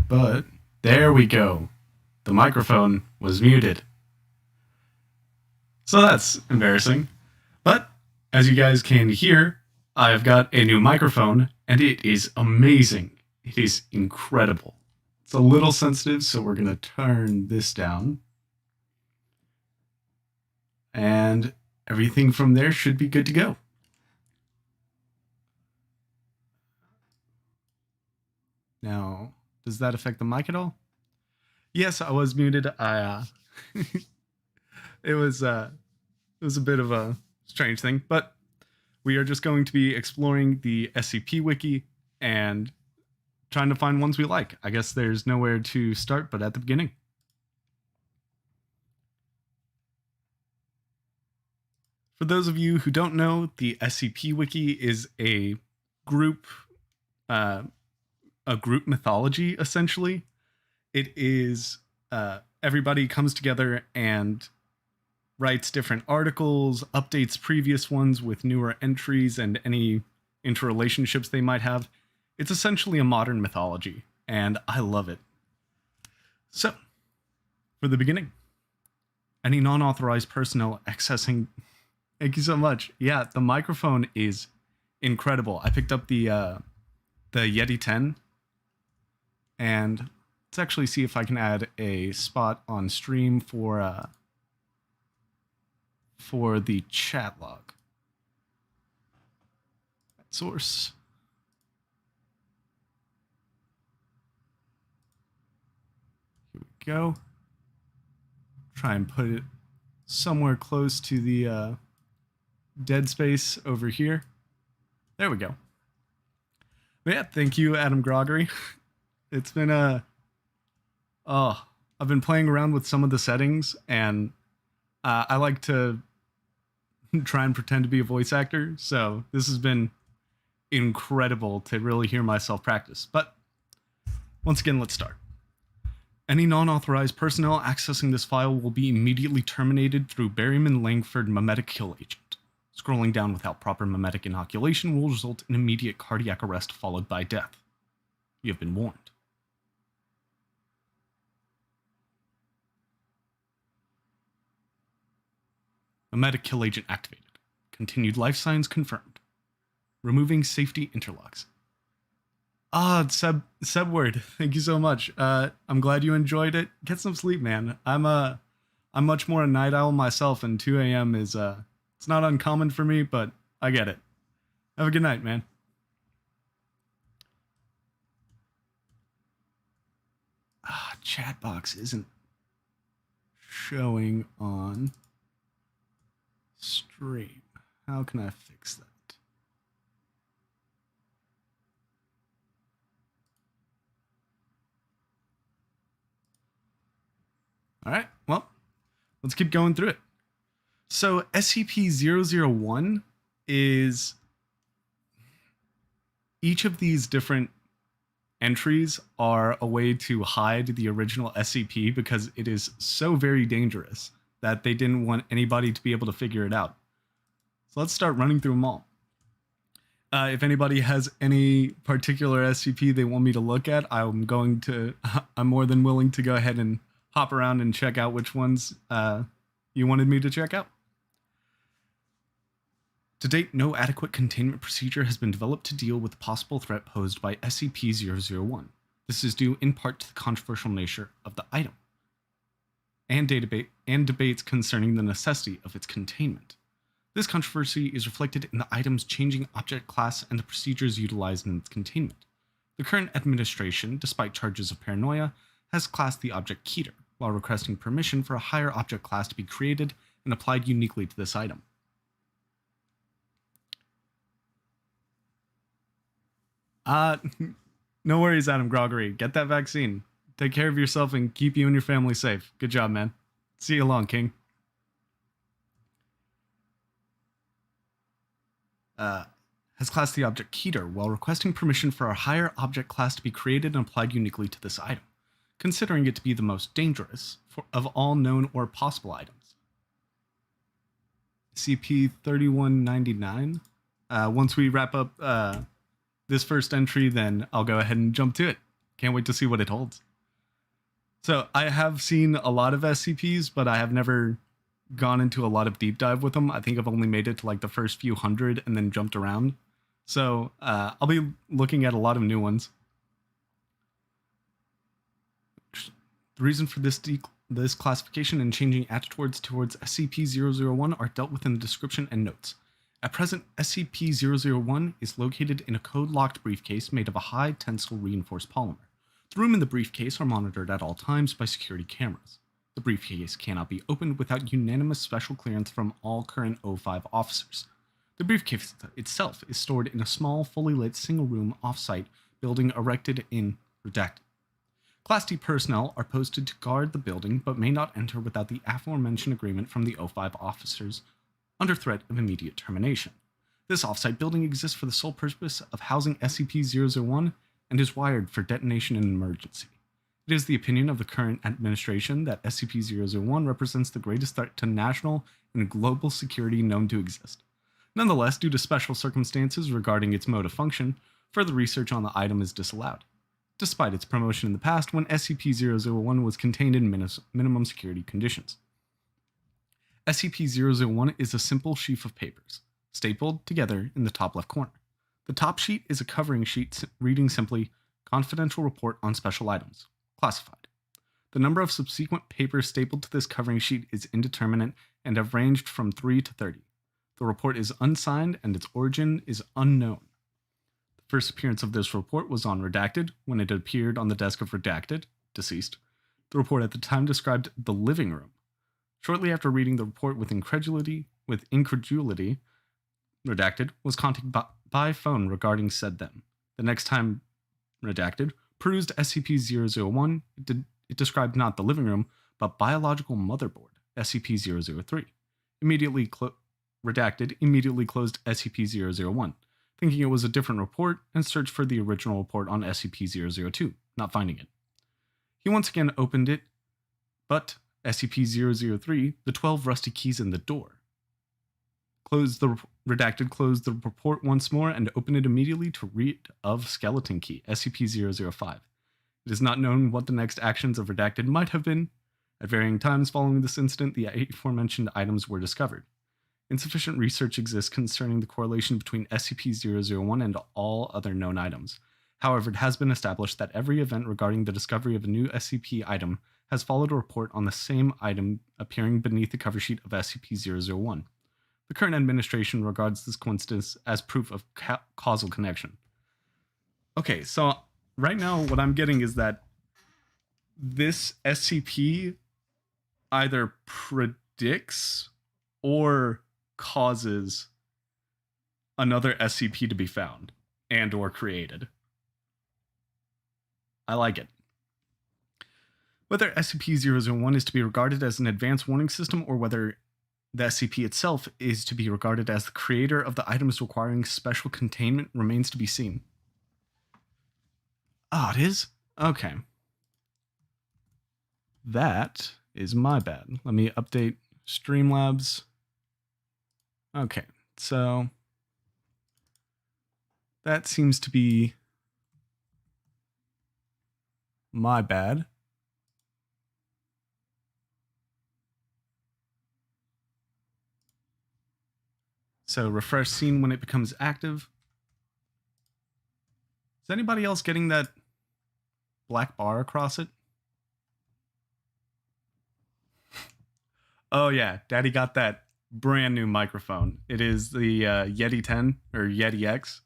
but there we go. The microphone was muted. So that's embarrassing. But as you guys can hear, I've got a new microphone and it is amazing. It is incredible. It's a little sensitive, so we're going to turn this down. And everything from there should be good to go. Now, does that affect the mic at all? Yes, I was muted. It was a bit of a strange thing, but we are just going to be exploring the SCP Wiki and trying to find ones we like. I guess there's nowhere to start but at the beginning. For those of you who don't know, the SCP Wiki is a group mythology, essentially. It is everybody comes together and writes different articles, updates previous ones with newer entries and any interrelationships they might have. It's essentially a modern mythology, and I love it. So, for the beginning, any non-authorized personnel accessing... Thank you so much. Yeah, the microphone is incredible. I picked up the Yeti 10, and let's actually see if I can add a spot on stream for the chat log. Source. Here we go. Try and put it somewhere close to the dead space over here. There we go. But yeah, thank you, Adam Groggery. It's been I've been playing around with some of the settings, and I like to try and pretend to be a voice actor, so this has been incredible to really hear myself practice. But once again, let's start. Any non-authorized personnel accessing this file will be immediately terminated through Berryman-Langford mimetic kill agent. Scrolling down without proper mimetic inoculation will result in immediate cardiac arrest followed by death. You have been warned. Mimetic kill agent activated. Continued life signs confirmed. Removing safety interlocks. Sebword, thank you so much. I'm glad you enjoyed it. Get some sleep, man. I'm much more a night owl myself, and 2 a.m. is it's not uncommon for me, but I get it. Have a good night, man. Chat box isn't showing on stream. How can I fix that? All right, well, let's keep going through it. So SCP-001 is... Each of these different entries are a way to hide the original SCP because it is so very dangerous that they didn't want anybody to be able to figure it out. So let's start running through them all. If anybody has any particular SCP they want me to look at, I'm more than willing to go ahead and hop around and check out which ones you wanted me to check out. To date, no adequate containment procedure has been developed to deal with the possible threat posed by SCP-001. This is due in part to the controversial nature of the item and debates concerning the necessity of its containment. This controversy is reflected in the item's changing object class and the procedures utilized in its containment. The current administration, despite charges of paranoia, has classed the object Keter, while requesting permission for a higher object class to be created and applied uniquely to this item. No worries, Adam Groggery. Get that vaccine. Take care of yourself and keep you and your family safe. Good job, man. See you along, King. Has classed the object Keter while requesting permission for a higher object class to be created and applied uniquely to this item, considering it to be the most dangerous of all known or possible items. SCP-3199. Once we wrap up this first entry, then I'll go ahead and jump to it. Can't wait to see what it holds. So I have seen a lot of SCPs, but I have never gone into a lot of deep dive with them. I think I've only made it to like the first few hundred and then jumped around. So I'll be looking at a lot of new ones. The reason for this classification and changing attitudes towards SCP-001 are dealt with in the description and notes. At present, SCP-001 is located in a code-locked briefcase made of a high tensile reinforced polymer. The room and the briefcase are monitored at all times by security cameras. The briefcase cannot be opened without unanimous special clearance from all current O5 officers. The briefcase itself is stored in a small, fully lit single-room off-site building erected in Redacted. Class D personnel are posted to guard the building but may not enter without the aforementioned agreement from the O5 officers under threat of immediate termination. This off-site building exists for the sole purpose of housing SCP-001 and is wired for detonation in an emergency. It is the opinion of the current administration that SCP-001 represents the greatest threat to national and global security known to exist. Nonetheless, due to special circumstances regarding its mode of function, further research on the item is disallowed, despite its promotion in the past when SCP-001 was contained in minimum security conditions. SCP-001 is a simple sheaf of papers, stapled together in the top left corner. The top sheet is a covering sheet reading simply, Confidential Report on Special Items, Classified. The number of subsequent papers stapled to this covering sheet is indeterminate and have ranged from 3 to 30. The report is unsigned and its origin is unknown. The first appearance of this report was on Redacted when it appeared on the desk of Redacted, deceased. The report at the time described the living room. Shortly after reading the report with incredulity, Redacted was contacted by phone regarding said them. The next time Redacted perused SCP-001, it described not the living room, but biological motherboard, SCP-003. Redacted immediately closed SCP-001, thinking it was a different report, and searched for the original report on SCP-002, not finding it. He once again opened it, but SCP-003, the 12 rusty keys in the door. Redacted closed the report once more and opened it immediately to read of skeleton key, SCP-005. It is not known what the next actions of Redacted might have been. At varying times following this incident, the aforementioned items were discovered. Insufficient research exists concerning the correlation between SCP-001 and all other known items. However, it has been established that every event regarding the discovery of a new SCP item has followed a report on the same item appearing beneath the cover sheet of SCP-001. The current administration regards this coincidence as proof of causal connection. Okay, so right now what I'm getting is that this SCP either predicts or causes another SCP to be found and or created. I like it. Whether SCP-001 is to be regarded as an advanced warning system or whether the SCP itself is to be regarded as the creator of the items requiring special containment remains to be seen. Oh, it is? Okay. That is my bad. Let me update Streamlabs. Okay, so that seems to be my bad. So refresh scene when it becomes active. Is anybody else getting that black bar across it? Oh yeah, Daddy got that brand new microphone. It is the Yeti 10 or Yeti X.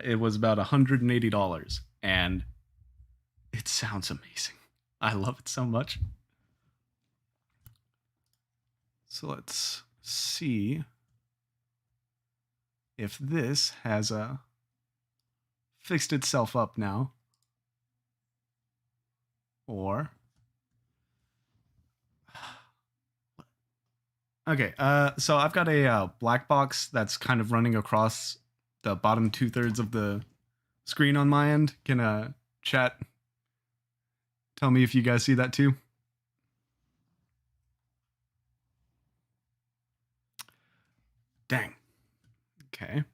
It was about $180 and it sounds amazing. I love it so much. So let's see if this has fixed itself up now, or okay. So I've got a black box that's kind of running across the bottom 2/3 of the screen on my end. Can chat tell me if you guys see that too? Dang. Okay.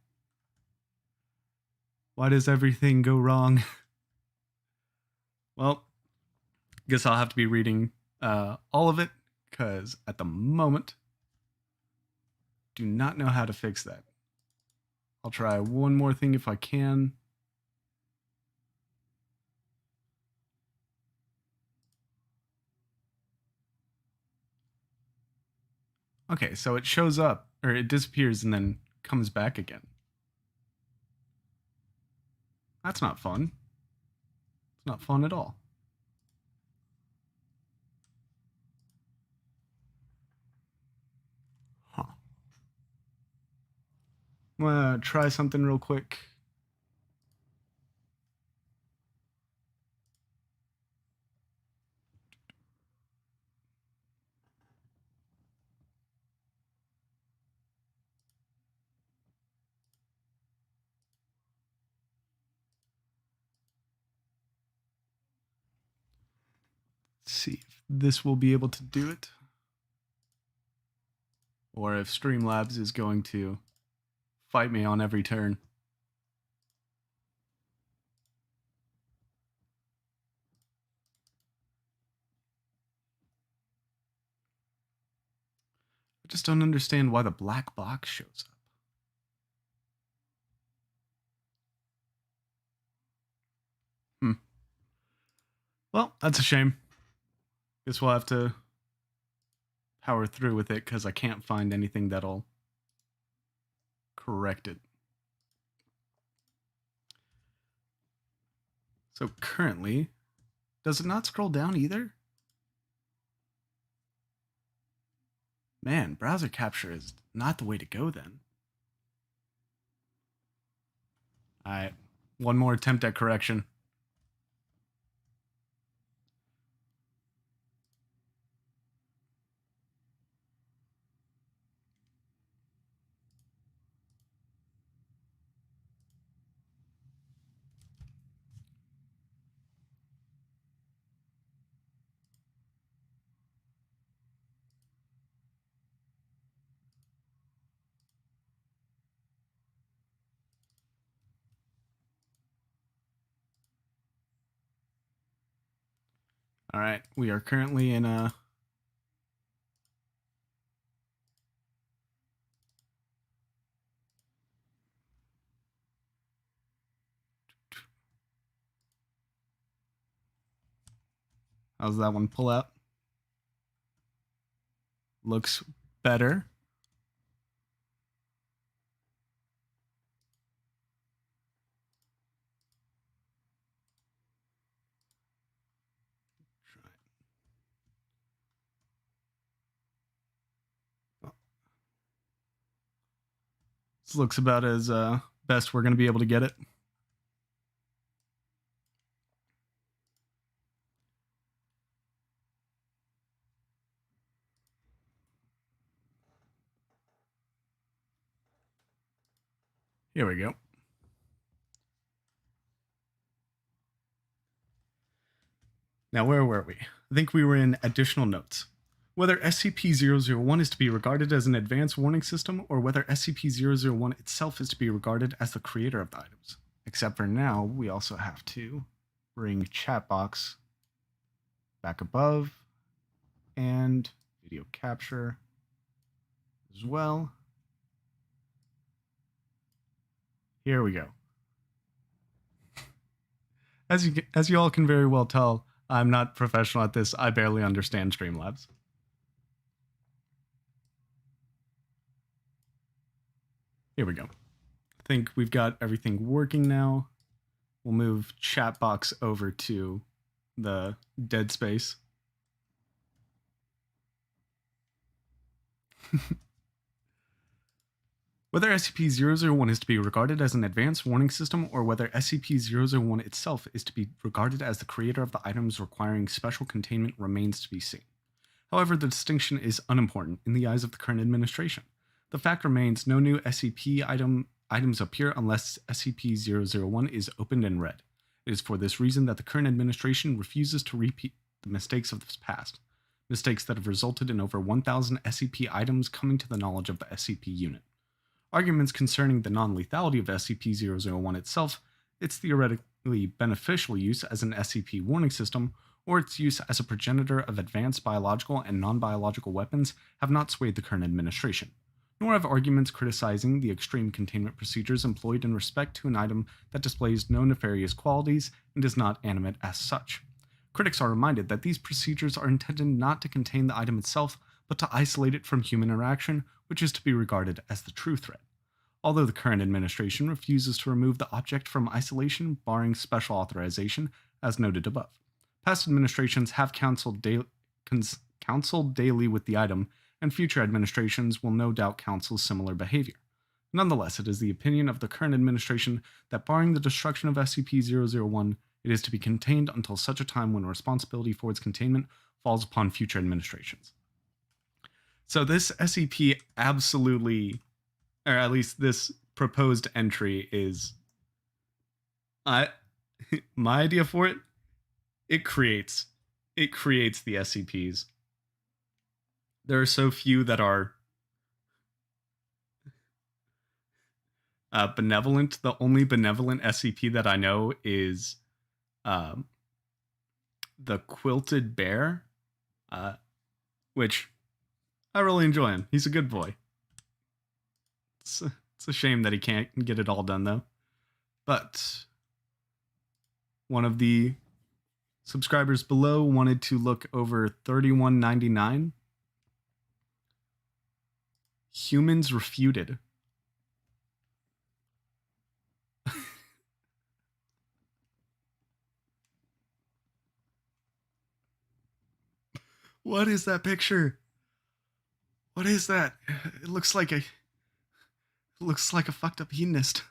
Why does everything go wrong? Well, guess I'll have to be reading all of it, because at the moment, do not know how to fix that. I'll try one more thing if I can. Okay, so it shows up, or it disappears and then comes back again. That's not fun. It's not fun at all. Huh. I'm gonna try something real quick. See if this will be able to do it, or if Streamlabs is going to fight me on every turn. I just don't understand why the black box shows up. Well, that's a shame. Guess we'll have to power through with it, because I can't find anything that'll correct it. So currently, does it not scroll down either? Man, browser capture is not the way to go then. Alright, one more attempt at correction. Alright, we are currently in a... How's that one pull out? Looks better. This looks about as best we're going to be able to get it. Here we go. Now, where were we? I think we were in additional notes. Whether SCP-001 is to be regarded as an advanced warning system, or whether SCP-001 itself is to be regarded as the creator of the items. Except for now, we also have to bring chat box back above, and video capture as well. Here we go. As you all can very well tell, I'm not professional at this. I barely understand Streamlabs. Here we go. I think we've got everything working now. We'll move chat box over to the dead space. Whether SCP-001 is to be regarded as an advanced warning system, or whether SCP-001 itself is to be regarded as the creator of the items requiring special containment remains to be seen. However, the distinction is unimportant in the eyes of the current administration. The fact remains no new SCP items appear unless SCP-001 is opened and read. It is for this reason that the current administration refuses to repeat the mistakes of the past, mistakes that have resulted in over 1,000 SCP items coming to the knowledge of the SCP unit. Arguments concerning the non-lethality of SCP-001 itself, its beneficial use as an SCP warning system or its use as a progenitor of advanced biological and non-biological weapons have not swayed the current administration, nor have arguments criticizing the extreme containment procedures employed in respect to an item that displays no nefarious qualities and is not animate as such. Critics are reminded that these procedures are intended not to contain the item itself, but to isolate it from human interaction, which is to be regarded as the true threat. Although the current administration refuses to remove the object from isolation, barring special authorization, as noted above. Past administrations have counseled daily with the item, and future administrations will no doubt counsel similar behavior. Nonetheless, it is the opinion of the current administration that barring the destruction of SCP-001, it is to be contained until such a time when responsibility for its containment falls upon future administrations. So this SCP absolutely, or at least this proposed entry is, my idea for it, it creates the SCPs. There are so few that are benevolent. The only benevolent SCP that I know is the Quilted Bear, which I really enjoy him. He's a good boy. It's a shame that he can't get it all done, though. But one of the subscribers below wanted to look over 3199. Humans Refuted. What is that picture? What is that? It looks like a fucked up hedonist.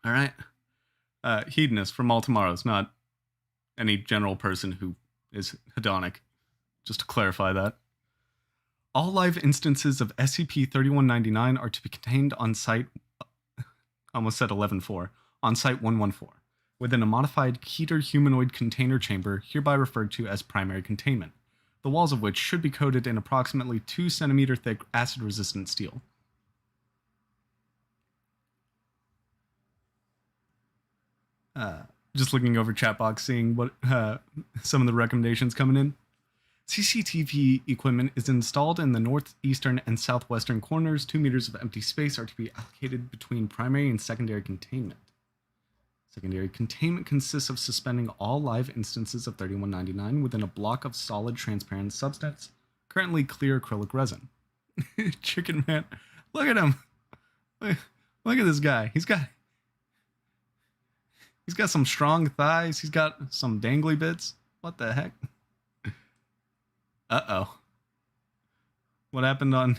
All right. Hedonist from all tomorrows, not any general person who is hedonic. Just to clarify that. All live instances of SCP-3199 are to be contained on Site, almost said 11-4, on Site 114, within a modified Keter humanoid container chamber, hereby referred to as primary containment, the walls of which should be coated in approximately 2 centimeter thick acid-resistant steel. Just looking over chat box, seeing what some of the recommendations coming in. CCTV equipment is installed in the northeastern and southwestern corners. 2 meters of empty space are to be allocated between primary and secondary containment. Secondary containment consists of suspending all live instances of 3199 within a block of solid transparent substance, currently clear acrylic resin. Chicken Man, look at him. Look at this guy. He's got some strong thighs. He's got some dangly bits. What the heck? Uh-oh. What happened on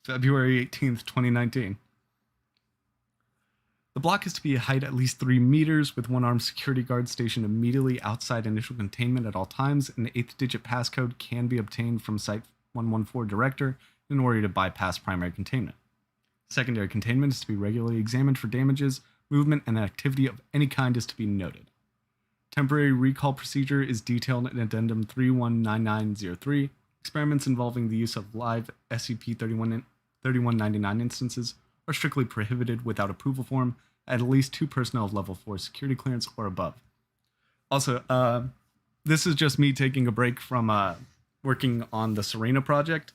February 18th, 2019? The block is to be a height at least 3 meters, with one armed security guard stationed immediately outside initial containment at all times. An 8th-digit passcode can be obtained from Site 114 Director in order to bypass primary containment. Secondary containment is to be regularly examined for damages. Movement and activity of any kind is to be noted. Temporary recall procedure is detailed in Addendum 319903. Experiments involving the use of live SCP-3199 instances are strictly prohibited without approval form at least 2 personnel of level 4 security clearance or above. Also, this is just me taking a break from working on the Serena project.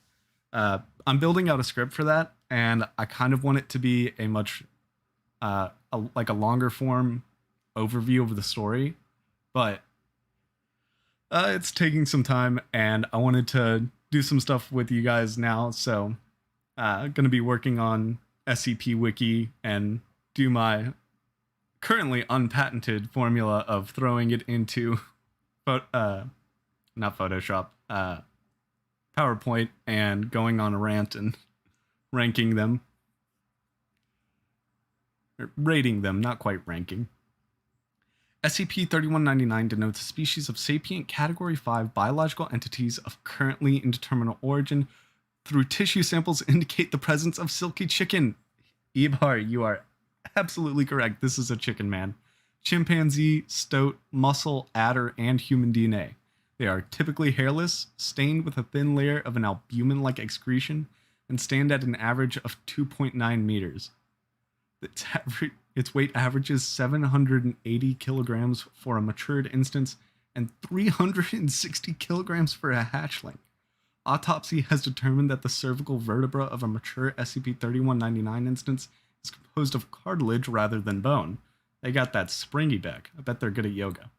I'm building out a script for that, and I kind of want it to be a much like a longer form overview of the story, but it's taking some time, and I wanted to do some stuff with you guys now, so going to be working on SCP Wiki and do my currently unpatented formula of throwing it into not Photoshop, PowerPoint, and going on a rant and ranking them. Or rating them, not quite ranking. SCP-3199 denotes a species of sapient Category 5 biological entities of currently indeterminate origin through tissue samples indicate the presence of silky chicken. Ibar, you are absolutely correct. This is a chicken man. Chimpanzee, stoat, mussel, adder, and human DNA. They are typically hairless, stained with a thin layer of an albumin-like excretion, and stand at an average of 2.9 meters. Its weight averages 780 kilograms for a matured instance and 360 kilograms for a hatchling. Autopsy has determined that the cervical vertebra of a mature SCP-3199 instance is composed of cartilage rather than bone. They got that springy back. I bet they're good at yoga.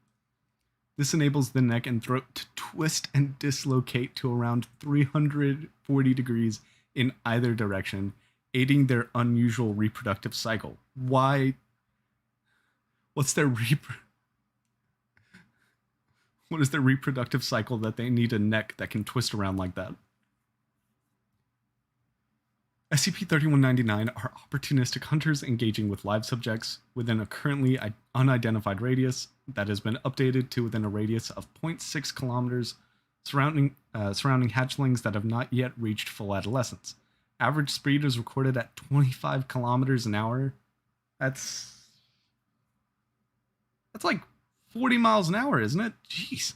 This enables the neck and throat to twist and dislocate to around 340 degrees in either direction, aiding their unusual reproductive cycle. Why? What's their What is their reproductive cycle that they need a neck that can twist around like that? SCP-3199 are opportunistic hunters engaging with live subjects within a currently unidentified radius that has been updated to within a radius of 0.6 kilometers surrounding hatchlings that have not yet reached full adolescence. Average speed is recorded at 25 kilometers an hour. That's like 40 miles an hour, isn't it? Jeez.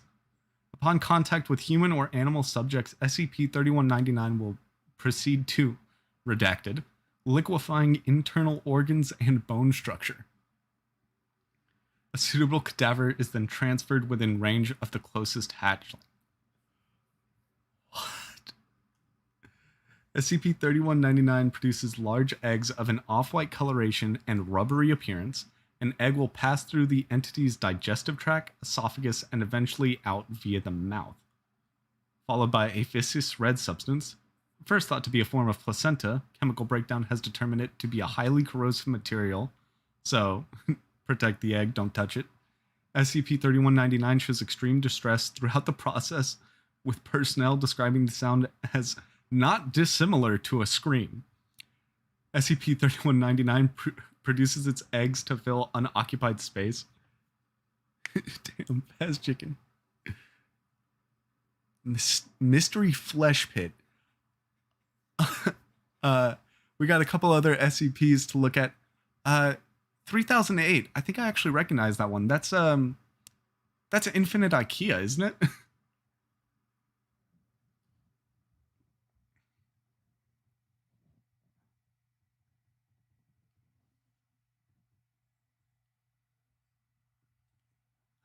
Upon contact with human or animal subjects, SCP-3199 will proceed to, redacted, liquefying internal organs and bone structure. A suitable cadaver is then transferred within range of the closest hatchling. What? SCP-3199 produces large eggs of an off-white coloration and rubbery appearance. An egg will pass through the entity's digestive tract, esophagus, and eventually out via the mouth, followed by a viscous red substance. First thought to be a form of placenta, chemical breakdown has determined it to be a highly corrosive material, so protect the egg, don't touch it. SCP-3199 shows extreme distress throughout the process, with personnel describing the sound as not dissimilar to a scream. SCP-3199 produces its eggs to fill unoccupied space. Damn, Pez chicken. Mystery flesh pit. We got a couple other SCPs to look at. 3008. I think I actually recognize that one. That's Infinite IKEA, isn't it?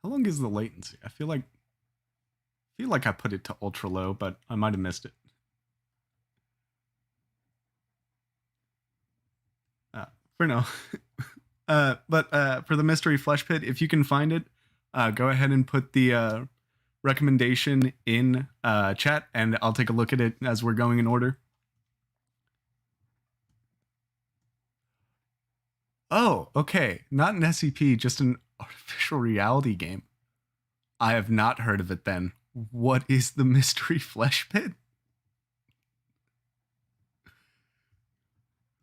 How long is the latency? I feel like I put it to ultra low, but I might have missed it. For now. But for the mystery flesh pit, if you can find it, go ahead and put the recommendation in chat, and I'll take a look at it as we're going in order. Oh, okay. Not an SCP, just an artificial reality game. I have not heard of it then. What is the mystery flesh pit?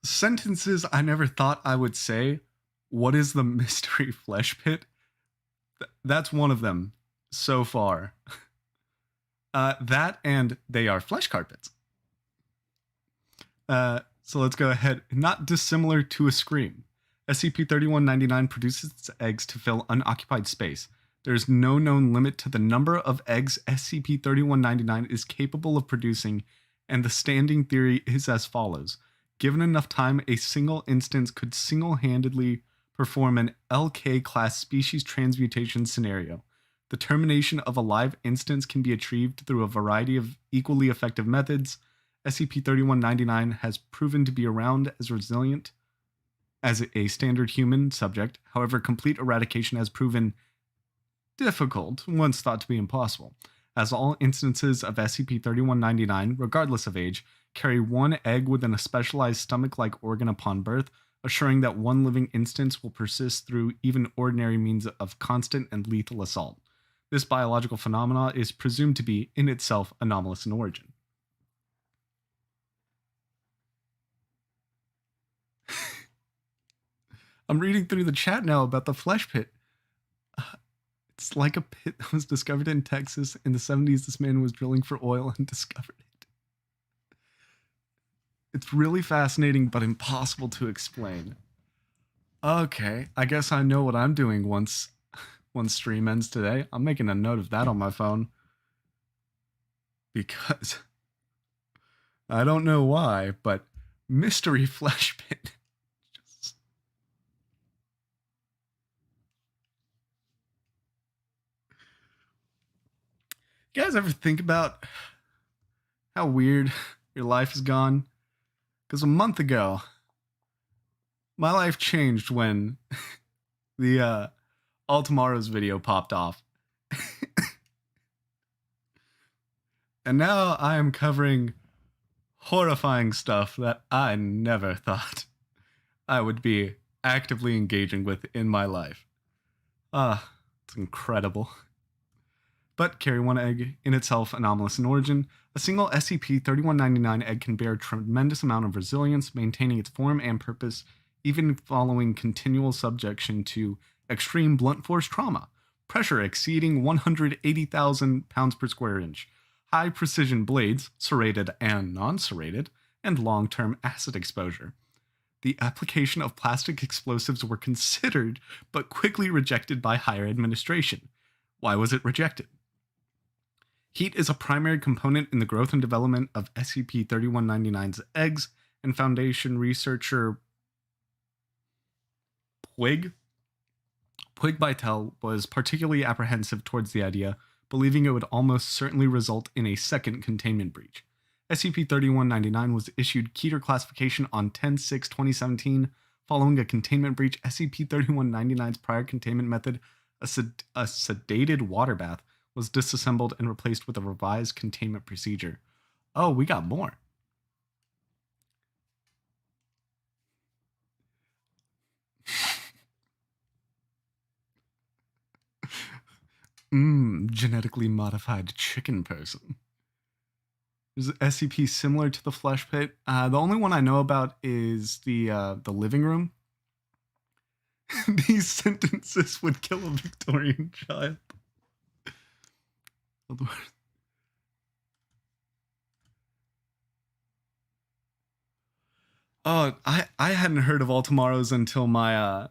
Sentences I never thought I would say. What is the mystery flesh pit? That's one of them so far. That and they are flesh carpets. So let's go ahead. Not dissimilar to a scream. SCP-3199 produces its eggs to fill unoccupied space. There is no known limit to the number of eggs SCP-3199 is capable of producing, and the standing theory is as follows. Given enough time, a single instance could single-handedly perform an LK-class species transmutation scenario. The termination of a live instance can be achieved through a variety of equally effective methods. SCP-3199 has proven to be around as resilient as a standard human subject. However, complete eradication has proven difficult, once thought to be impossible, as all instances of SCP-3199, regardless of age, carry one egg within a specialized stomach-like organ upon birth, assuring that one living instance will persist through even ordinary means of constant and lethal assault. This biological phenomena is presumed to be, in itself, anomalous in origin. I'm reading through the chat now about the flesh pit. It's like a pit that was discovered in Texas. In the 70s, this man was drilling for oil and discovered it. It's really fascinating, but impossible to explain. Okay, I guess I know what I'm doing once stream ends today. I'm making a note of that on my phone. Because I don't know why, but mystery flesh pit. guys ever think about how weird your life has gone? Because a month ago, my life changed when the All Tomorrow's video popped off. And now I am covering horrifying stuff that I never thought I would be actively engaging with in my life. It's incredible. But carry one egg, in itself anomalous in origin, a single SCP-3199 egg can bear a tremendous amount of resilience, maintaining its form and purpose, even following continual subjection to extreme blunt force trauma, pressure exceeding 180,000 pounds per square inch, high precision blades, serrated and non-serrated, and long-term acid exposure. The application of plastic explosives were considered, but quickly rejected by higher administration. Why was it rejected? Heat is a primary component in the growth and development of SCP-3199's eggs, and Foundation researcher Puig Bytel was particularly apprehensive towards the idea, believing it would almost certainly result in a second containment breach. SCP-3199 was issued Keter classification on 10/6/2017. Following a containment breach, SCP-3199's prior containment method, a sedated water bath, was disassembled and replaced with a revised containment procedure. Oh, we got more. Genetically modified chicken person. Is SCP similar to the flesh pit? The only one I know about is the living room. These sentences would kill a Victorian child. Oh, I hadn't heard of All Tomorrows until my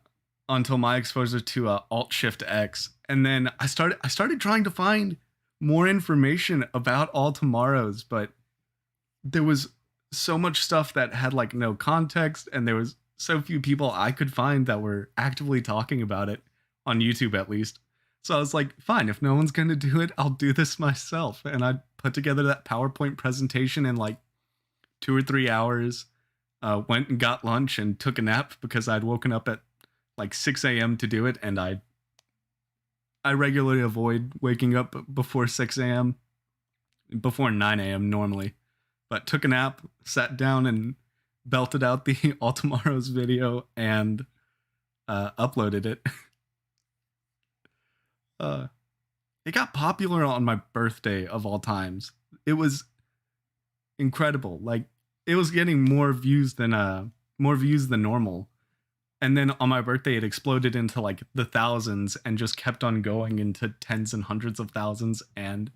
exposure to Alt Shift X, and then I started trying to find more information about All Tomorrows, but there was so much stuff that had like no context, and there was so few people I could find that were actively talking about it on YouTube, at least. So I was like, fine, if no one's going to do it, I'll do this myself. And I put together that PowerPoint presentation in like 2 or 3 hours, went and got lunch and took a nap because I'd woken up at like 6 a.m. to do it. And I regularly avoid waking up before 6 a.m., before 9 a.m. normally. But took a nap, sat down and belted out the All Tomorrow's video and uploaded it. It got popular on my birthday of all times. It was incredible. Like, it was getting more views than normal. And then on my birthday, it exploded into like the thousands and just kept on going into tens and hundreds of thousands. And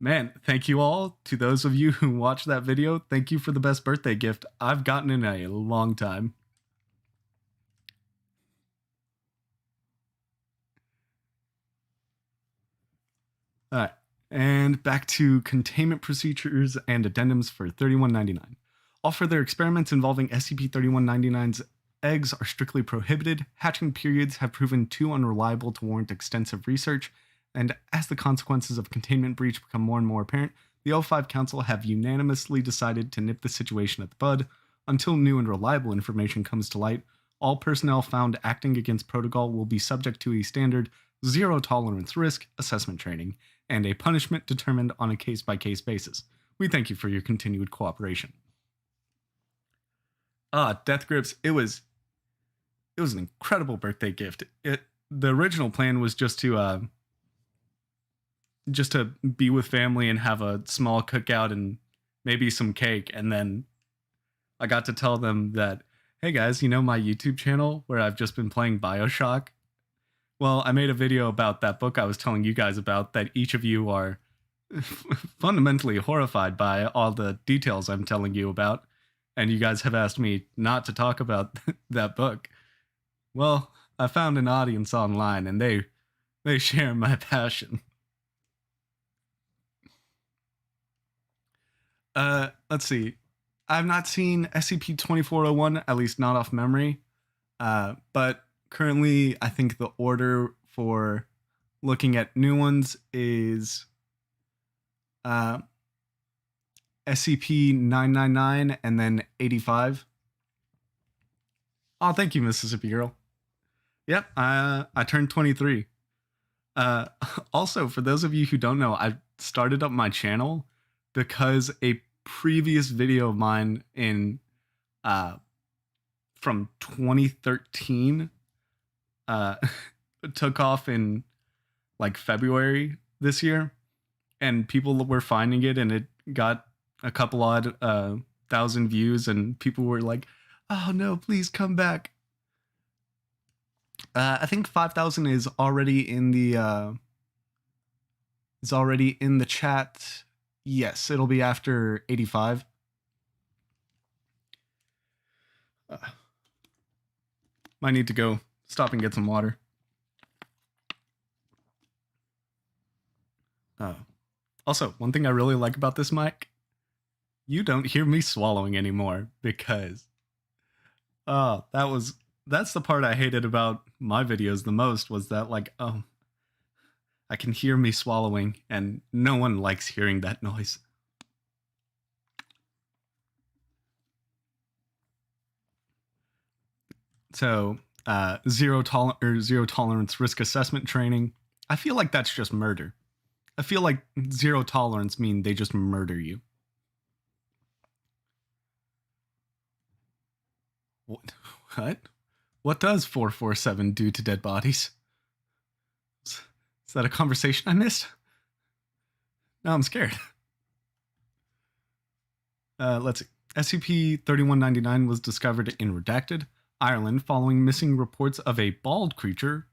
man, thank you all to those of you who watched that video. Thank you for the best birthday gift I've gotten in a long time. All right, and back to containment procedures and addendums for 3199. All further experiments involving SCP-3199's eggs are strictly prohibited. Hatching periods have proven too unreliable to warrant extensive research, and as the consequences of containment breach become more and more apparent, the O5 Council have unanimously decided to nip the situation at the bud. Until new and reliable information comes to light, all personnel found acting against protocol will be subject to a standard zero tolerance risk assessment training and a punishment determined on a case-by-case basis. We thank you for your continued cooperation. Death Grips, it was an incredible birthday gift. The original plan was just to be with family and have a small cookout and maybe some cake, and then I got to tell them that, hey guys, you know my YouTube channel where I've just been playing BioShock? Well, I made a video about that book I was telling you guys about that each of you are fundamentally horrified by all the details I'm telling you about, and you guys have asked me not to talk about that book. Well, I found an audience online, and they share my passion. Let's see. I've not seen SCP-2401, at least not off memory, but currently I think the order for looking at new ones is SCP-999 and then 85. Oh, thank you, Mississippi Girl. Yep, I turned 23. Also, for those of you who don't know, I started up my channel because a previous video of mine in from 2013 took off in like February this year, and people were finding it, and it got a couple odd thousand views, and people were like, "Oh no, please come back." I think 5,000 is already in the chat. Yes, it'll be after 85. Might need to go stop and get some water. Also, one thing I really like about this mic, you don't hear me swallowing anymore, because that's the part I hated about my videos the most, was that, like, I can hear me swallowing, and no one likes hearing that noise. So, zero tolerance risk assessment training. I feel like that's just murder. I feel like zero tolerance mean they just murder you. What? What does 447 do to dead bodies? Is that a conversation I missed? Now I'm scared. Let's see. SCP-3199 was discovered in Redacted, Ireland, following missing reports of a bald creature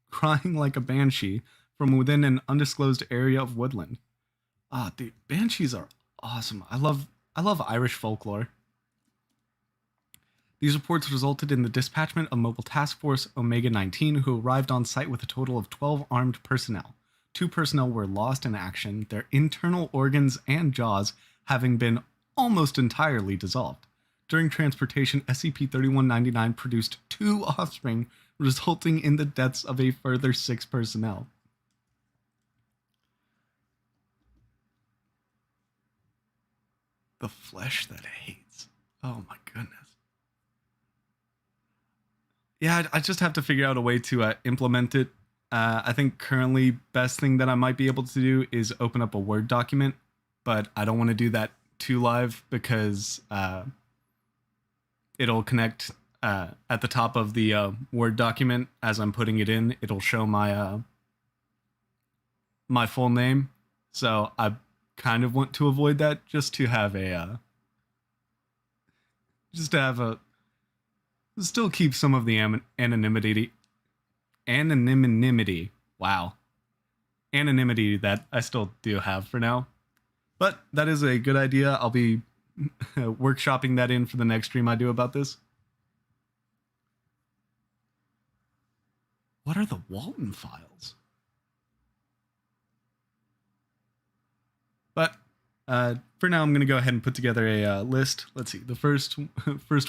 crying like a banshee from within an undisclosed area of woodland. Dude, banshees are awesome. I love Irish folklore. These reports resulted in the dispatchment of Mobile Task Force Omega-19, who arrived on site with a total of 12 armed personnel. 2 personnel were lost in action, their internal organs and jaws having been almost entirely dissolved. During transportation, SCP-3199 produced 2 offspring, resulting in the deaths of a further 6 personnel. The flesh that hates. Oh my goodness. Yeah, I just have to figure out a way to implement it. I think currently best thing that I might be able to do is open up a Word document, but I don't want to do that too live, because it'll connect at the top of the Word document as I'm putting it in. It'll show my my full name, so I kind of want to avoid that, just to have still keep some of the anonymity. Wow. Anonymity that I still do have for now. But that is a good idea. I'll be workshopping that in for the next stream I do about this. What are the Walton files? But for now, I'm going to go ahead and put together a list. Let's see. The first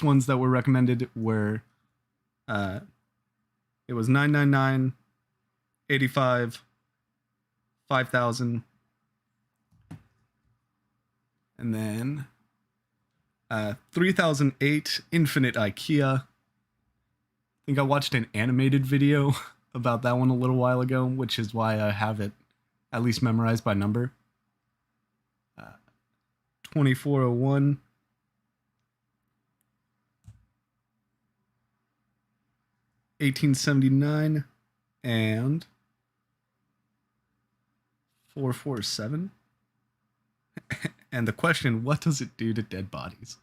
ones that were recommended were it was 999, 85, 5,000, and then 3008 Infinite IKEA. I think I watched an animated video about that one a little while ago, which is why I have it at least memorized by number. 2401, 1879, and 447. And the question, what does it do to dead bodies?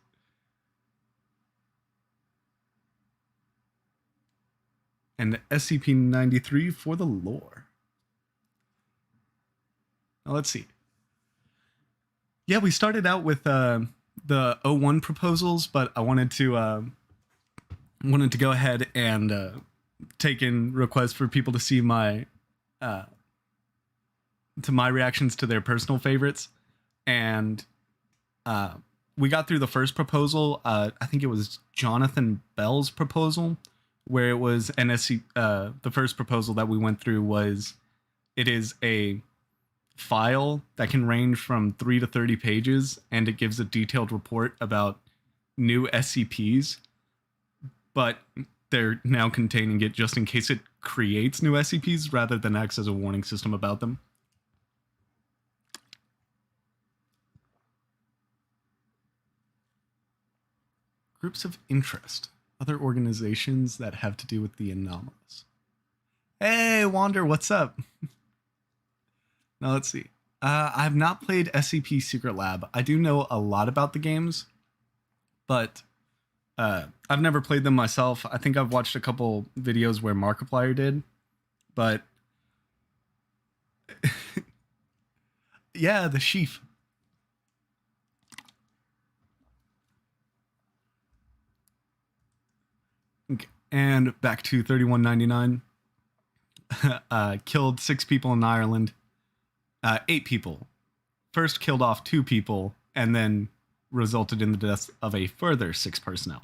And SCP-93 for the lore. Now let's see. Yeah, we started out with the 01 proposals, but I wanted to go ahead and take in requests for people to see my reactions to their personal favorites, and we got through the first proposal. I think it was Jonathan Bell's proposal, where it was the first proposal that we went through was, it is a file that can range from 3 to 30 pages, and it gives a detailed report about new SCPs, but they're now containing it just in case it creates new SCPs rather than acts as a warning system about them. Groups of interest. Other organizations that have to do with the anomalous. Hey, Wander, what's up? Now, let's see. I've not played SCP Secret Lab. I do know a lot about the games, but I've never played them myself. I think I've watched a couple videos where Markiplier did, but yeah, the sheaf. Okay. And back to 3199. Killed 6 people in Ireland. 8 people. First killed off 2 people, and then resulted in the deaths of a further 6 personnel.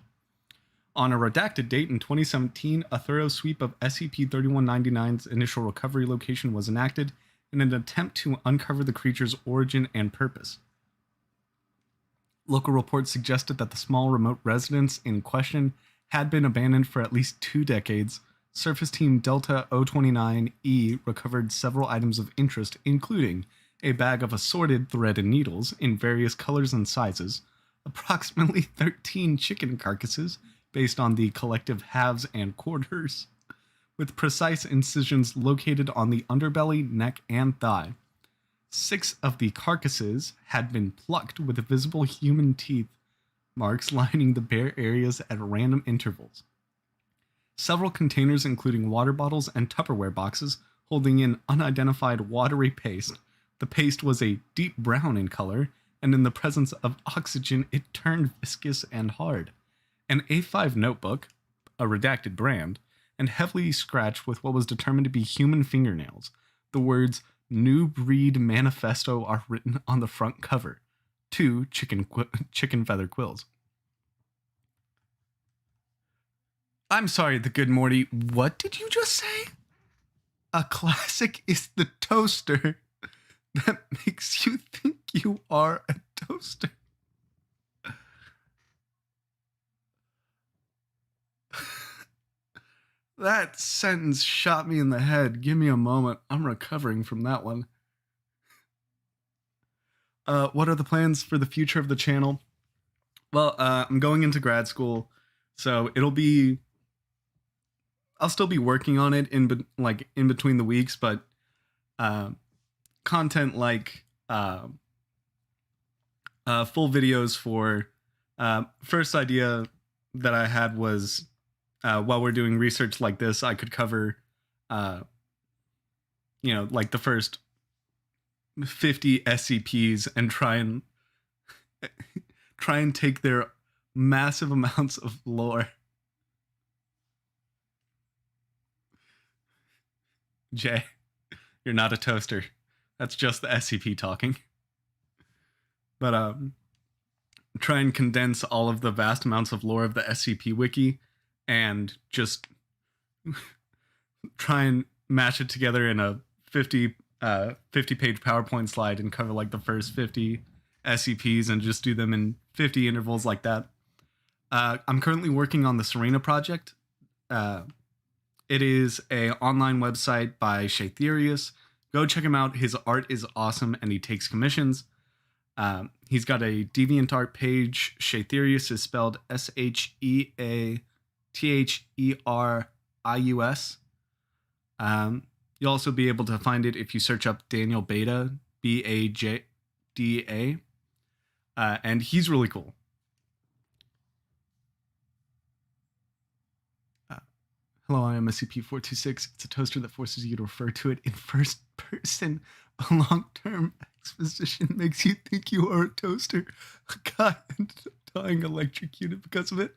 On a redacted date in 2017, a thorough sweep of SCP-3199's initial recovery location was enacted in an attempt to uncover the creature's origin and purpose. Local reports suggested that the small remote residence in question had been abandoned for at least 2 decades. Surface Team Delta 029E recovered several items of interest, including a bag of assorted thread and needles in various colors and sizes, approximately 13 chicken carcasses based on the collective halves and quarters, with precise incisions located on the underbelly, neck, and thigh. 6 of the carcasses had been plucked with visible human teeth marks lining the bare areas at random intervals. Several containers, including water bottles and Tupperware boxes, holding in unidentified watery paste. The paste was a deep brown in color, and in the presence of oxygen, it turned viscous and hard. An A5 notebook, a redacted brand, and heavily scratched with what was determined to be human fingernails. The words "New Breed Manifesto" are written on the front cover. 2 chicken feather quills. I'm sorry, the good Morty. What did you just say? A classic is the toaster that makes you think you are a toaster. That sentence shot me in the head. Give me a moment. I'm recovering from that one. What are the plans for the future of the channel? Well, I'm going into grad school, so I'll still be working on it in between the weeks, but content like full videos for first idea that I had was while we're doing research like this, I could cover like the first 50 SCPs and try and take their massive amounts of lore. Jay, you're not a toaster. That's just the SCP talking. But try and condense all of the vast amounts of lore of the SCP Wiki and just try and mash it together in a 50 page PowerPoint slide and cover like the first 50 SCPs and just do them in 50 intervals like that. I'm currently working on the Serena project. It is a online website by Shaytherius. Go check him out. His art is awesome and he takes commissions. He's got a DeviantArt page. Shaytherius is spelled SheaTherius. You'll also be able to find it if you search up Daniel Beta, Bajda. And he's really cool. Hello, I am SCP-426. It's a toaster that forces you to refer to it in first person. A long-term exposition makes you think you are a toaster. A guy ended up dying electrocuted because of it.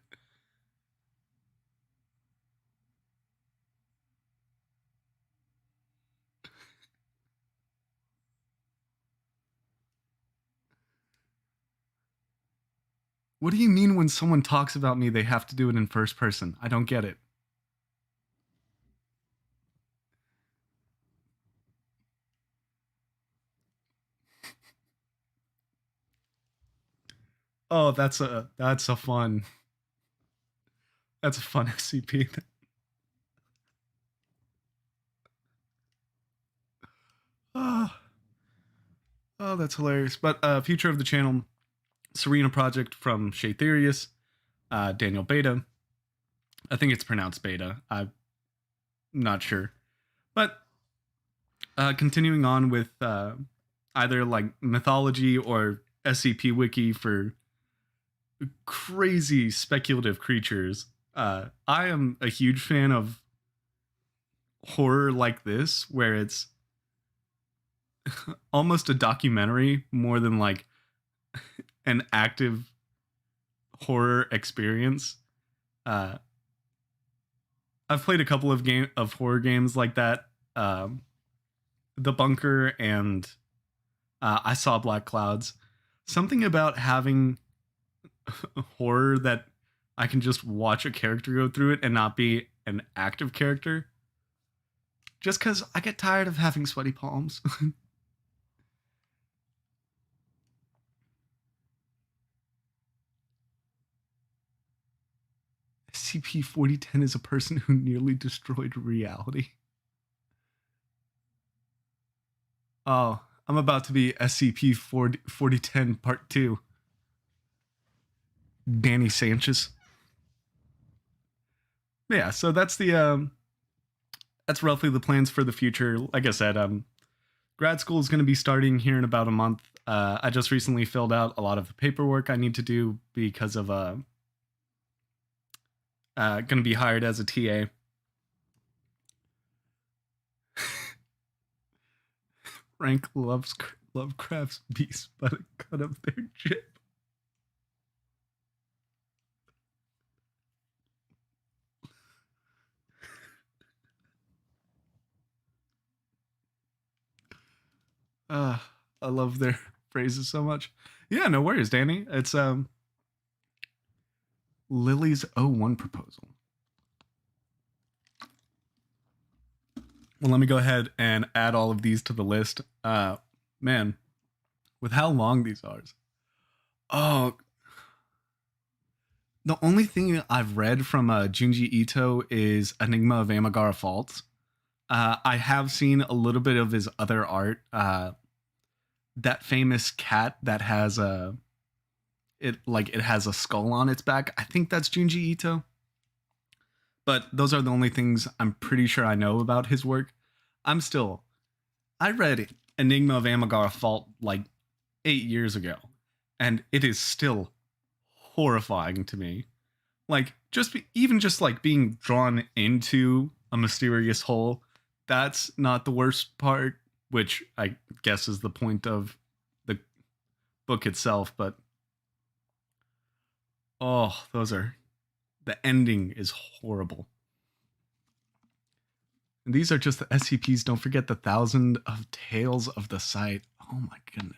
What do you mean when someone talks about me, they have to do it in first person? I don't get it. Oh, that's a fun SCP. Oh, oh, that's hilarious. But future of the channel, Serena Project from Shaytherius, Daniel Beta. I think it's pronounced Beta. I'm not sure. But continuing on with either like mythology or SCP Wiki for crazy speculative creatures. I am a huge fan of horror like this, where it's almost a documentary more than like an active horror experience. Uh, I've played a couple of horror games like that. The Bunker and I Saw Black Clouds. Something about having horror that I can just watch a character go through it and not be an active character. Just because I get tired of having sweaty palms. SCP-4010 is a person who nearly destroyed reality. Oh, I'm about to be SCP-4010 Part 2. Danny Sanchez. Yeah, so that's roughly the plans for the future. Like I said, grad school is going to be starting here in about a month. I just recently filled out a lot of the paperwork I need to do because of going to be hired as a TA. Frank loves Lovecraft's beast, but a cut of their chip. I love their phrases so much. Yeah, no worries, Danny. It's Lily's 01 proposal. Well, let me go ahead and add all of these to the list. Man, with how long these are. Oh, the only thing I've read from Junji Ito is Enigma of Amigara Faults. I have seen a little bit of his other art. That famous cat that has it has a skull on its back. I think that's Junji Ito. But those are the only things I'm pretty sure I know about his work. I read Enigma of Amigara Fault like 8 years ago, and it is still horrifying to me. Like even just like being drawn into a mysterious hole, that's not the worst part, which I guess is the point of the book itself, but oh, the ending is horrible. And these are just the SCPs. Don't forget the 1,000 of Tales of the Site. Oh my goodness.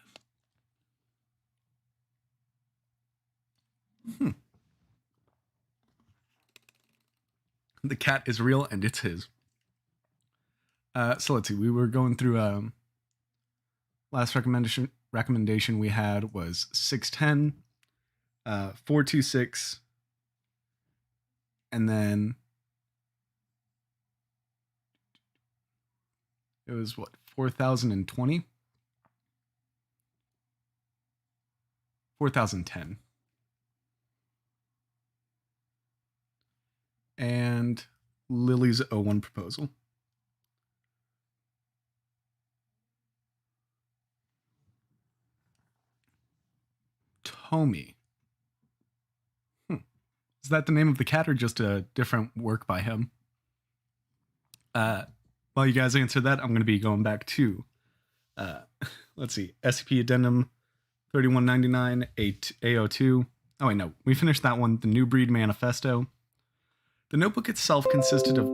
The cat is real and it's his. So let's see. We were going through last recommendation we had was 610, 426, and then it was what, 4020? 4010. And Lily's 01 proposal. Tomy. Is that the name of the cat or just a different work by him? While you guys answer that, I'm going to be going back to, let's see, SCP Addendum 3199 A02. Oh, wait, no. We finished that one. The New Breed Manifesto. The notebook itself consisted of...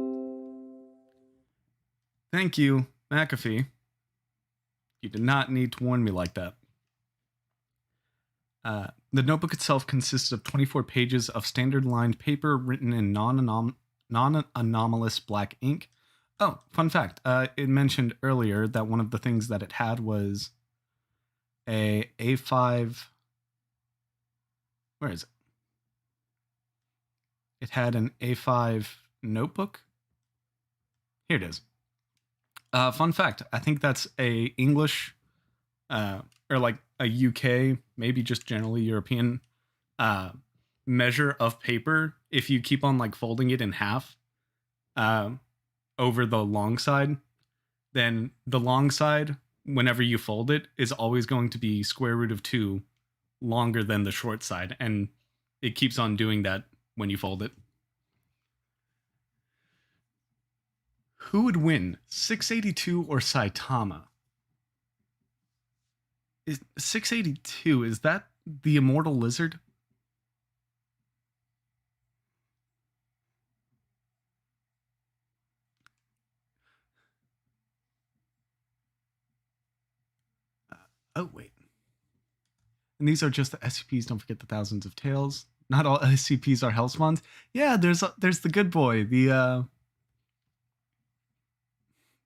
Thank you, McAfee. You did not need to warn me like that. The notebook itself consisted of 24 pages of standard lined paper written in non-anomalous black ink. Oh, fun fact. It mentioned earlier that one of the things that it had was a A5 Where is it? It had an A5 notebook. Here it is. Fun fact, I think that's a English or like a UK, maybe just generally European uh, measure of paper. If you keep on like folding it in half uh, over the long side, then the long side, whenever you fold it, is always going to be square root of 2 longer than the short side. And it keeps on doing that when you fold it. Who would win, 682 or Saitama? Is 682, is that the immortal lizard? Oh, wait. And these are just the SCPs. Don't forget the thousands of tales. Not all SCPs are hellspawns. Yeah, there's the good boy.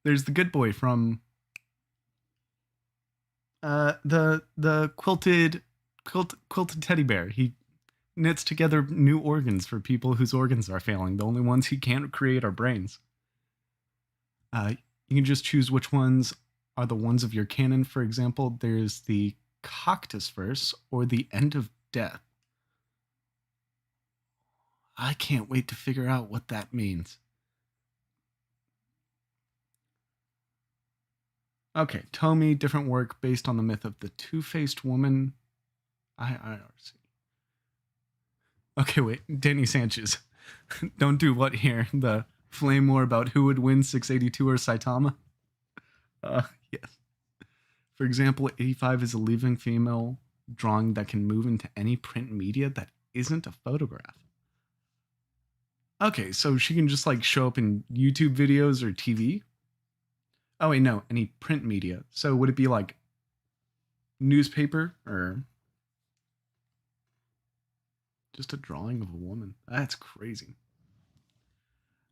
There's the good boy from the quilted teddy bear. He knits together new organs for people whose organs are failing. The only ones he can't create are brains. You can just choose which ones are the ones of your canon. For example, there's the Cactus verse or the End of Death. I can't wait to figure out what that means. Okay, Tomy, different work based on the myth of the two-faced woman. I don't see. Okay, wait, Danny Sanchez. Don't do what here? The flame war about who would win, 682 or Saitama? Yes. For example, 85 is a living female drawing that can move into any print media that isn't a photograph. Okay, so she can just like show up in YouTube videos or TV? Oh wait, no, any print media. So would it be like newspaper or just a drawing of a woman? That's crazy.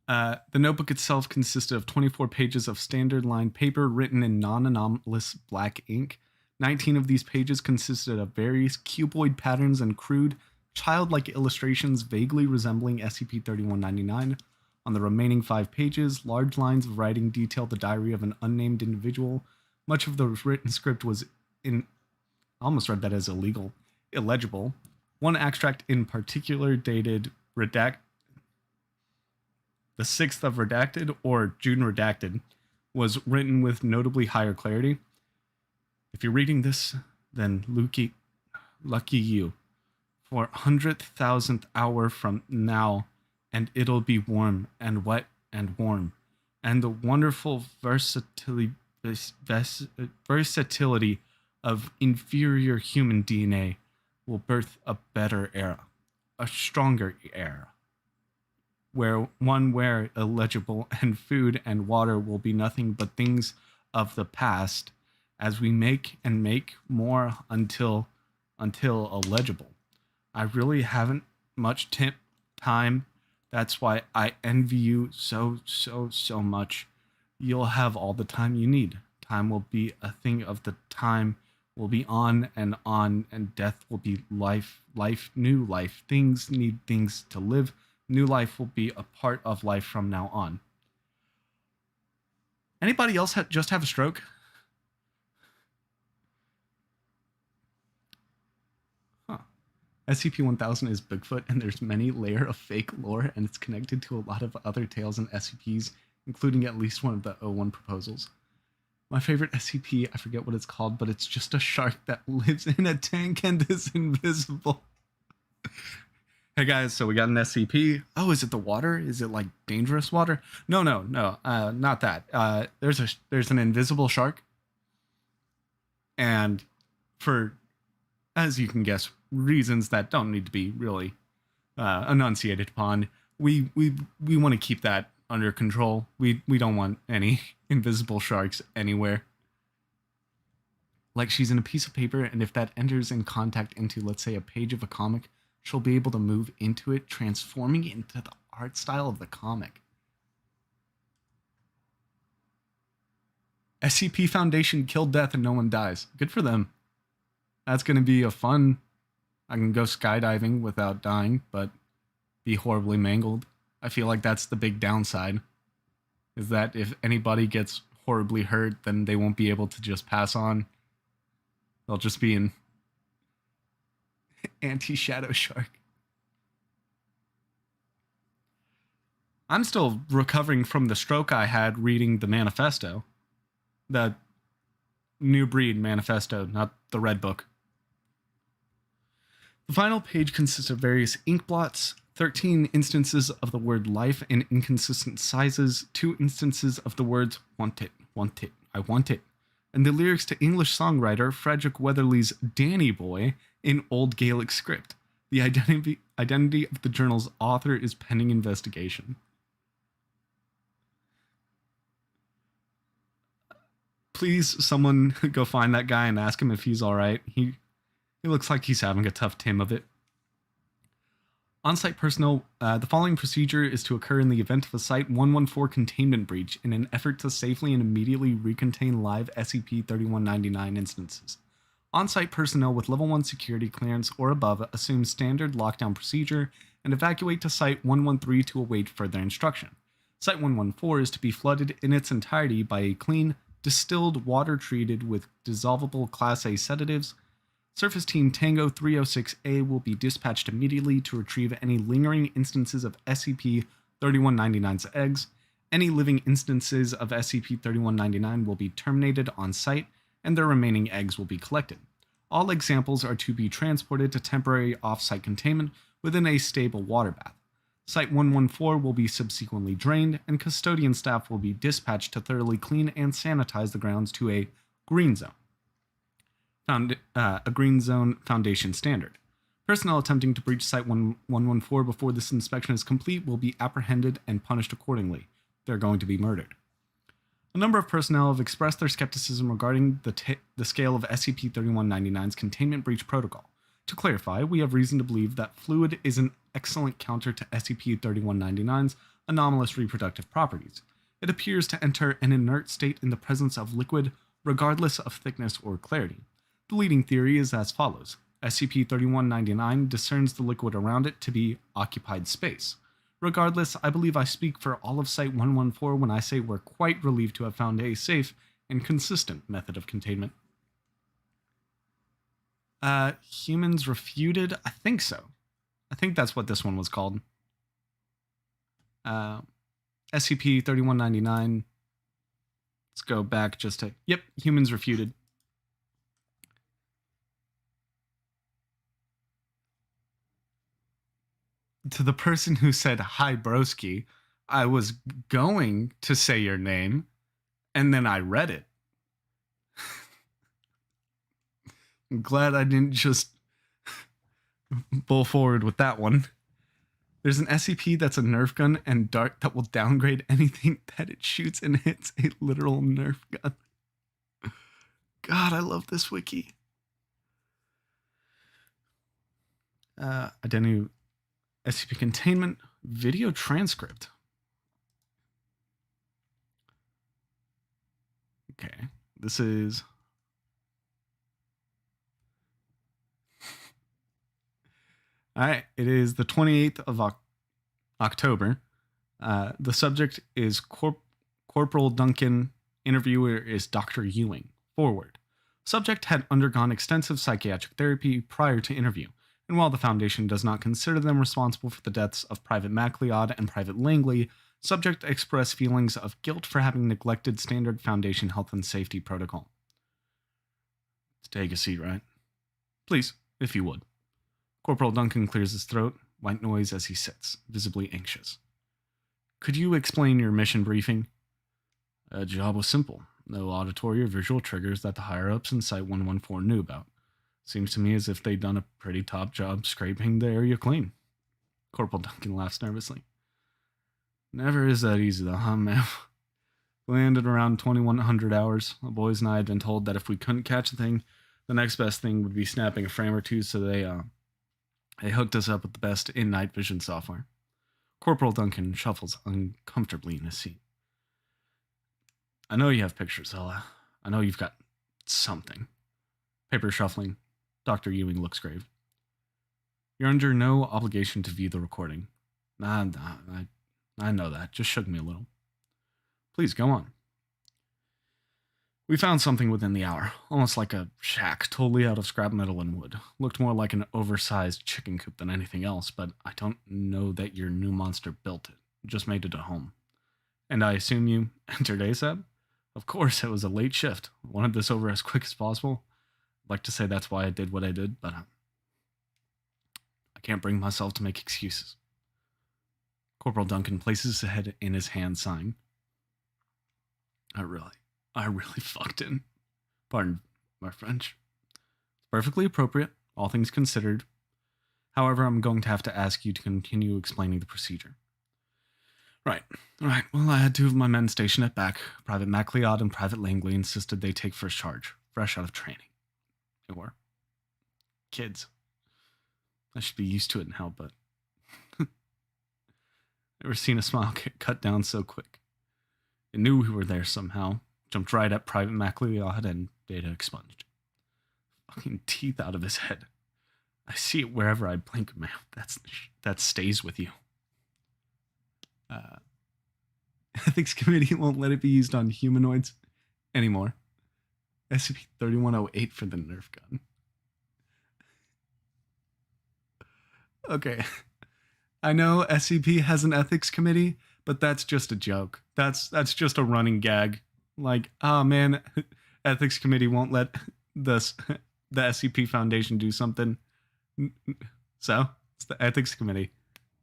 The notebook itself consisted of 24 pages of standard lined paper written in non-anomalous black ink. 19 of these pages consisted of various cuboid patterns and crude, childlike illustrations vaguely resembling SCP-3199. On the remaining 5 pages, large lines of writing detailed the diary of an unnamed individual. Much of the written script was I almost read that as illegible. One extract in particular, dated the 6th of Redacted or June Redacted, was written with notably higher clarity. If you're reading this, then lucky you. For 100,000th hour from now, and it'll be warm and wet and warm. And the wonderful versatility of inferior human DNA will birth a better era, a stronger era, where illegible and food and water will be nothing but things of the past, as we make and make more until illegible. I really haven't much time. That's why I envy you so much. You'll have all the time you need. Time will be a thing of the time will be on, and death will be life, new life. Things need things to live. New life will be a part of life from now on. Anybody else just have a stroke? Huh. SCP-1000 is Bigfoot, and there's many layer of fake lore, and it's connected to a lot of other tales and SCPs, including at least one of the O1 proposals. My favorite SCP, I forget what it's called, but it's just a shark that lives in a tank and is invisible. Hey guys, so we got an SCP. Oh, is it the water? Is it like dangerous water? No, not that. There's an invisible shark, and for, as you can guess, reasons that don't need to be really enunciated upon, we want to keep that under control. We don't want any invisible sharks anywhere. Like, she's in a piece of paper, and if that enters in contact into, let's say, a page of a comic, she'll be able to move into it, transforming it into the art style of the comic. SCP Foundation killed death and no one dies. Good for them. That's going to be a fun I can go skydiving without dying, but be horribly mangled. I feel like that's the big downside, is that if anybody gets horribly hurt, then they won't be able to just pass on. They'll just be an anti-shadow shark. I'm still recovering from the stroke I had reading the manifesto. The new Breed Manifesto, not the red book. The final page consists of various ink blots, 13 instances of the word life in inconsistent sizes, 2 instances of the words want it, I want it, and the lyrics to English songwriter Frederick Weatherly's Danny Boy in Old Gaelic script. The identity of the journal's author is pending investigation. Please, someone go find that guy and ask him if he's alright. He looks like he's having a tough time of it. On-site personnel, the following procedure is to occur in the event of a Site-114 containment breach in an effort to safely and immediately recontain live SCP-3199 instances. On-site personnel with Level 1 security clearance or above assume standard lockdown procedure and evacuate to Site-113 to await further instruction. Site-114 is to be flooded in its entirety by a clean, distilled water treated with dissolvable Class A sedatives. Surface Team Tango 306A will be dispatched immediately to retrieve any lingering instances of SCP-3199's eggs. Any living instances of SCP-3199 will be terminated on site, and their remaining eggs will be collected. All egg samples are to be transported to temporary off-site containment within a stable water bath. Site-114 will be subsequently drained, and custodian staff will be dispatched to thoroughly clean and sanitize the grounds to a green zone. A green zone foundation standard. Personnel attempting to breach Site-114 before this inspection is complete will be apprehended and punished accordingly. They're going to be murdered. A number of personnel have expressed their skepticism regarding the scale of SCP-3199's containment breach protocol. To clarify, we have reason to believe that fluid is an excellent counter to SCP-3199's anomalous reproductive properties. It appears to enter an inert state in the presence of liquid, regardless of thickness or clarity. The leading theory is as follows. SCP-3199 discerns the liquid around it to be occupied space. Regardless, I believe I speak for all of Site-114 when I say we're quite relieved to have found a safe and consistent method of containment. Humans refuted? I think so. I think that's what this one was called. SCP-3199. Let's go back just to... Yep, humans refuted. To the person who said, "Hi, broski," I was going to say your name, and then I read it. I'm glad I didn't just bull forward with that one. There's an SCP that's a Nerf gun and dart that will downgrade anything that it shoots, and it's a literal Nerf gun. God, I love this wiki. Identity SCP Containment video transcript. Okay, this is... Alright, it is the 28th of October. The subject is Corporal Duncan. Interviewer is Dr. Ewing. Forward. Subject had undergone extensive psychiatric therapy prior to interview, and while the Foundation does not consider them responsible for the deaths of Private MacLeod and Private Langley, subject expressed feelings of guilt for having neglected standard Foundation health and safety protocol. Take a seat, right? Please, if you would. Corporal Duncan clears his throat, white noise as he sits, visibly anxious. Could you explain your mission briefing? The job was simple. No auditory or visual triggers that the higher-ups in Site-114 knew about. Seems to me as if they'd done a pretty top job scraping the area clean. Corporal Duncan laughs nervously. Never is that easy though, huh, man? We landed around 2100 hours. The boys and I had been told that if we couldn't catch a thing, the next best thing would be snapping a frame or two, so they hooked us up with the best in-night vision software. Corporal Duncan shuffles uncomfortably in his seat. I know you have pictures, Ella. I know you've got something. Paper shuffling. Dr. Ewing looks grave. You're under no obligation to view the recording. Nah, I know that. Just shook me a little. Please, go on. We found something within the hour, almost like a shack, totally out of scrap metal and wood. Looked more like an oversized chicken coop than anything else, but I don't know that your new monster built it. Just made it a home. And I assume you entered ASAP? Of course, it was a late shift. Wanted this over as quick as possible. I'd like to say that's why I did what I did, but I can't bring myself to make excuses. Corporal Duncan places his head in his hand, sighing. I really fucked in. Pardon my French. It's perfectly appropriate, all things considered. However, I'm going to have to ask you to continue explaining the procedure. Right. Well, I had two of my men stationed at back. Private MacLeod and Private Langley insisted they take first charge, fresh out of training. They were kids. I should be used to it now, but never seen a smile get cut down so quick. It knew we were there somehow. Jumped right at Private MacLeod and data expunged. Fucking teeth out of his head. I see it wherever I blink, man. That stays with you. Ethics Committee won't let it be used on humanoids anymore. SCP-3108 for the Nerf gun. Okay. I know SCP has an ethics committee, but that's just a joke. That's just a running gag. Like, oh man, ethics committee won't let the SCP Foundation do something. So, it's the ethics committee.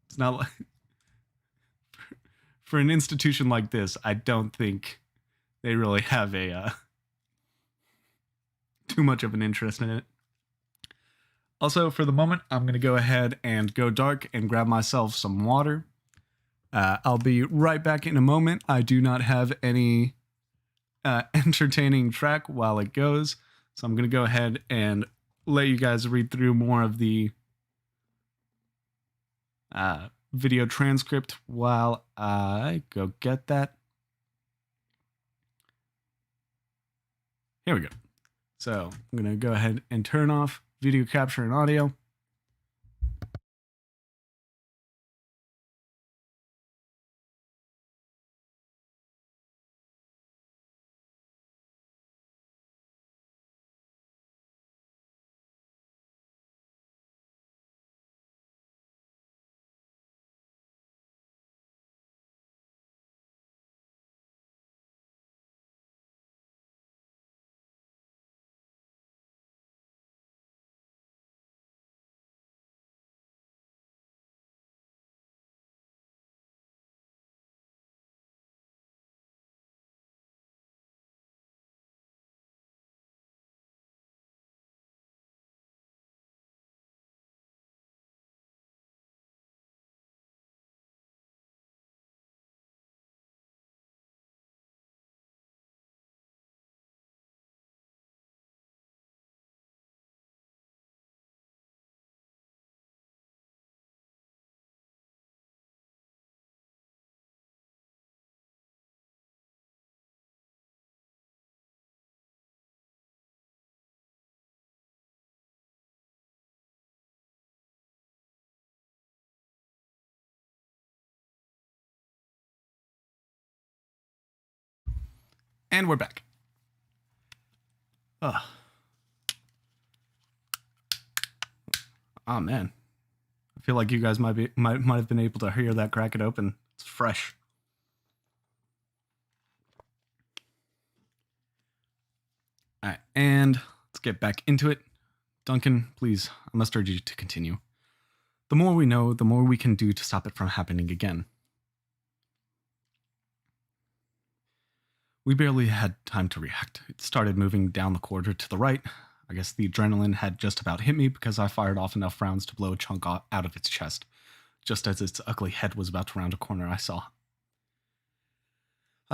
It's not like... For an institution like this, I don't think they really have a too much of an interest in it. Also, for the moment, I'm going to go ahead and go dark and grab myself some water. I'll be right back in a moment. I do not have any entertaining track while it goes, so I'm going to go ahead and let you guys read through more of the video transcript while I go get that. Here we go. So I'm going to go ahead and turn off video capture and audio. And we're back. Oh man, I feel like you guys might have been able to hear that crack it open. It's fresh. All right, and let's get back into it. Duncan, please, I must urge you to continue. The more we know, the more we can do to stop it from happening again. We barely had time to react. It started moving down the corridor to the right. I guess the adrenaline had just about hit me because I fired off enough rounds to blow a chunk out of its chest. Just as its ugly head was about to round a corner, I saw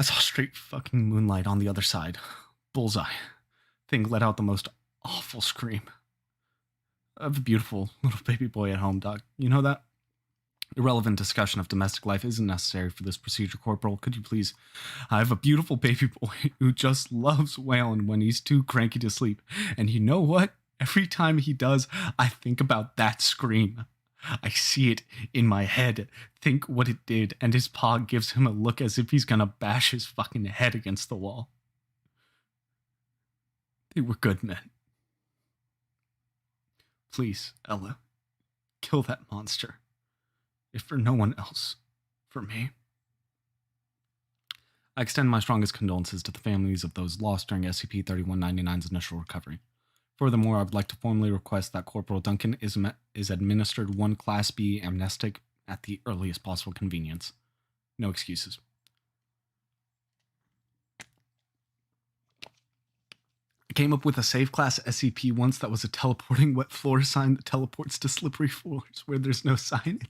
straight fucking moonlight on the other side. Bullseye. Thing let out the most awful scream. I have a beautiful little baby boy at home, Doc. You know that? Irrelevant discussion of domestic life isn't necessary for this procedure, Corporal. Could you please? I have a beautiful baby boy who just loves wailing when he's too cranky to sleep. And you know what? Every time he does, I think about that scream. I see it in my head. Think what it did, and his paw gives him a look as if he's gonna bash his fucking head against the wall. They were good men. Please, Ella, kill that monster. If for no one else, for me. I extend my strongest condolences to the families of those lost during SCP-3199's initial recovery. Furthermore, I would like to formally request that Corporal Duncan is administered one Class B amnestic at the earliest possible convenience. No excuses. I came up with a safe class SCP once that was a teleporting wet floor sign that teleports to slippery floors where there's no signage.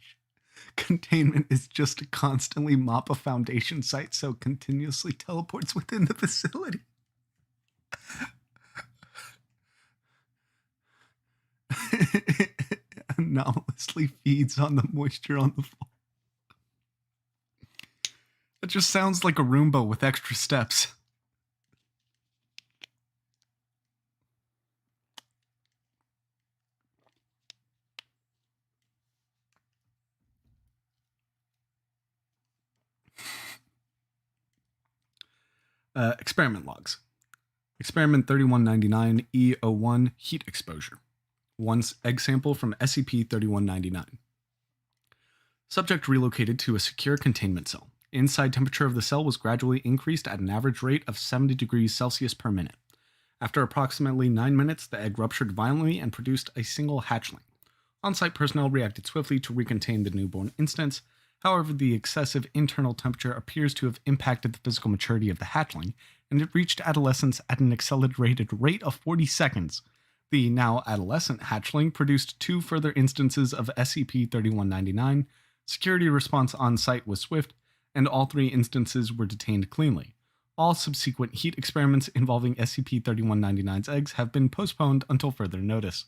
Containment is just to constantly mop a foundation site so it continuously teleports within the facility. Anomalously feeds on the moisture on the floor. It just sounds like a Roomba with extra steps. Experiment logs. Experiment 3199 E01 heat exposure. One egg sample from SCP-3199. Subject relocated to a secure containment cell. Inside temperature of the cell was gradually increased at an average rate of 70 degrees Celsius per minute. After approximately 9 minutes, the egg ruptured violently and produced a single hatchling. On-site personnel reacted swiftly to recontain the newborn instance. However, the excessive internal temperature appears to have impacted the physical maturity of the hatchling, and it reached adolescence at an accelerated rate of 40 seconds. The now adolescent hatchling produced 2 further instances of SCP-3199. Security response on site was swift, and all 3 instances were detained cleanly. All subsequent heat experiments involving SCP-3199's eggs have been postponed until further notice.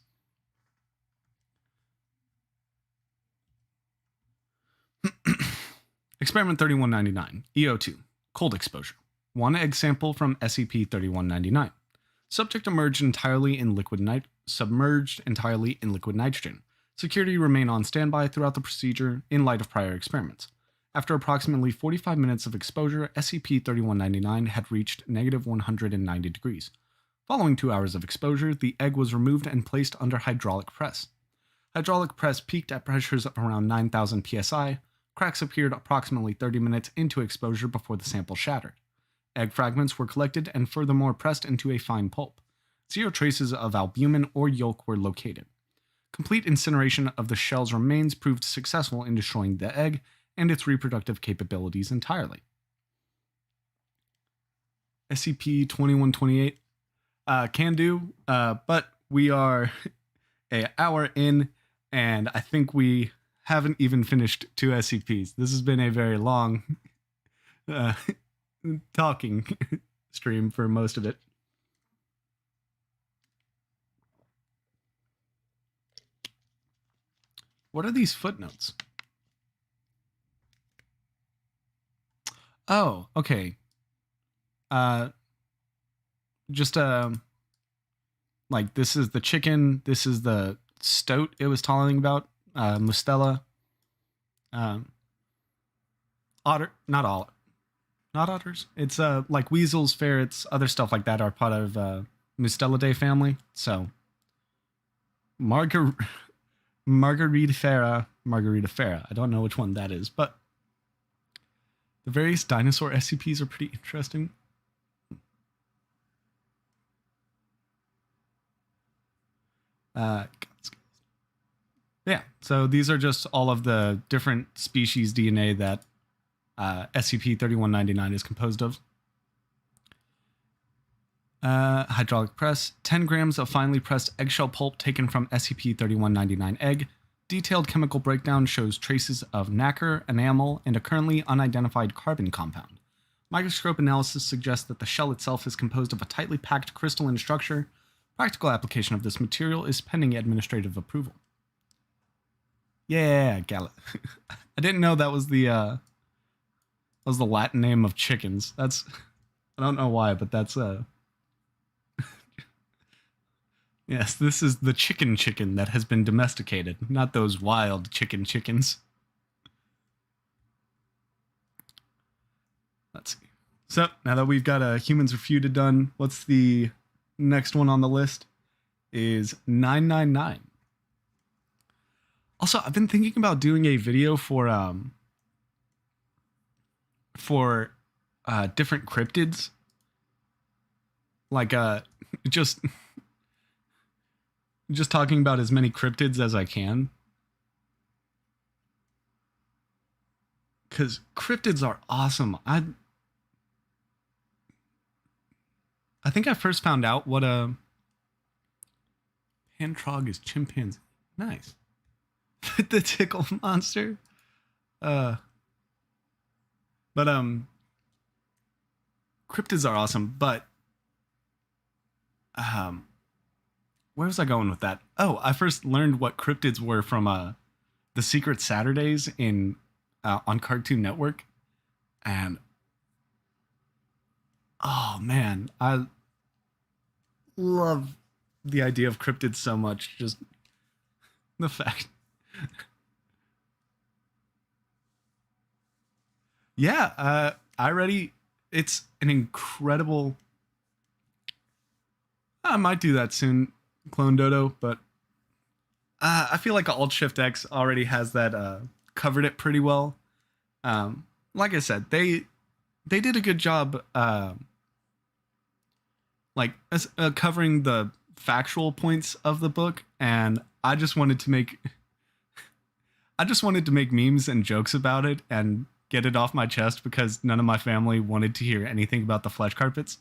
Experiment 3199, EO2, cold exposure. One egg sample from SCP-3199. Subject submerged entirely in liquid nitrogen. Security remain on standby throughout the procedure in light of prior experiments. After approximately 45 minutes of exposure, SCP-3199 had reached negative 190 degrees. Following 2 hours of exposure, the egg was removed and placed under hydraulic press. Hydraulic press peaked at pressures of around 9,000 psi. Cracks appeared approximately 30 minutes into exposure before the sample shattered. Egg fragments were collected and furthermore pressed into a fine pulp. 0 traces of albumin or yolk were located. Complete incineration of the shell's remains proved successful in destroying the egg and its reproductive capabilities entirely. SCP-2128 can do, but we are an hour in, and I think we haven't even finished 2 SCPs. This has been a very long talking stream for most of it. What are these footnotes? Oh, okay. Just like this is the chicken, this is the stoat it was talking about, mustela. Otter, not otters. It's like weasels, ferrets, other stuff like that are part of Mustelidae family. So Margaritifera. I don't know which one that is, but the various dinosaur SCPs are pretty interesting. Yeah, so these are just all of the different species DNA that SCP-3199 is composed of. Hydraulic press, 10 grams of finely pressed eggshell pulp taken from SCP-3199 egg. Detailed chemical breakdown shows traces of nacre, enamel, and a currently unidentified carbon compound. Microscope analysis suggests that the shell itself is composed of a tightly packed crystalline structure. Practical application of this material is pending administrative approval. Yeah, Gallet. I didn't know that was the Latin name of chickens. That's, I don't know why, but that's Yes, this is the chicken that has been domesticated, not those wild chickens. Let's see. So now that we've got humans refuted done, what's the next one on the list? Is 999. Also, I've been thinking about doing a video for different cryptids, like just just talking about as many cryptids as I can, because cryptids are awesome. I think I first found out what a pantrog is chimpanzee. Nice. The tickle monster. But cryptids are awesome, but where was I going with that? Oh, I first learned what cryptids were from the Secret Saturdays in on Cartoon Network, and oh man, I love the idea of cryptids so much. Just the fact, yeah, I already. It's an incredible. I might do that soon, Clone Dodo, but I feel like Alt Shift X already has that covered it pretty well. Like I said, they did a good job, covering the factual points of the book, and I just wanted to make memes and jokes about it and get it off my chest because none of my family wanted to hear anything about the flesh carpets,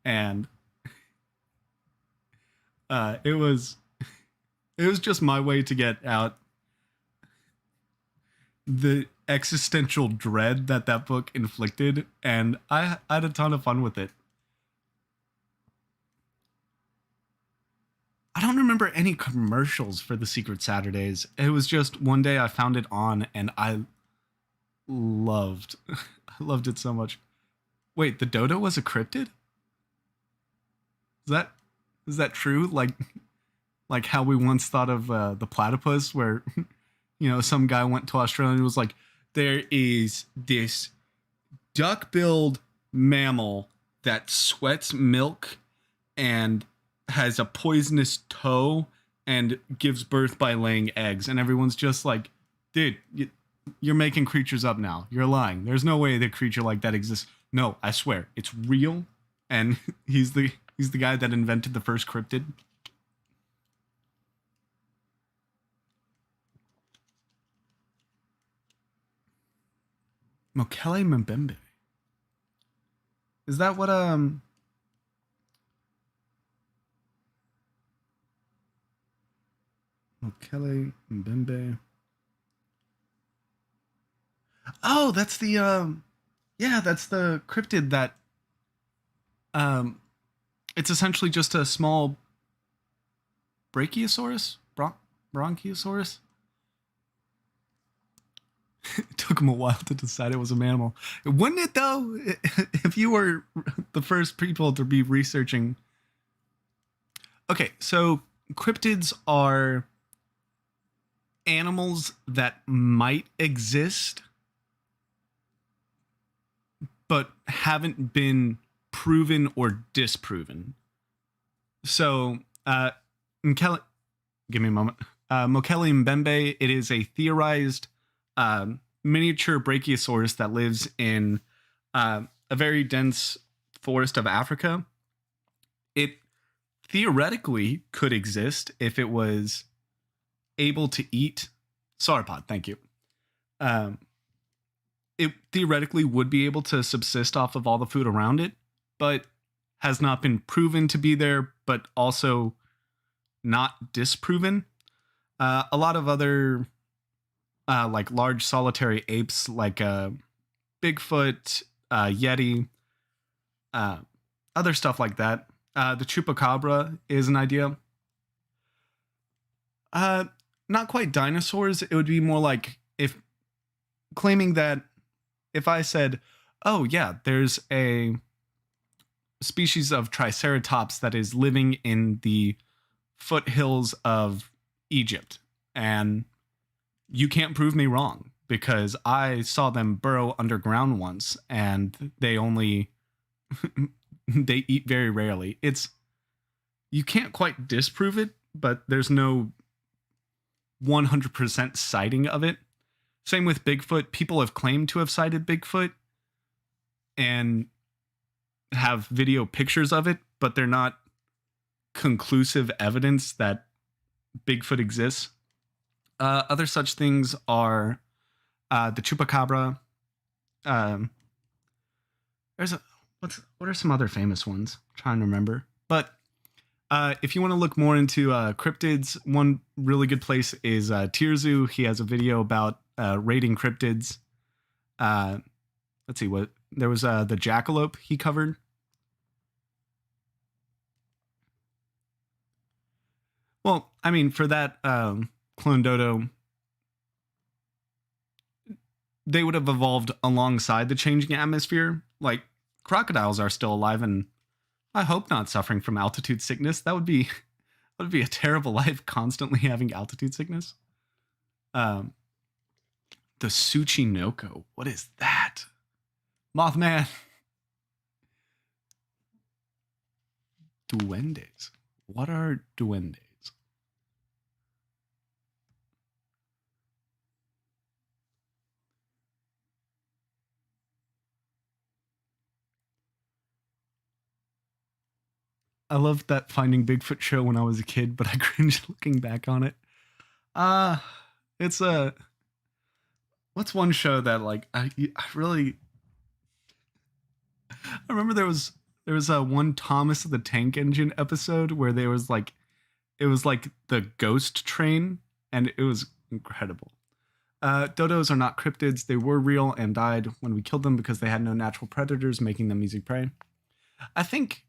and it was just my way to get out the existential dread that book inflicted, and I had a ton of fun with it. I don't remember any commercials for the Secret Saturdays. It was just one day I found it on, and I loved I loved it so much. Wait, the dodo was a cryptid? Is that true? Like how we once thought of the platypus, where some guy went to Australia and was like, there is this duck-billed mammal that sweats milk and has a poisonous toe and gives birth by laying eggs, and everyone's just like, dude, you're making creatures up now. You're lying. There's no way that creature like that exists. No, I swear, it's real, and he's the guy that invented the first cryptid. Mokele Mbembe. Is that what Mokele Mbembe? Oh, that's the that's the cryptid that it's essentially just a small brachiosaurus, bronchiosaurus. It took him a while to decide it was a mammal. Wouldn't it though? If you were the first people to be researching. Okay, so cryptids are animals that might exist but haven't been proven or disproven. So, Mokele, give me a moment. Mokele Mbembe, it is a theorized miniature brachiosaurus that lives in a very dense forest of Africa. It theoretically could exist if it was able to eat sauropod. Thank you. It theoretically would be able to subsist off of all the food around it, but has not been proven to be there, but also not disproven. A lot of other like large solitary apes, like Bigfoot, Yeti, other stuff like that. The chupacabra is an idea. Not quite dinosaurs. It would be more like if claiming that if I said, oh yeah, there's a species of triceratops that is living in the foothills of Egypt. And you can't prove me wrong because I saw them burrow underground once and they only they eat very rarely. You can't quite disprove it, but there's no 100% sighting of it. Same with Bigfoot. People have claimed to have sighted Bigfoot and have video pictures of it, but they're not conclusive evidence that Bigfoot exists. Other such things are the chupacabra. What are some other famous ones? I'm trying to remember. But if you want to look more into cryptids, one really good place is Tierzu. He has a video about raiding cryptids. Let's see what there was. The jackalope he covered. Well, I mean, for that clone dodo, they would have evolved alongside the changing atmosphere. Like crocodiles are still alive, and I hope not suffering from altitude sickness. That would be a terrible life, constantly having altitude sickness. The Tsuchinoko. What is that? Mothman. Duendes. What are duendes? I loved that Finding Bigfoot show when I was a kid, but I cringed looking back on it. It's a what's one show that like I really I remember there was a one Thomas the Tank Engine episode where there was like it was like the ghost train and it was incredible. Dodos are not cryptids. They were real and died when we killed them because they had no natural predators, making them easy prey. I think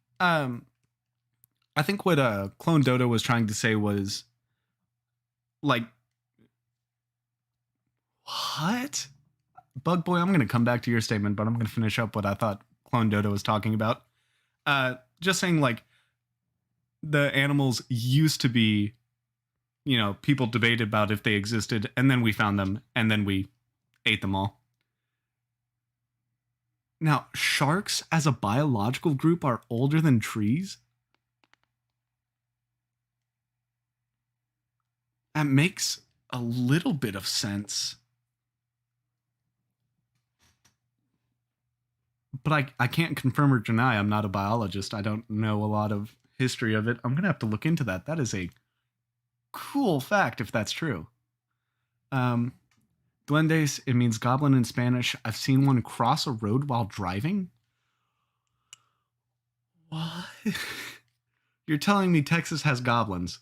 what Clone Dodo was trying to say was like, what? Bug Boy, I'm going to come back to your statement, but I'm going to finish up what I thought Clone Dodo was talking about. Just saying, like, the animals used to be, you know, people debated about if they existed, and then we found them, and then we ate them all. Now, sharks as a biological group are older than trees? That makes a little bit of sense. But I can't confirm or deny. I'm not a biologist. I don't know a lot of history of it. I'm going to have to look into that. That is a cool fact if that's true. Duendes, it means goblin in Spanish. I've seen one cross a road while driving. What? You're telling me Texas has goblins?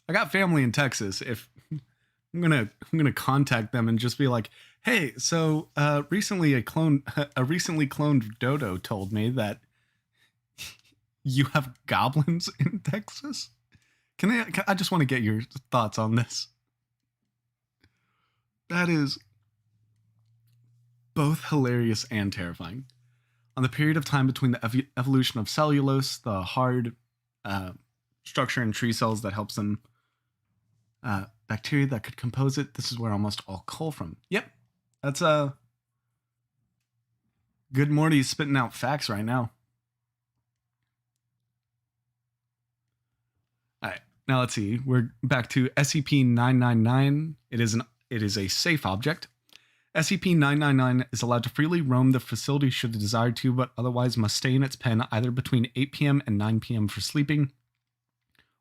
I got family in Texas. If I'm gonna contact them and just be like, hey, so recently a recently cloned dodo told me that you have goblins in Texas. I just want to get your thoughts on this. That is both hilarious and terrifying. On the period of time between the evolution of cellulose, the hard structure in tree cells that helps them bacteria that could compose it. This is where almost all cull from. Yep, that's good. Morty's spitting out facts right now. All right, now let's see. We're back to SCP-999. It is a safe object. SCP-999 is allowed to freely roam the facility should it desire to, but otherwise must stay in its pen either between 8 p.m. and 9 p.m. for sleeping,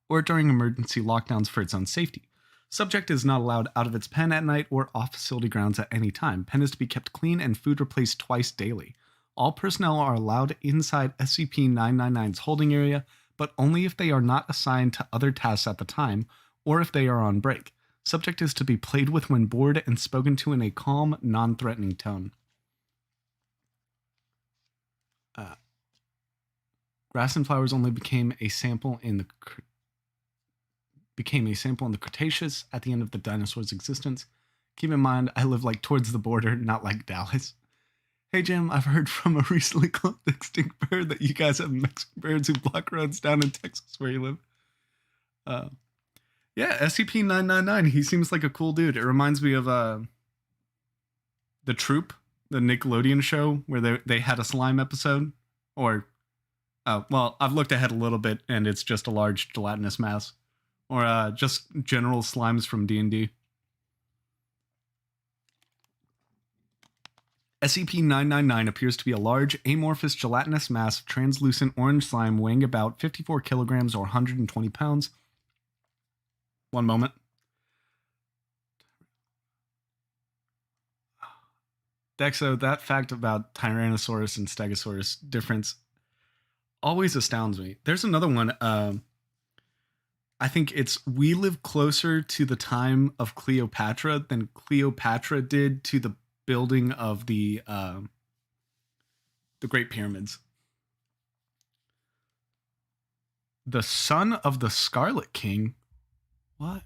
or during emergency lockdowns for its own safety. Subject is not allowed out of its pen at night or off facility grounds at any time. Pen is to be kept clean and food replaced twice daily. All personnel are allowed inside SCP-999's holding area, but only if they are not assigned to other tasks at the time, or if they are on break. Subject is to be played with when bored and spoken to in a calm, non-threatening tone. Grass and flowers only became a sample in the became a sample in the Cretaceous at the end of the dinosaur's existence. Keep in mind, I live like towards the border, not like Dallas. Hey Jim, I've heard from a recently clocked extinct bird that you guys have Mexican birds who block roads down in Texas where you live. Yeah, SCP-999. He seems like a cool dude. It reminds me of The Troop, the Nickelodeon show where they had a slime episode. Or, well, I've looked ahead a little bit and it's just a large gelatinous mass. Or just general slimes from D&D. SCP-999 appears to be a large, amorphous, gelatinous mass of translucent orange slime weighing about 54 kilograms or 120 pounds. One moment. Dexo, that fact about Tyrannosaurus and Stegosaurus difference always astounds me. There's another one. I think it's we live closer to the time of Cleopatra than Cleopatra did to the building of the Great Pyramids. The son of the Scarlet King. What?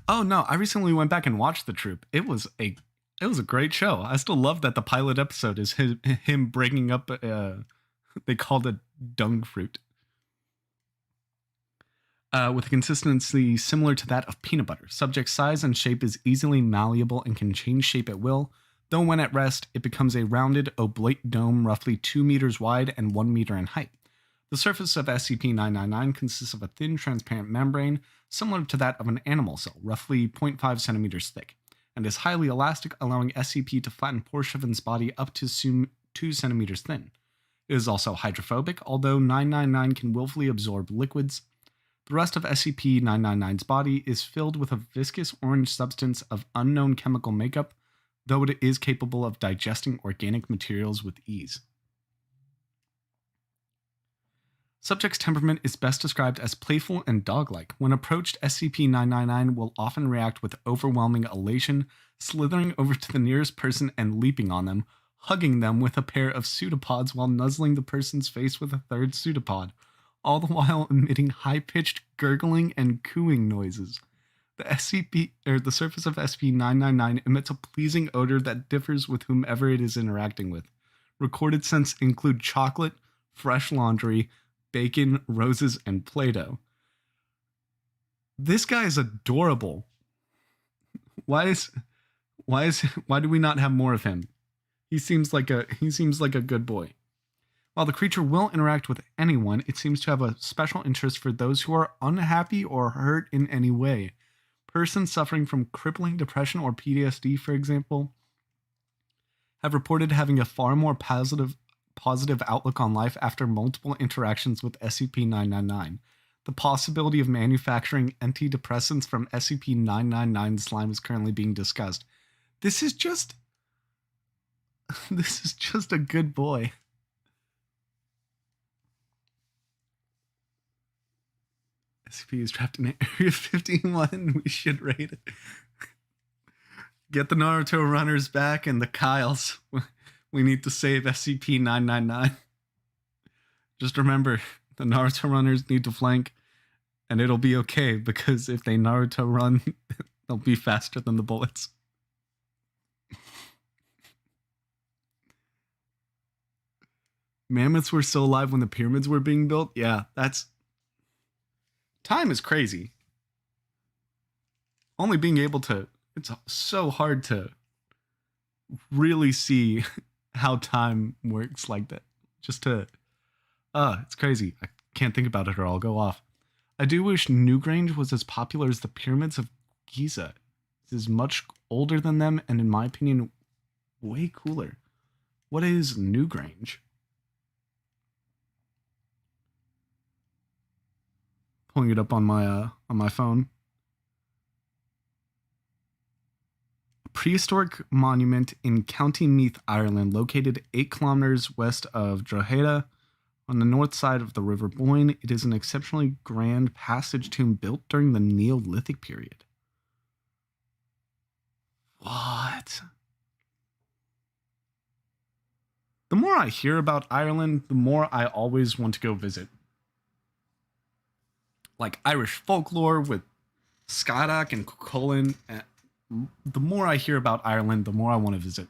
Oh no! I recently went back and watched The Troop. It was a great show. I still love that the pilot episode is him breaking up. They called it dung fruit. With a consistency similar to that of peanut butter. Subject's size and shape is easily malleable and can change shape at will. Though when at rest, it becomes a rounded, oblate dome roughly 2 meters wide and 1 meter in height. The surface of SCP-999 consists of a thin, transparent membrane similar to that of an animal cell, roughly 0.5 centimeters thick, and is highly elastic, allowing SCP to flatten portions of its body up to 2 centimeters thin. It is also hydrophobic, although 999 can willfully absorb liquids. The rest of SCP-999's body is filled with a viscous orange substance of unknown chemical makeup, though it is capable of digesting organic materials with ease. Subject's temperament is best described as playful and dog-like. When approached, SCP-999 will often react with overwhelming elation, slithering over to the nearest person and leaping on them, hugging them with a pair of pseudopods while nuzzling the person's face with a third pseudopod, all the while emitting high-pitched gurgling and cooing noises. The surface of SCP-999 emits a pleasing odor that differs with whomever it is interacting with. Recorded scents include chocolate, fresh laundry, bacon, roses, and Play-Doh. This guy is adorable. Why do we not have more of him? He seems like a good boy. While the creature will interact with anyone, it seems to have a special interest for those who are unhappy or hurt in any way. Persons suffering from crippling depression or PTSD, for example, have reported having a far more positive outlook on life after multiple interactions with SCP-999. The possibility of manufacturing antidepressants from SCP-999 slime is currently being discussed. This is just a good boy. SCP is trapped in Area 51. We should raid it. Get the Naruto runners back and the Kyles. We need to save SCP-999. Just remember, the Naruto runners need to flank, and it'll be okay, because if they Naruto run, they'll be faster than the bullets. Mammoths were still alive when the pyramids were being built? Yeah, that's... Time is crazy. Only being able to... It's so hard to really see how time works like that. Just to... it's crazy. I can't think about it or I'll go off. I do wish Newgrange was as popular as the pyramids of Giza. This is much older than them and, in my opinion, way cooler. What is Newgrange? Pulling it up on my phone. A prehistoric monument in County Meath, Ireland, located 8 kilometers west of Drogheda, on the north side of the River Boyne. It is an exceptionally grand passage tomb built during the Neolithic period. What? The more I hear about Ireland, the more I always want to go visit. Like Irish folklore with Skydock and Colin. The more I hear about Ireland, the more I want to visit.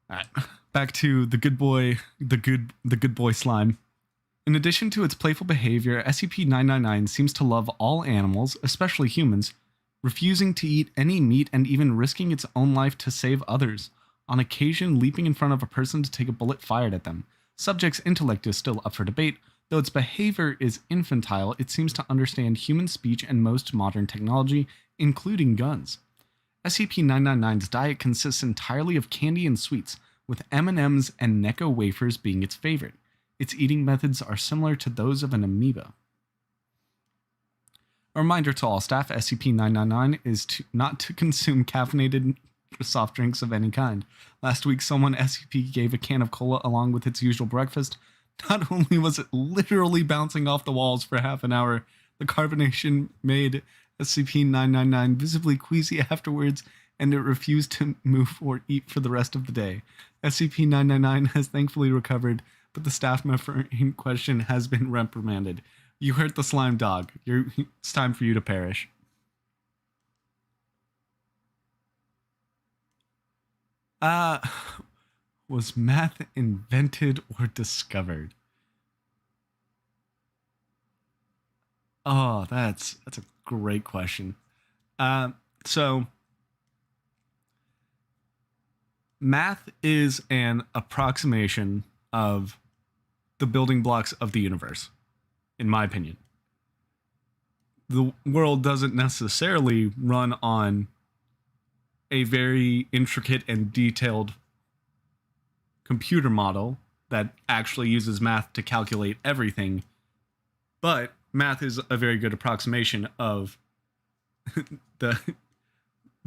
All right, back to the good boy, the good boy slime. In addition to its playful behavior, SCP-999 seems to love all animals, especially humans, refusing to eat any meat and even risking its own life to save others, on occasion leaping in front of a person to take a bullet fired at them. Subject's intellect is still up for debate. Though its behavior is infantile, it seems to understand human speech and most modern technology, including guns. SCP-999's diet consists entirely of candy and sweets, with M&Ms and Necco wafers being its favorite. Its eating methods are similar to those of an amoeba. A reminder to all staff, SCP-999 is not to consume caffeinated soft drinks of any kind. Last week, someone SCP gave a can of cola along with its usual breakfast. Not only was it literally bouncing off the walls for half an hour, the carbonation made SCP-999 visibly queasy afterwards, and it refused to move or eat for the rest of the day. SCP-999 has thankfully recovered, but the staff member in question has been reprimanded. You hurt the slime dog. It's time for you to perish. Was math invented or discovered? Oh, that's a great question. So math is an approximation of the building blocks of the universe, in my opinion. The world doesn't necessarily run on a very intricate and detailed computer model that actually uses math to calculate everything, but math is a very good approximation of the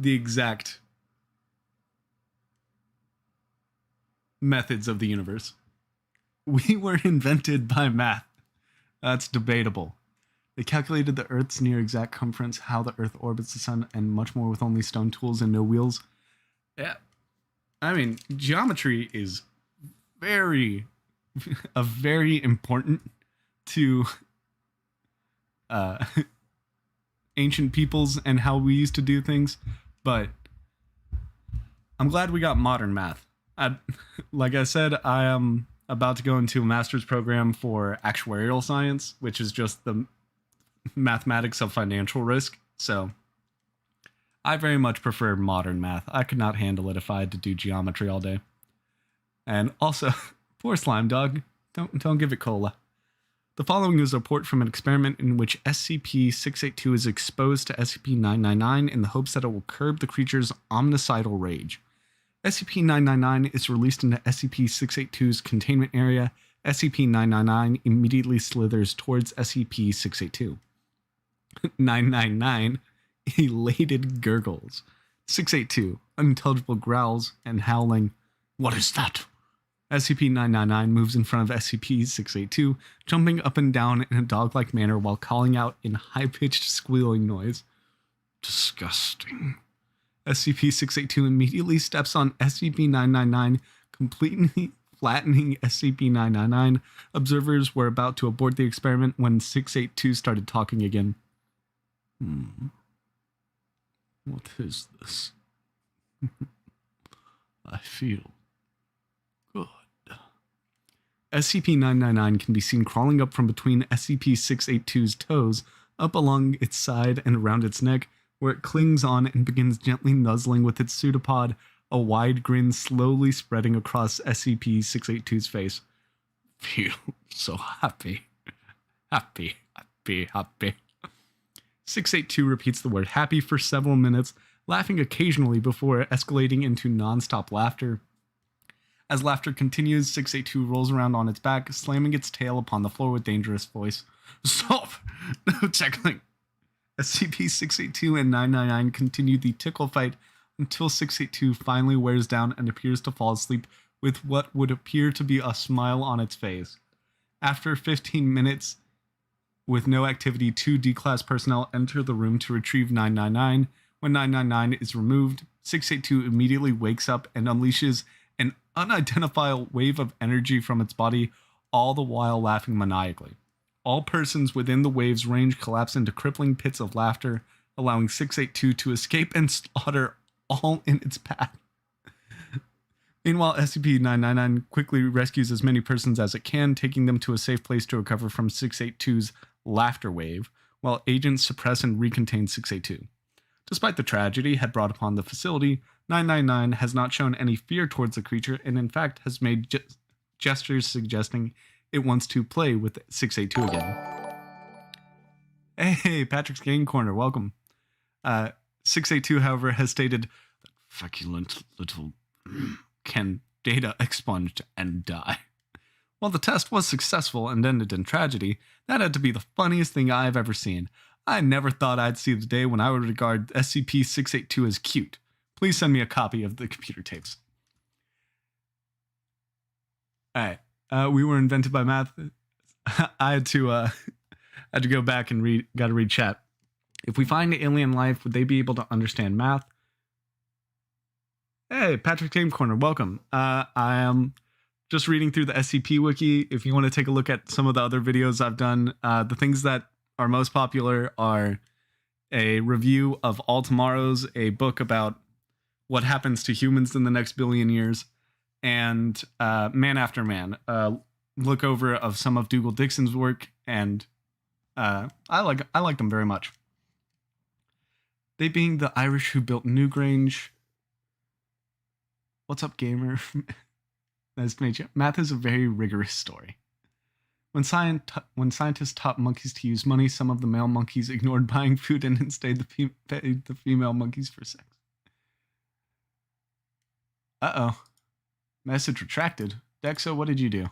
exact methods of the universe. We were invented by math. That's debatable. They calculated the Earth's near exact circumference, how the Earth orbits the sun, and much more with only stone tools and no wheels. Yeah. I mean, geometry is very important to ancient peoples and how we used to do things, but I'm glad we got modern math. Like I said, I am about to go into a master's program for actuarial science, which is just the mathematics of financial risk. So I very much prefer modern math. I could not handle it if I had to do geometry all day. And also, poor slime dog, don't give it cola. The following is a report from an experiment in which SCP-682 is exposed to SCP-999 in the hopes that it will curb the creature's omnicidal rage. SCP-999 is released into SCP-682's containment area. SCP-999 immediately slithers towards SCP-682. 999 elated gurgles. 682 unintelligible growls and howling. What is that? SCP-999 moves in front of SCP-682, jumping up and down in a dog-like manner while calling out in high-pitched squealing noise. Disgusting. SCP-682 immediately steps on SCP-999, completely flattening SCP-999. Observers were about to abort the experiment when 682 started talking again. What is this? I feel good. SCP-999 can be seen crawling up from between SCP-682's toes, up along its side and around its neck, where it clings on and begins gently nuzzling with its pseudopod, a wide grin slowly spreading across SCP-682's face. Feel so happy. Happy, happy, happy. 682 repeats the word happy for several minutes, laughing occasionally before escalating into non-stop laughter. As laughter continues, 682 rolls around on its back, slamming its tail upon the floor with dangerous voice. Stop! No tickling! SCP-682 and 999 continue the tickle fight until 682 finally wears down and appears to fall asleep with what would appear to be a smile on its face. After 15 minutes, with no activity, 2 D-Class personnel enter the room to retrieve 999. When 999 is removed, 682 immediately wakes up and unleashes an unidentifiable wave of energy from its body, all the while laughing maniacally. All persons within the wave's range collapse into crippling pits of laughter, allowing 682 to escape and slaughter all in its path. Meanwhile, SCP-999 quickly rescues as many persons as it can, taking them to a safe place to recover from 682's laughter wave, while agents suppress and recontain 682. Despite the tragedy had brought upon the facility, 999 has not shown any fear towards the creature and in fact has made gestures suggesting it wants to play with 682 again. Hey, Patrick's Game Corner, welcome. 682, however, has stated, "That feculent little can data expunged and die." While the test was successful and ended in tragedy, that had to be the funniest thing I've ever seen. I never thought I'd see the day when I would regard SCP-682 as cute. Please send me a copy of the computer tapes. Alright, we were invented by math. I had to go back and gotta read chat. If we find alien life, would they be able to understand math? Hey, Patrick Game Corner, welcome. I am just reading through the SCP Wiki. If you want to take a look at some of the other videos I've done, the things that are most popular are a review of All Tomorrows, a book about what happens to humans in the next billion years, and Man After Man, a look over of some of Dougal Dixon's work, and I like them very much. They being the Irish who built Newgrange. What's up, gamer? Nice to meet you. Math is a very rigorous story. When scientists taught monkeys to use money, some of the male monkeys ignored buying food and instead paid the female monkeys for sex. Uh-oh. Message retracted. Dexo, what did you do?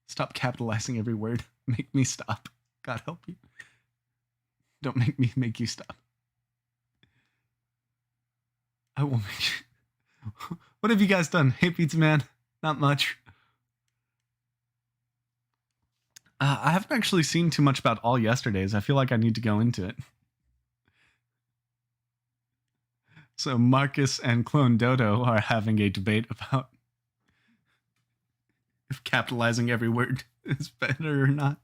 Stop capitalizing every word. Make me stop. God help you. Don't make me make you stop. I will make you... What have you guys done? Hey, Pizza Man. Not much. I haven't actually seen too much about All Yesterdays. I feel like I need to go into it. So Marcus and Clone Dodo are having a debate about if capitalizing every word is better or not.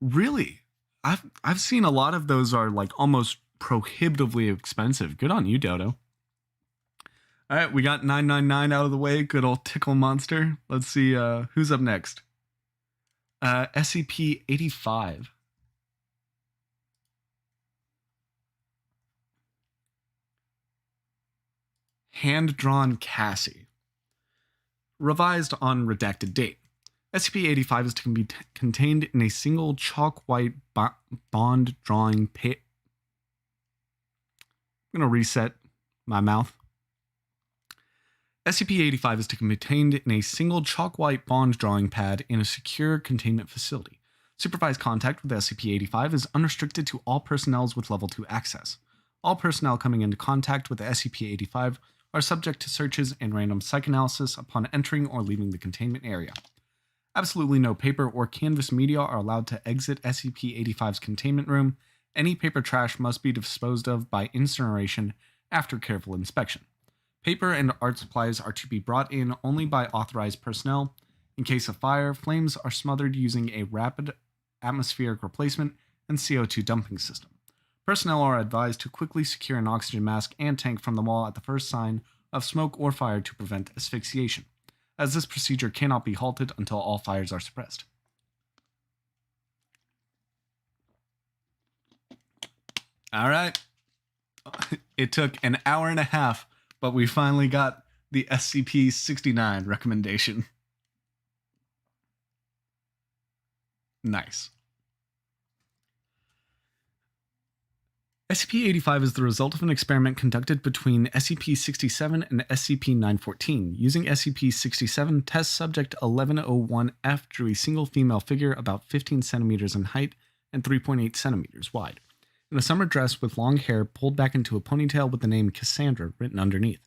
Really? I've seen a lot of those are like almost prohibitively expensive. Good on you, Dodo. All right, we got 999 out of the way. Good old tickle monster. Let's see who's up next. SCP-85. Hand-drawn Cassie. Revised on redacted date. SCP-85 is to be contained in a single chalk-white bond drawing pit. I'm going to reset my mouth. SCP-85 is to be contained in a single chalk-white bond drawing pad in a secure containment facility. Supervised contact with SCP-85 is unrestricted to all personnel with Level 2 access. All personnel coming into contact with SCP-85 are subject to searches and random psychoanalysis upon entering or leaving the containment area. Absolutely no paper or canvas media are allowed to exit SCP-85's containment room. Any paper trash must be disposed of by incineration after careful inspection. Paper and art supplies are to be brought in only by authorized personnel. In case of fire, flames are smothered using a rapid atmospheric replacement and CO2 dumping system. Personnel are advised to quickly secure an oxygen mask and tank from the wall at the first sign of smoke or fire to prevent asphyxiation, as this procedure cannot be halted until all fires are suppressed. All right. It took an hour and a half, but we finally got the SCP-69 recommendation. Nice. SCP-85 is the result of an experiment conducted between SCP-67 and SCP-914. Using SCP-67, test subject 1101F drew a single female figure about 15 centimeters in height and 3.8 centimeters wide, in a summer dress with long hair pulled back into a ponytail with the name Cassandra written underneath.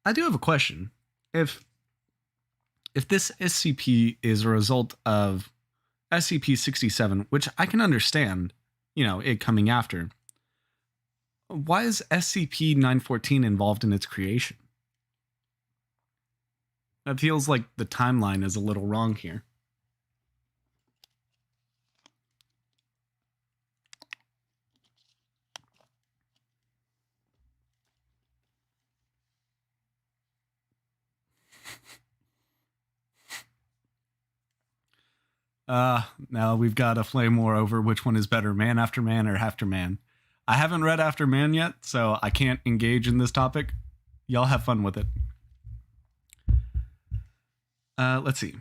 I do have a question. If this SCP is a result of SCP-67, which I can understand, it coming after, Why is SCP-914 involved in its creation? It feels like the timeline is a little wrong here. Now we've got a flame war over which one is better, Man After Man or After Man. I haven't read After Man yet, so I can't engage in this topic. Y'all have fun with it. Let's see.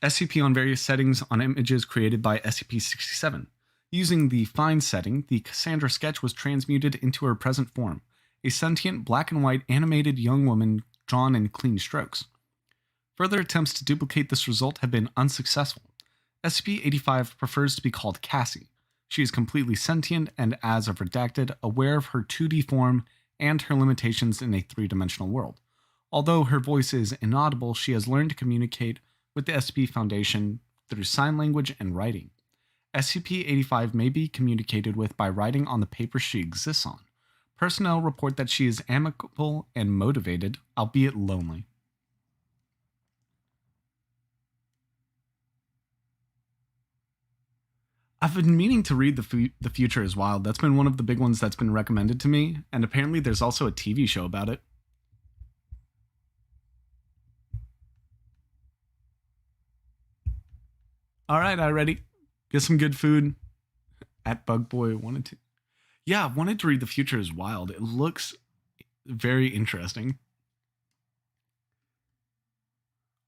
SCP on various settings on images created by SCP-67. Using the Find setting, the Cassandra sketch was transmuted into her present form, a sentient black and white animated young woman drawn in clean strokes. Further attempts to duplicate this result have been unsuccessful. SCP-85 prefers to be called Cassie. She is completely sentient and, as of redacted, aware of her 2D form and her limitations in a three-dimensional world. Although her voice is inaudible, she has learned to communicate with the SCP Foundation through sign language and writing. SCP-85 may be communicated with by writing on the paper she exists on. Personnel report that she is amicable and motivated, albeit lonely. I've been meaning to read The Future is Wild. That's been one of the big ones that's been recommended to me, and apparently there's also a TV show about it. All right, I ready. Get some good food. At Bugboy wanted to. Yeah, I wanted to read The Future is Wild. It looks very interesting.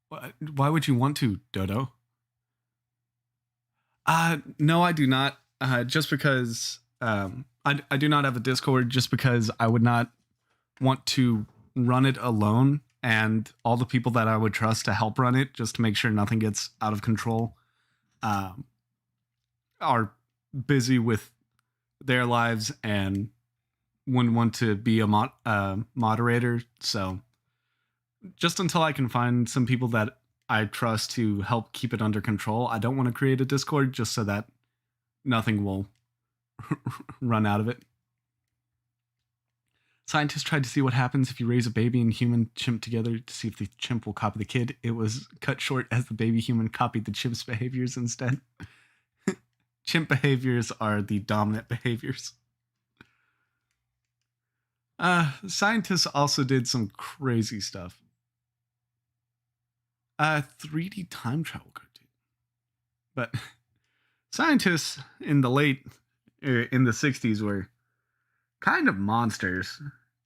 Why would you want to, Dodo? No, I do not. Just because I do not have a Discord, just because I would not want to run it alone, and all the people that I would trust to help run it, just to make sure nothing gets out of control, are busy with their lives and wouldn't want to be a moderator. So just until I can find some people that I trust to help keep it under control, I don't want to create a Discord just so that nothing will run out of it. Scientists tried to see what happens if you raise a baby and human chimp together to see if the chimp will copy the kid. It was cut short as the baby human copied the chimp's behaviors instead. Chimp behaviors are the dominant behaviors. Scientists also did some crazy stuff. 3D time travel cartoon. But scientists in the in the 60s were kind of monsters.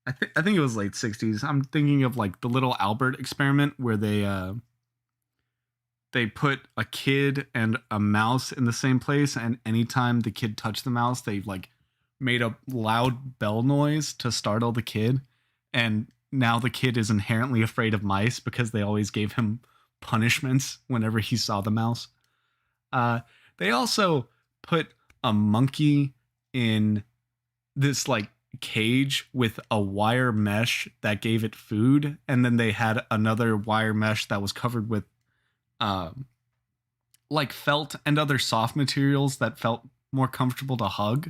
I think it was late 60s. I'm thinking of like the Little Albert experiment where they put a kid and a mouse in the same place, and anytime the kid touched the mouse, they like made a loud bell noise to startle the kid. And now the kid is inherently afraid of mice because they always gave him punishments whenever he saw the mouse. They also put a monkey in this like cage with a wire mesh that gave it food, and then they had another wire mesh that was covered with like felt and other soft materials that felt more comfortable to hug.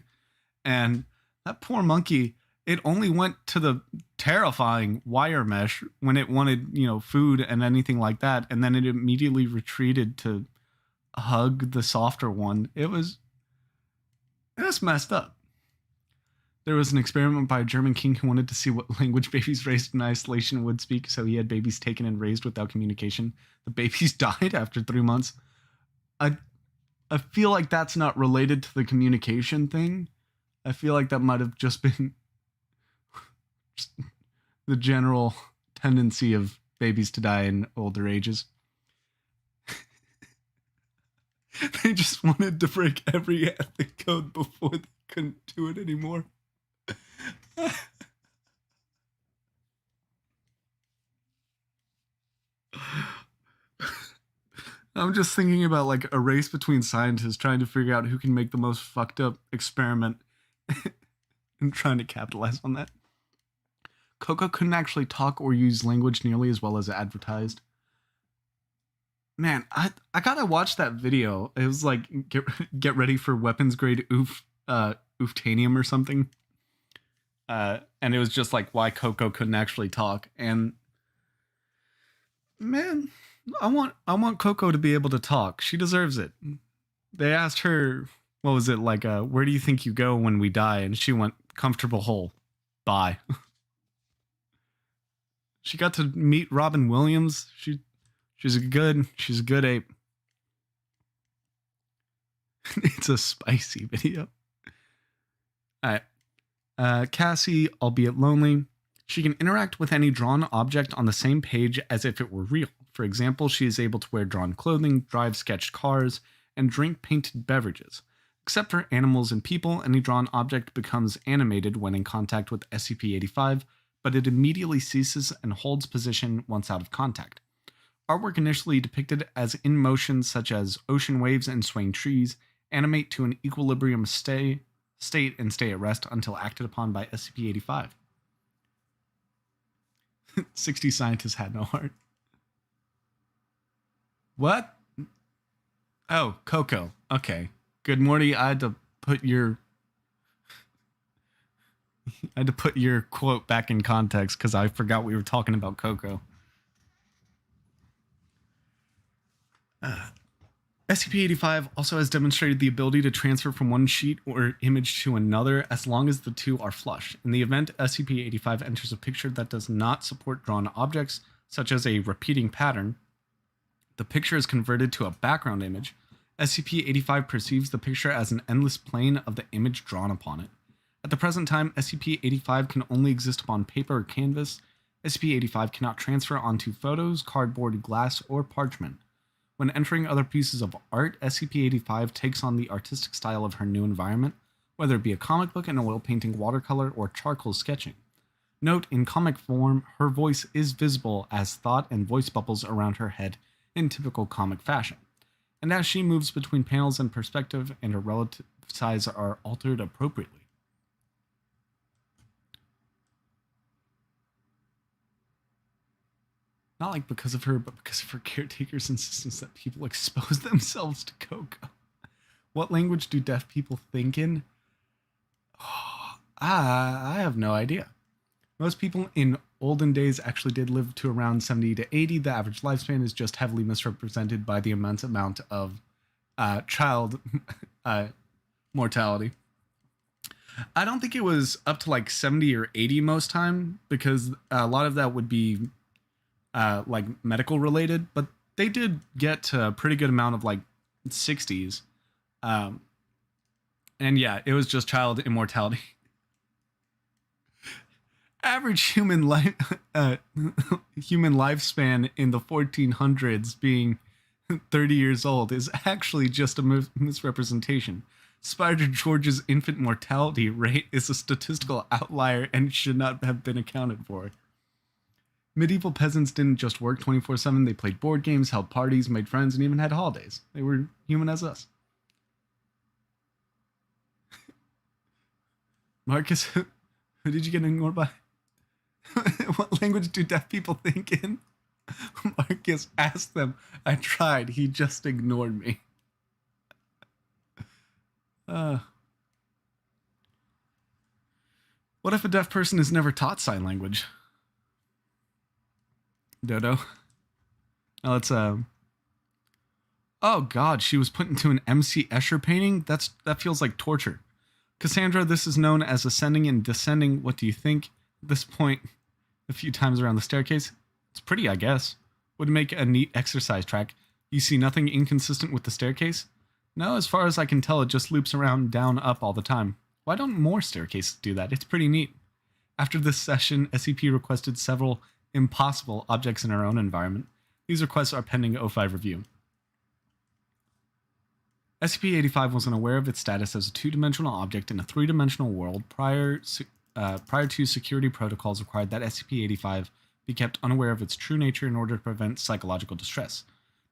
And that poor monkey, it only went to the terrifying wire mesh when it wanted, food and anything like that, and then it immediately retreated to hug the softer one. That's messed up. There was an experiment by a German king who wanted to see what language babies raised in isolation would speak, so he had babies taken and raised without communication. The babies died after 3 months. I feel like that's not related to the communication thing. I feel like that might have just been the general tendency of babies to die in older ages. They just wanted to break every ethic code before they couldn't do it anymore. I'm just thinking about like a race between scientists trying to figure out who can make the most fucked up experiment and trying to capitalize on that. Coco couldn't actually talk or use language nearly as well as advertised. Man, I gotta watch that video. It was like get ready for weapons grade ooftanium or something. And it was just like why Coco couldn't actually talk. And man, I want Coco to be able to talk. She deserves it. They asked her, what was it like? Where do you think you go when we die? And she went, comfortable hole. Bye. She got to meet Robin Williams. She's a good ape. It's a spicy video. All right. Cassie, albeit lonely, she can interact with any drawn object on the same page as if it were real. For example, she is able to wear drawn clothing, drive sketched cars, and drink painted beverages. Except for animals and people, any drawn object becomes animated when in contact with SCP-85, but it immediately ceases and holds position once out of contact. Artwork initially depicted as in motion, such as ocean waves and swaying trees, animate to an equilibrium state and stay at rest until acted upon by SCP-85. 60 scientists had no heart. What? Oh, Coco. Okay. Good morning. I had to put your quote back in context because I forgot we were talking about Coco. SCP-85 also has demonstrated the ability to transfer from one sheet or image to another as long as the two are flush. In the event SCP-85 enters a picture that does not support drawn objects, such as a repeating pattern, the picture is converted to a background image. SCP-85 perceives the picture as an endless plane of the image drawn upon it. At the present time, SCP-85 can only exist upon paper or canvas. SCP-85 cannot transfer onto photos, cardboard, glass, or parchment. When entering other pieces of art, SCP-85 takes on the artistic style of her new environment, whether it be a comic book, an oil painting, watercolor, or charcoal sketching. Note, in comic form, her voice is visible as thought and voice bubbles around her head in typical comic fashion. And as she moves between panels and perspective and her relative size are altered appropriately. Not like because of her, but because of her caretaker's insistence that people expose themselves to Coco. What language do deaf people think in? Oh, I have no idea. Most people in olden days actually did live to around 70 to 80. The average lifespan is just heavily misrepresented by the immense amount of child mortality. I don't think it was up to like 70 or 80 most time, because a lot of that would be like medical related, but they did get to a pretty good amount of like 60s. And yeah, it was just child immortality. Average human lifespan in the 1400s being 30 years old is actually just a misrepresentation. Spider George's infant mortality rate is a statistical outlier and should not have been accounted for. Medieval peasants didn't just work 24/7, they played board games, held parties, made friends, and even had holidays. They were human as us. Marcus, who did you get ignored by? What language do deaf people think in? Marcus asked them. I tried. He just ignored me. What if a deaf person is never taught sign language? Dodo. Now let's oh god, she was put into an MC Escher painting? That feels like torture. Cassandra, this is known as ascending and descending. What do you think? At this point, a few times around the staircase. It's pretty, I guess. Would make a neat exercise track. You see nothing inconsistent with the staircase? No, as far as I can tell, it just loops around down, up all the time. Why don't more staircases do that? It's pretty neat. After this session, SCP requested several impossible objects in our own environment. These requests are pending O5 review. SCP-85 wasn't aware of its status as a two-dimensional object in a three-dimensional world prior to security protocols required that SCP-85 be kept unaware of its true nature in order to prevent psychological distress.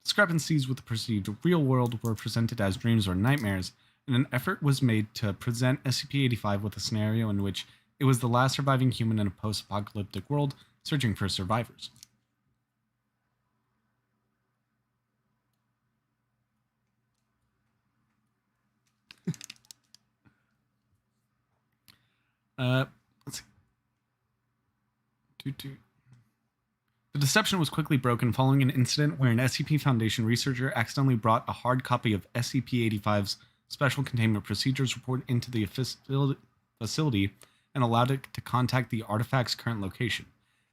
Discrepancies with the perceived real world were presented as dreams or nightmares, and an effort was made to present SCP-85 with a scenario in which it was the last surviving human in a post-apocalyptic world searching for survivors. Let's see. The deception was quickly broken following an incident where an SCP Foundation researcher accidentally brought a hard copy of SCP-85's Special Containment Procedures report into the facility and allowed it to contact the artifact's current location.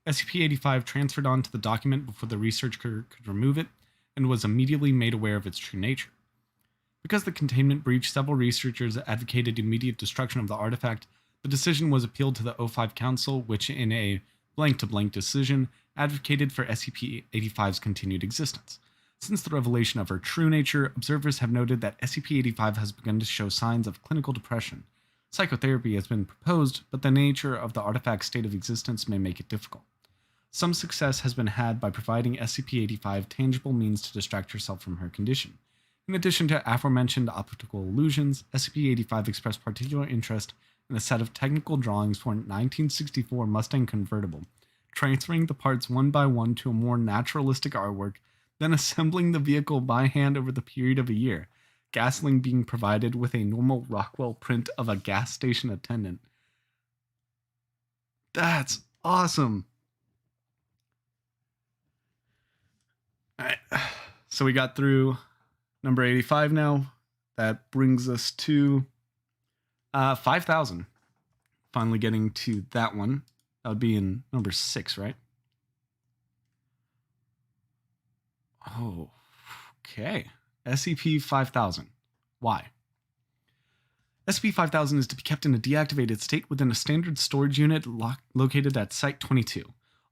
SCP-85 transferred onto the document before the researcher could remove it and was immediately made aware of its true nature. Because the containment breach, several researchers advocated immediate destruction of the artifact. The decision was appealed to the O5 Council, which, in a blank-to-blank decision, advocated for SCP-85's continued existence. Since the revelation of her true nature, observers have noted that SCP-85 has begun to show signs of clinical depression. Psychotherapy has been proposed, but the nature of the artifact's state of existence may make it difficult. Some success has been had by providing SCP-85 tangible means to distract herself from her condition. In addition to aforementioned optical illusions, SCP-85 expressed particular interest in a set of technical drawings for a 1964 Mustang convertible, transferring the parts one by one to a more naturalistic artwork, then assembling the vehicle by hand over the period of a year, gasoline being provided with a normal Rockwell print of a gas station attendant. That's awesome! Alright, so we got through number 85 now. That brings us to 5,000. Finally getting to that one. That would be in number 6, right? Oh, okay. SCP-5000. Why? SCP-5000 is to be kept in a deactivated state within a standard storage unit located at Site-22.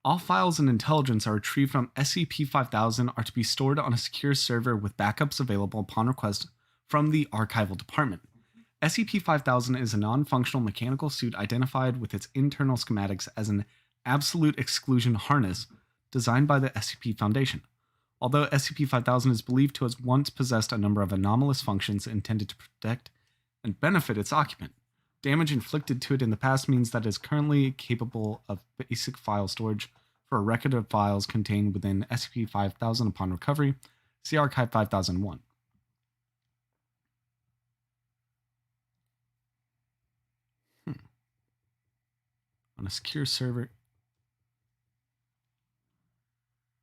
All files and intelligence are retrieved from SCP-5000 are to be stored on a secure server with backups available upon request from the Archival Department. SCP-5000 is a non-functional mechanical suit identified with its internal schematics as an absolute exclusion harness designed by the SCP Foundation. Although SCP-5000 is believed to have once possessed a number of anomalous functions intended to protect and benefit its occupant, damage inflicted to it in the past means that it is currently capable of basic file storage for a record of files contained within SCP-5000 upon recovery. See Archive 5001. On a secure server.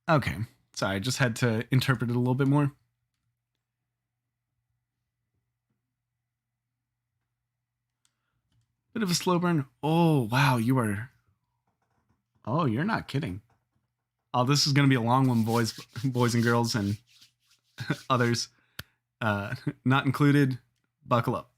Okay, sorry, I just had to interpret it a little bit more. Bit of a slow burn. Oh, wow, you are... Oh, you're not kidding. Oh, this is going to be a long one, boys and girls, and others not included. Buckle up.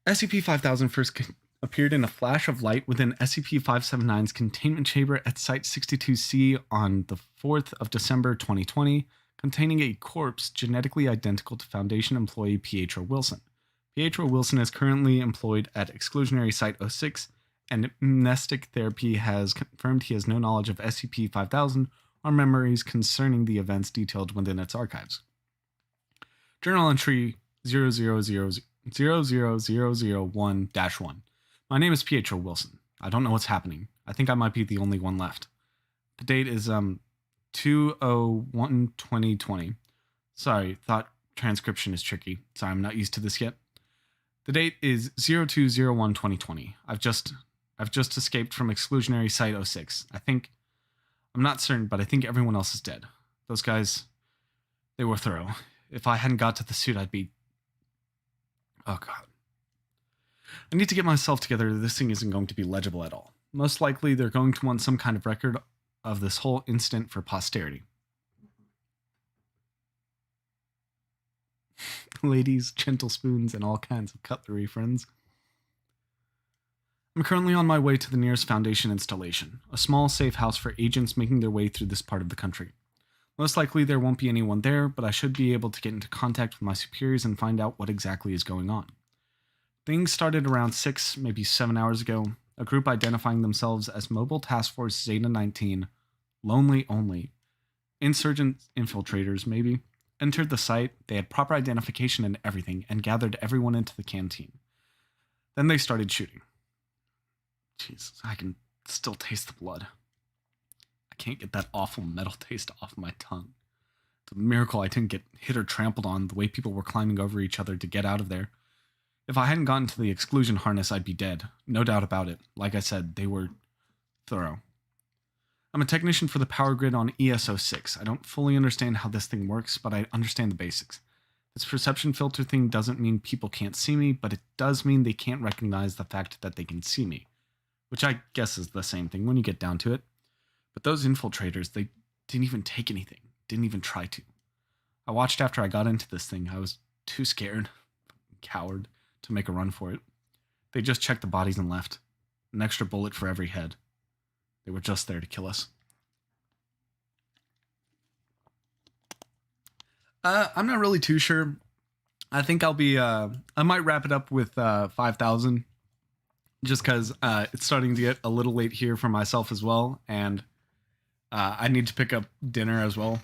SCP-5000 first appeared in a flash of light within SCP-579's containment chamber at Site-62C on the 4th of December 2020, containing a corpse genetically identical to Foundation employee Pietro Wilson. Pietro Wilson is currently employed at Exclusionary Site-06, and Amnestic Therapy has confirmed he has no knowledge of SCP-5000 or memories concerning the events detailed within its archives. Journal entry 00001-1. My name is Pietro Wilson. I don't know what's happening. I think I might be the only one left. The date is 2/01/2020. Sorry, thought transcription is tricky. Sorry, I'm not used to this yet. The date is 02/01/2020. I've just escaped from Exclusionary Site-06. I'm not certain, but I think everyone else is dead. Those guys, they were thorough. If I hadn't got to the suit, I'd be... Oh, God. I need to get myself together. This thing isn't going to be legible at all. Most likely, they're going to want some kind of record of this whole incident for posterity. Ladies, gentle spoons, and all kinds of cutlery, friends. I'm currently on my way to the nearest Foundation installation, a small safe house for agents making their way through this part of the country. Most likely there won't be anyone there, but I should be able to get into contact with my superiors and find out what exactly is going on. Things started around 6, maybe 7 hours ago. A group identifying themselves as Mobile Task Force Zeta-19, Lonely Only, insurgent infiltrators maybe, entered the site. They had proper identification and everything, and gathered everyone into the canteen. Then they started shooting. Jesus, I can still taste the blood. I can't get that awful metal taste off my tongue. It's a miracle I didn't get hit or trampled on the way people were climbing over each other to get out of there. If I hadn't gotten to the exclusion harness, I'd be dead. No doubt about it. Like I said, they were thorough. I'm a technician for the power grid on ESO6. I don't fully understand how this thing works, but I understand the basics. This perception filter thing doesn't mean people can't see me, but it does mean they can't recognize the fact that they can see me. Which I guess is the same thing when you get down to it. But those infiltrators, they didn't even take anything. Didn't even try to. I watched after I got into this thing. I was too scared, coward, to make a run for it. They just checked the bodies and left. An extra bullet for every head. They were just there to kill us. I'm not really too sure. I think I'll be, I might wrap it up with 5,000. Just because it's starting to get a little late here for myself as well. And I need to pick up dinner as well.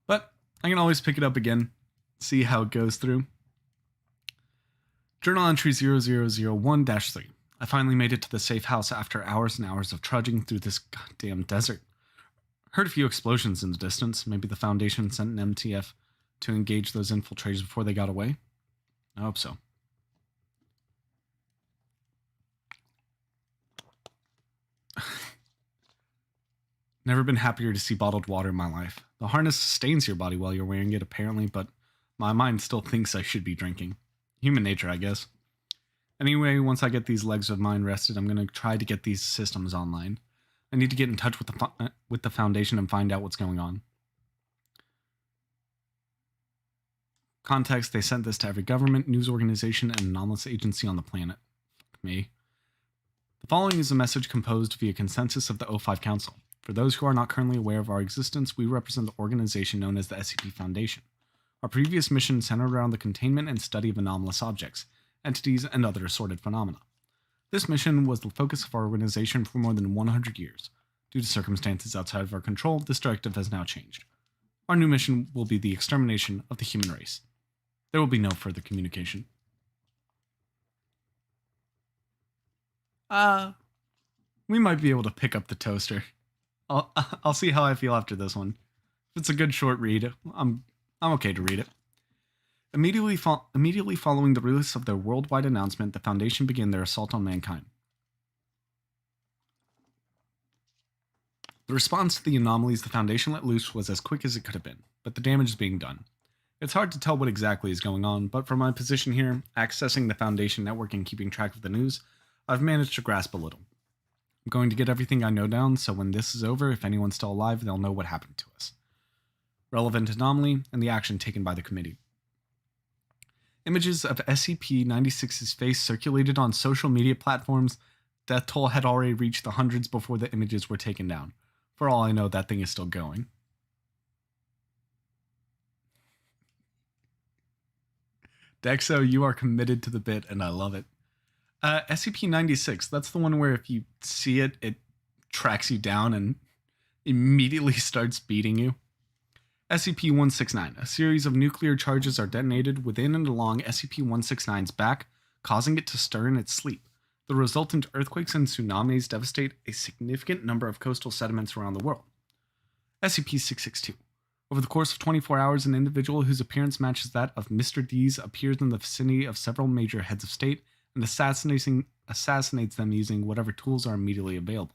But I can always pick it up again. See how it goes through. Journal entry 0001-3. I finally made it to the safe house after hours and hours of trudging through this goddamn desert. Heard a few explosions in the distance. Maybe the Foundation sent an MTF to engage those infiltrators before they got away. I hope so. Never been happier to see bottled water in my life. The harness sustains your body while you're wearing it, apparently, but my mind still thinks I should be drinking. Human nature, I guess. Anyway, once I get these legs of mine rested, I'm going to try to get these systems online. I need to get in touch with the Foundation and find out what's going on. Context, they sent this to every government, news organization, and anomalous agency on the planet. Fuck me. The following is a message composed via consensus of the O5 Council. For those who are not currently aware of our existence, we represent the organization known as the SCP Foundation. Our previous mission centered around the containment and study of anomalous objects, entities, and other assorted phenomena. This mission was the focus of our organization for more than 100 years. Due to circumstances outside of our control, this directive has now changed. Our new mission will be the extermination of the human race. There will be no further communication. We might be able to pick up the toaster. I'll see how I feel after this one. If it's a good short read, I'm okay to read it. Immediately following the release of their worldwide announcement, the Foundation began their assault on mankind. The response to the anomalies the Foundation let loose was as quick as it could have been, but the damage is being done. It's hard to tell what exactly is going on, but from my position here, accessing the Foundation network and keeping track of the news, I've managed to grasp a little. I'm going to get everything I know down, so when this is over, if anyone's still alive, they'll know what happened to us. Relevant anomaly, and the action taken by the committee. Images of SCP-96's face circulated on social media platforms. Death toll had already reached the hundreds before the images were taken down. For all I know, that thing is still going. Dexo, you are committed to the bit, and I love it. SCP-96, that's the one where if you see it, it tracks you down and immediately starts beating you. SCP-169, a series of nuclear charges are detonated within and along SCP-169's back, causing it to stir in its sleep. The resultant earthquakes and tsunamis devastate a significant number of coastal sediments around the world. SCP-682. Over the course of 24 hours, an individual whose appearance matches that of Mr. D's appears in the vicinity of several major heads of state and assassinates them using whatever tools are immediately available,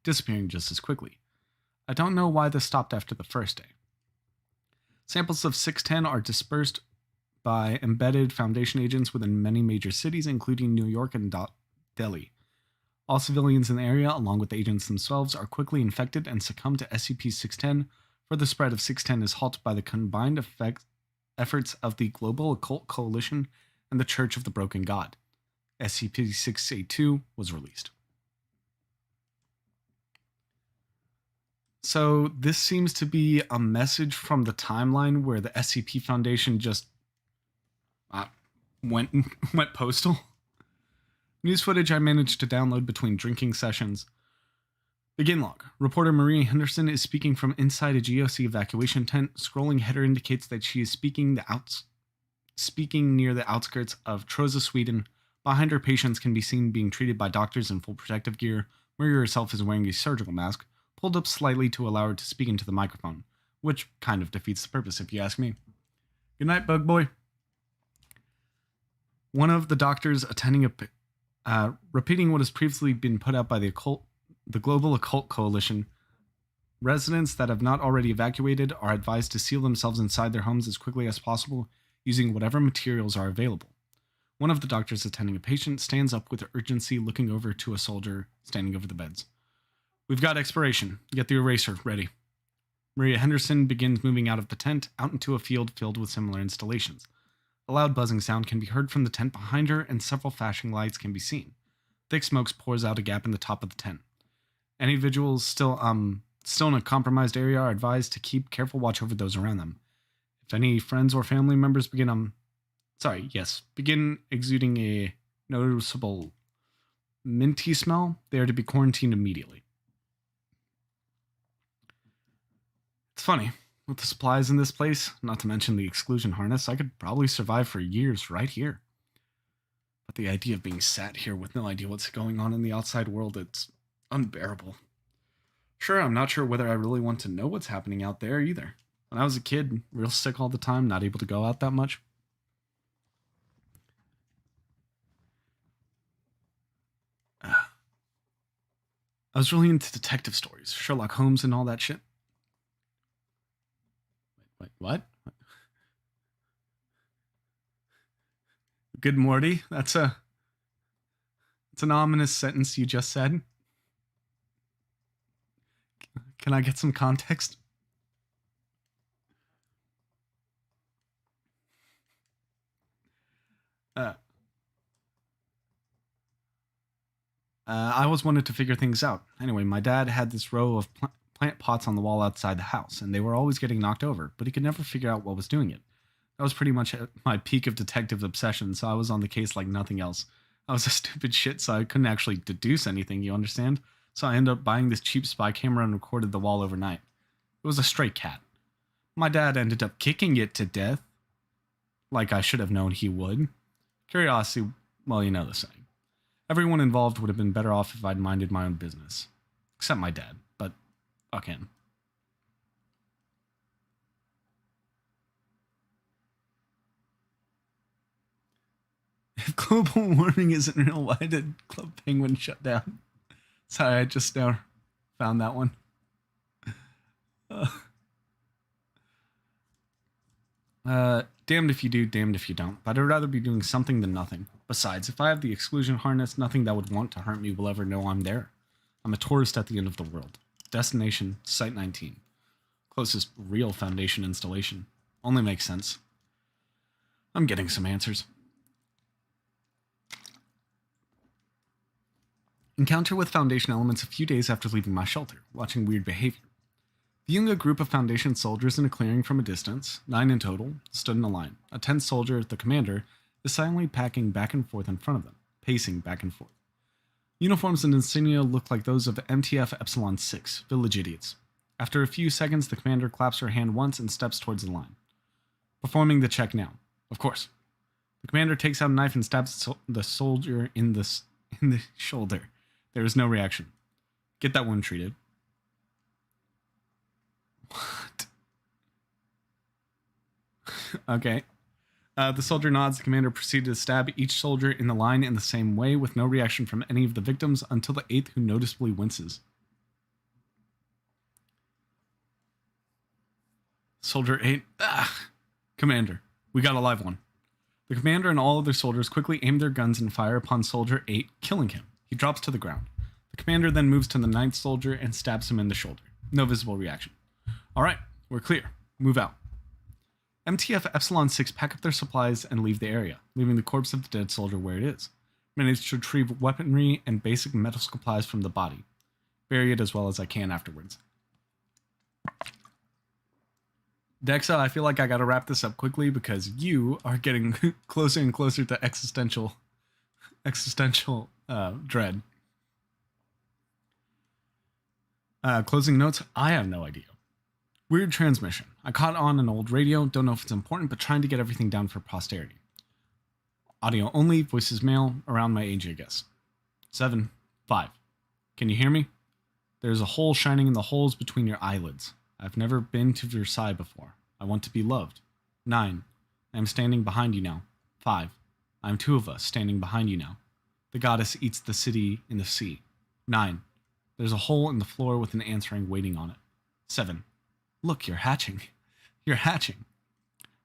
disappearing just as quickly. I don't know why this stopped after the first day. Samples of 610 are dispersed by embedded Foundation agents within many major cities, including New York and Delhi. All civilians in the area, along with the agents themselves, are quickly infected and succumb to SCP-610. Further spread of 610 is halted by the combined efforts of the Global Occult Coalition and the Church of the Broken God. SCP-682 was released. So this seems to be a message from the timeline where the SCP Foundation just went postal. News footage I managed to download between drinking sessions. Begin log. Reporter Marie Henderson is speaking from inside a GOC evacuation tent. Scrolling header indicates that she is speaking near the outskirts of Trosa, Sweden. Behind her, patients can be seen being treated by doctors in full protective gear. Marie herself is wearing a surgical mask, pulled up slightly to allow her to speak into the microphone, which kind of defeats the purpose if you ask me. Good night, Bug Boy. One of the doctors attending repeating what has previously been put out by the Global Occult Coalition. Residents that have not already evacuated are advised to seal themselves inside their homes as quickly as possible using whatever materials are available. One of the doctors attending a patient stands up with urgency, looking over to a soldier standing over the beds. We've got expiration. Get the eraser ready. Maria Henderson begins moving out of the tent, out into a field filled with similar installations. A loud buzzing sound can be heard from the tent behind her, and several flashing lights can be seen. Thick smoke pours out a gap in the top of the tent. Any individuals still in a compromised area are advised to keep careful watch over those around them. If any friends or family members begin exuding a noticeable minty smell, they are to be quarantined immediately. It's funny, with the supplies in this place, not to mention the exclusion harness, I could probably survive for years right here. But the idea of being sat here with no idea what's going on in the outside world, it's unbearable. Sure, I'm not sure whether I really want to know what's happening out there either. When I was a kid, real sick all the time, not able to go out that much. I was really into detective stories, Sherlock Holmes and all that shit. Wait, what? Good Morty? It's an ominous sentence you just said. Can I get some context? I always wanted to figure things out. Anyway, my dad had this row of plant pots on the wall outside the house, and they were always getting knocked over, but he could never figure out what was doing it. That was pretty much at my peak of detective obsession, so I was on the case like nothing else. I was a stupid shit, so I couldn't actually deduce anything, you understand? So I ended up buying this cheap spy camera and recorded the wall overnight. It was a stray cat. My dad ended up kicking it to death, like I should have known he would. Curiosity, well, you know the saying. Everyone involved would have been better off if I'd minded my own business. Except my dad, but fuck him. If global warming isn't real, why did Club Penguin shut down? Sorry, I just now found that one. Damned if you do, damned if you don't. But I'd rather be doing something than nothing. Besides, if I have the exclusion harness, nothing that would want to hurt me will ever know I'm there. I'm a tourist at the end of the world. Destination, Site 19. Closest real Foundation installation. Only makes sense. I'm getting some answers. Encounter with Foundation elements a few days after leaving my shelter, watching weird behavior. Viewing a group of Foundation soldiers in a clearing from a distance, 9 in total, stood in a line. A 10th soldier, the commander, is silently packing back and forth in front of them, pacing back and forth. Uniforms and insignia look like those of MTF Epsilon 6, village idiots. After a few seconds, the commander claps her hand once and steps towards the line. Performing the check now. Of course. The commander takes out a knife and stabs the soldier in the shoulder. There is no reaction. Get that wound treated. What? Okay. The soldier nods. The commander proceeded to stab each soldier in the line in the same way, with no reaction from any of the victims until the 8th, who noticeably winces. Soldier 8. Commander, we got a live one. The commander and all other soldiers quickly aim their guns and fire upon Soldier 8, killing him. He drops to the ground. The commander then moves to the 9th soldier and stabs him in the shoulder. No visible reaction. All right, we're clear. Move out. MTF Epsilon 6 pack up their supplies and leave the area, leaving the corpse of the dead soldier where it is. Manage to retrieve weaponry and basic medical supplies from the body. Bury it as well as I can afterwards. Dexa, I feel like I gotta wrap this up quickly because you are getting closer and closer to existential dread. Closing notes, I have no idea. Weird transmission. I caught on an old radio, don't know if it's important, but trying to get everything down for posterity. Audio only, voices male, around my age, I guess. 7, 5. Can you hear me? There's a hole shining in the holes between your eyelids. I've never been to Versailles before. I want to be loved. 9. I am standing behind you now. 5. I am 2 of us standing behind you now. The goddess eats the city in the sea. 9. There's a hole in the floor with an answering waiting on it. 7. Look, you're hatching. You're hatching.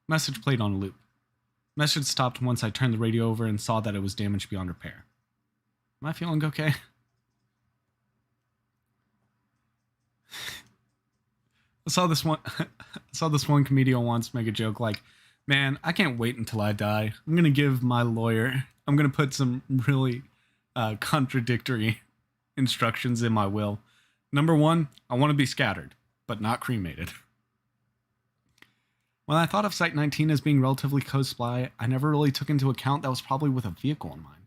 Message played on a loop. Message stopped once I turned the radio over and saw that it was damaged beyond repair. Am I feeling okay? I saw this one comedian once make a joke like, man, I can't wait until I die. I'm gonna put some really contradictory instructions in my will. Number 1, I want to be scattered, but not cremated. When I thought of Site-19 as being relatively close by, I never really took into account that was probably with a vehicle in mind.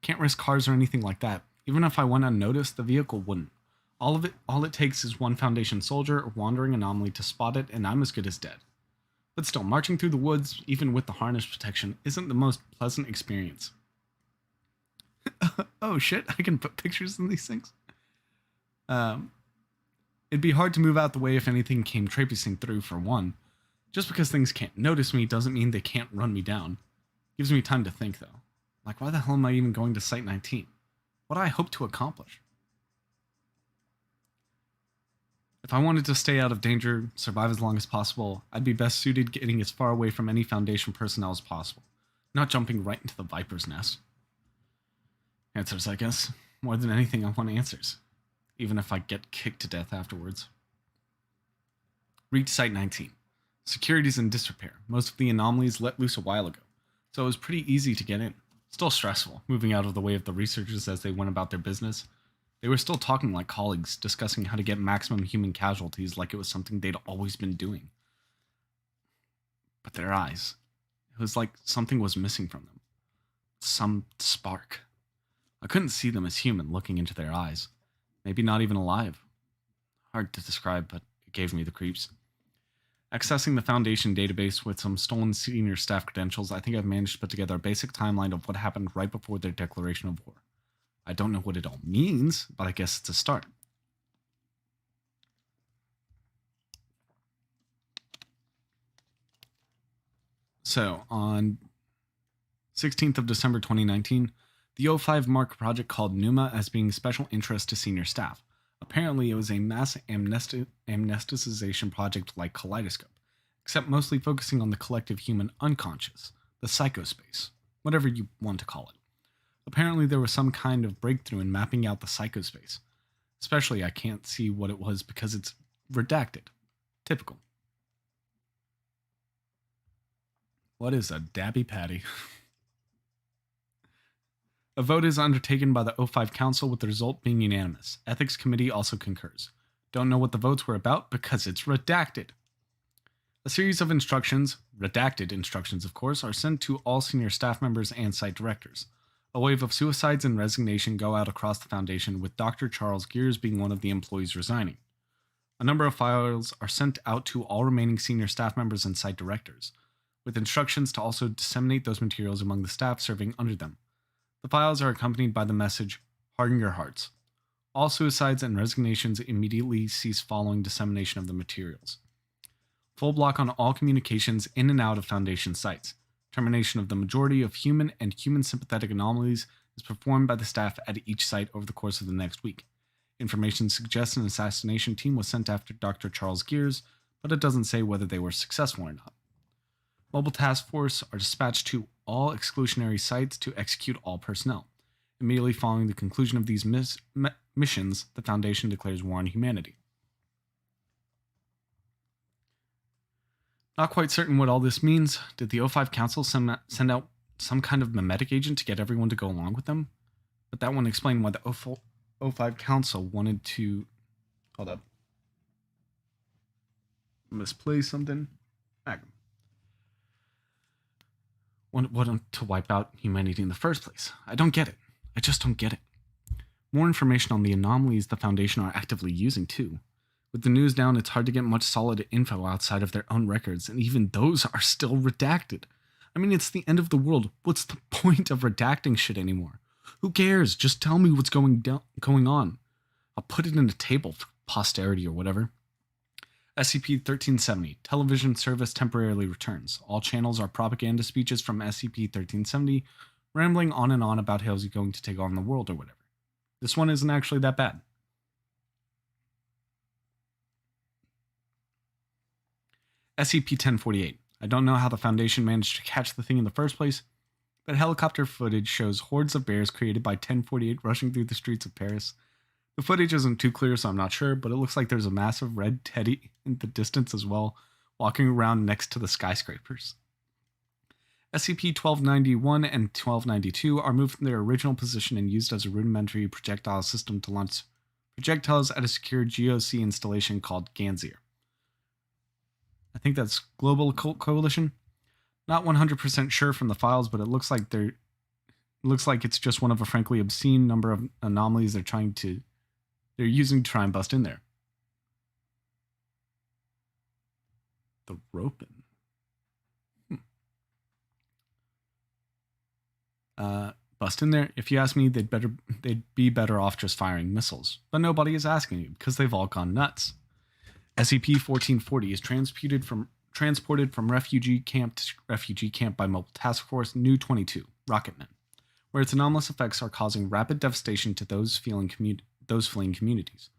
Can't risk cars or anything like that. Even if I went unnoticed, the vehicle wouldn't. All it takes is one Foundation soldier or wandering anomaly to spot it, and I'm as good as dead. But still, marching through the woods, even with the harness protection, isn't the most pleasant experience. Oh shit, I can put pictures in these things? It'd be hard to move out the way if anything came traipsing through, for one. Just because things can't notice me doesn't mean they can't run me down. Gives me time to think, though. Like, why the hell am I even going to Site-19? What do I hope to accomplish? If I wanted to stay out of danger, survive as long as possible, I'd be best suited getting as far away from any Foundation personnel as possible, not jumping right into the Viper's nest. Answers, I guess. More than anything, I want answers. Even if I get kicked to death afterwards. Reach Site-19. Security's in disrepair. Most of the anomalies let loose a while ago, so it was pretty easy to get in. Still stressful, moving out of the way of the researchers as they went about their business. They were still talking like colleagues, discussing how to get maximum human casualties like it was something they'd always been doing. But their eyes, it was like something was missing from them. Some spark. I couldn't see them as human looking into their eyes. Maybe not even alive. Hard to describe, but it gave me the creeps. Accessing the Foundation database with some stolen senior staff credentials, I think I've managed to put together a basic timeline of what happened right before their declaration of war. I don't know what it all means, but I guess it's a start. So, on 16th of December 2019, the O5 marked a project called Numa as being special interest to senior staff. Apparently, it was a mass amnesticization project like Kaleidoscope, except mostly focusing on the collective human unconscious, the psychospace, whatever you want to call it. Apparently, there was some kind of breakthrough in mapping out the psychospace. Especially, I can't see what it was because it's redacted. Typical. What is a dabby patty? A vote is undertaken by the O5 Council with the result being unanimous. Ethics Committee also concurs. Don't know what the votes were about because it's redacted. A series of instructions, redacted instructions of course, are sent to all senior staff members and site directors. A wave of suicides and resignation go out across the Foundation, with Dr. Charles Gears being one of the employees resigning. A number of files are sent out to all remaining senior staff members and site directors, with instructions to also disseminate those materials among the staff serving under them. The files are accompanied by the message, "Harden your hearts." All suicides and resignations immediately cease following dissemination of the materials. Full block on all communications in and out of Foundation sites. Termination of the majority of human and human sympathetic anomalies is performed by the staff at each site over the course of the next week. Information suggests an assassination team was sent after Dr. Charles Gears, but it doesn't say whether they were successful or not. Mobile task force are dispatched to all exclusionary sites to execute all personnel. Immediately following the conclusion of these missions, the Foundation declares war on humanity. Not quite certain what all this means. Did the O5 Council send out some kind of memetic agent to get everyone to go along with them? But that wouldn't explain why the O5 Council wanted to... Hold up. Misplaced something. Wanted to wipe out humanity in the first place. I don't get it. I just don't get it. More information on the anomalies the Foundation are actively using, too. With the news down, it's hard to get much solid info outside of their own records, and even those are still redacted. I mean, it's the end of the world. What's the point of redacting shit anymore? Who cares? Just tell me what's going on. I'll put it in a table for posterity or whatever. SCP-1370, television service temporarily returns. All channels are propaganda speeches from SCP-1370, rambling on and on about how he's going to take on the world or whatever. This one isn't actually that bad. SCP-1048. I don't know how the Foundation managed to catch the thing in the first place, but helicopter footage shows hordes of bears created by 1048 rushing through the streets of Paris. The footage isn't too clear, so I'm not sure, but it looks like there's a massive red teddy in the distance as well, walking around next to the skyscrapers. SCP-1291 and 1292 are moved from their original position and used as a rudimentary projectile system to launch projectiles at a secure GOC installation called Ganzir. I think that's Global Occult Coalition. Not 100% sure from the files, but it looks like it's just one of a frankly obscene number of anomalies they're using to try and bust in there. The Ropin. Bust in there. If you ask me, they'd be better off just firing missiles. But nobody is asking you because they've all gone nuts. SCP-1440 is transported from refugee camp to refugee camp by Mobile Task Force New 22, Rocketmen, where its anomalous effects are causing rapid devastation to those fleeing communities.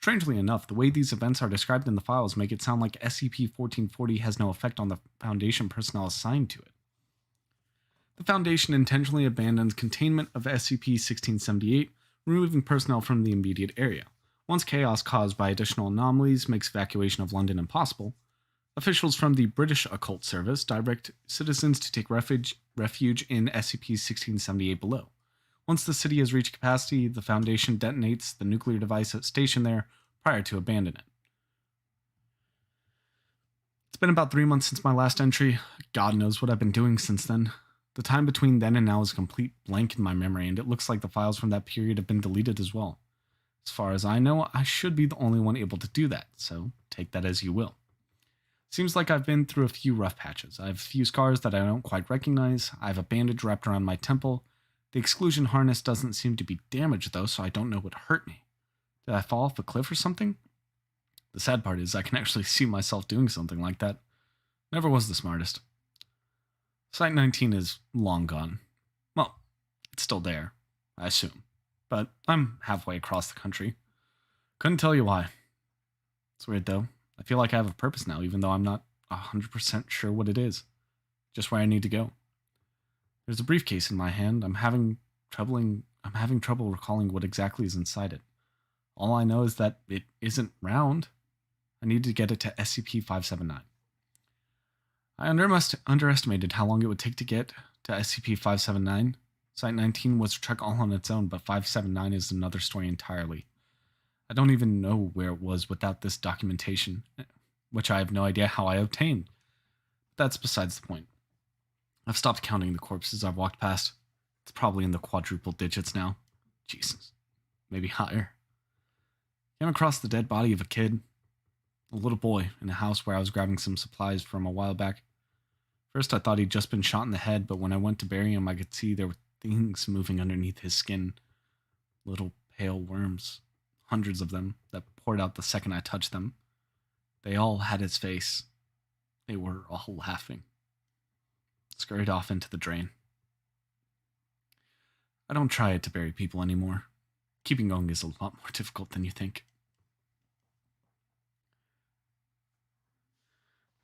Strangely enough, the way these events are described in the files make it sound like SCP-1440 has no effect on the Foundation personnel assigned to it. The Foundation intentionally abandons containment of SCP-1678, removing personnel from the immediate area. Once chaos caused by additional anomalies makes evacuation of London impossible, officials from the British Occult Service direct citizens to take refuge in SCP-1678 below. Once the city has reached capacity, the Foundation detonates the nuclear device stationed there prior to abandoning it. It's been about 3 months since my last entry. God knows what I've been doing since then. The time between then and now is a complete blank in my memory, and it looks like the files from that period have been deleted as well. As far as I know, I should be the only one able to do that, so take that as you will. Seems like I've been through a few rough patches. I have a few scars that I don't quite recognize. I have a bandage wrapped around my temple. The exclusion harness doesn't seem to be damaged though, so I don't know what hurt me. Did I fall off a cliff or something? The sad part is I can actually see myself doing something like that. Never was the smartest. Site-19 is long gone. Well, it's still there, I assume. But I'm halfway across the country. Couldn't tell you why. It's weird though. I feel like I have a purpose now, even though I'm not 100% sure what it is. Just where I need to go. There's a briefcase in my hand. I'm having trouble recalling what exactly is inside it. All I know is that it isn't round. I need to get it to SCP-579. I underestimated how long it would take to get to SCP-579. Site-19 was a trek all on its own, but 579 is another story entirely. I don't even know where it was without this documentation, which I have no idea how I obtained. But that's besides the point. I've stopped counting the corpses I've walked past. It's probably in the quadruple digits now. Jesus. Maybe higher. Came across the dead body of a kid. A little boy in a house where I was grabbing some supplies from a while back. First I thought he'd just been shot in the head, but when I went to bury him I could see there were things moving underneath his skin. Little pale worms. Hundreds of them that poured out the second I touched them. They all had his face. They were all laughing. Scurried off into the drain. I don't try to bury people anymore. Keeping going is a lot more difficult than you think.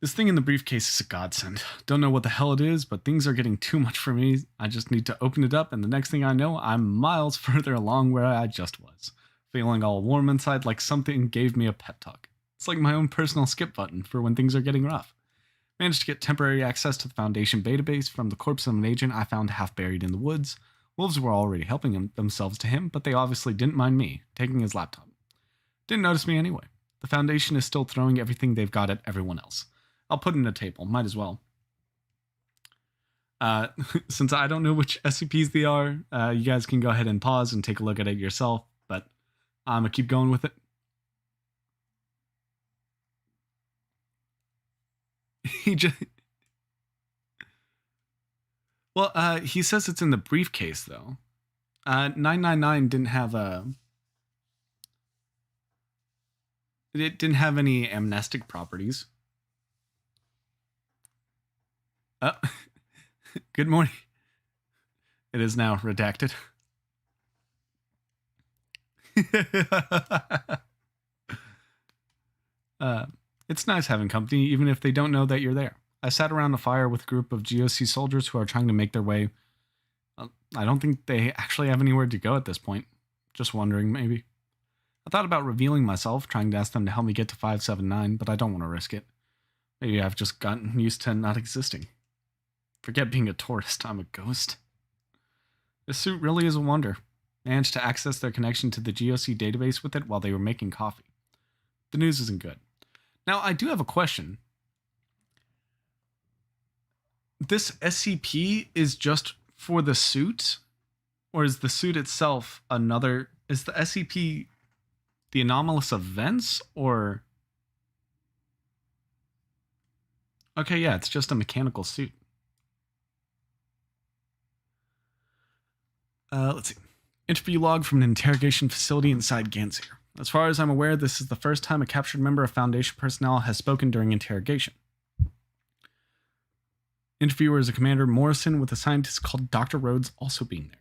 This thing in the briefcase is a godsend. Don't know what the hell it is, but things are getting too much for me. I just need to open it up, and the next thing I know, I'm miles further along where I just was. Feeling all warm inside like something gave me a pep talk. It's like my own personal skip button for when things are getting rough. Managed to get temporary access to the Foundation database from the corpse of an agent I found half buried in the woods. Wolves were already helping themselves to him, but they obviously didn't mind me, taking his laptop. Didn't notice me anyway. The Foundation is still throwing everything they've got at everyone else. I'll put in a table, might as well. Since I don't know which SCPs they are, you guys can go ahead and pause and take a look at it yourself, but I'm going to keep going with it. He says it's in the briefcase, though. 999 didn't have a... It didn't have any amnestic properties. Good morning. It is now redacted. It's nice having company, even if they don't know that you're there. I sat around a fire with a group of GOC soldiers who are trying to make their way. I don't think they actually have anywhere to go at this point. Just wondering, maybe. I thought about revealing myself, trying to ask them to help me get to 579, but I don't want to risk it. Maybe I've just gotten used to not existing. Forget being a tourist, I'm a ghost. This suit really is a wonder. Managed to access their connection to the GOC database with it while they were making coffee. The news isn't good. Now, I do have a question. This SCP is just for the suit? Or is the suit itself another... Is the SCP the anomalous events, or... Okay, yeah, it's just a mechanical suit. Let's see. Interview log from an interrogation facility inside Gansier. As far as I'm aware, this is the first time a captured member of Foundation personnel has spoken during interrogation. Interviewer is a Commander Morrison, with a scientist called Dr. Rhodes also being there.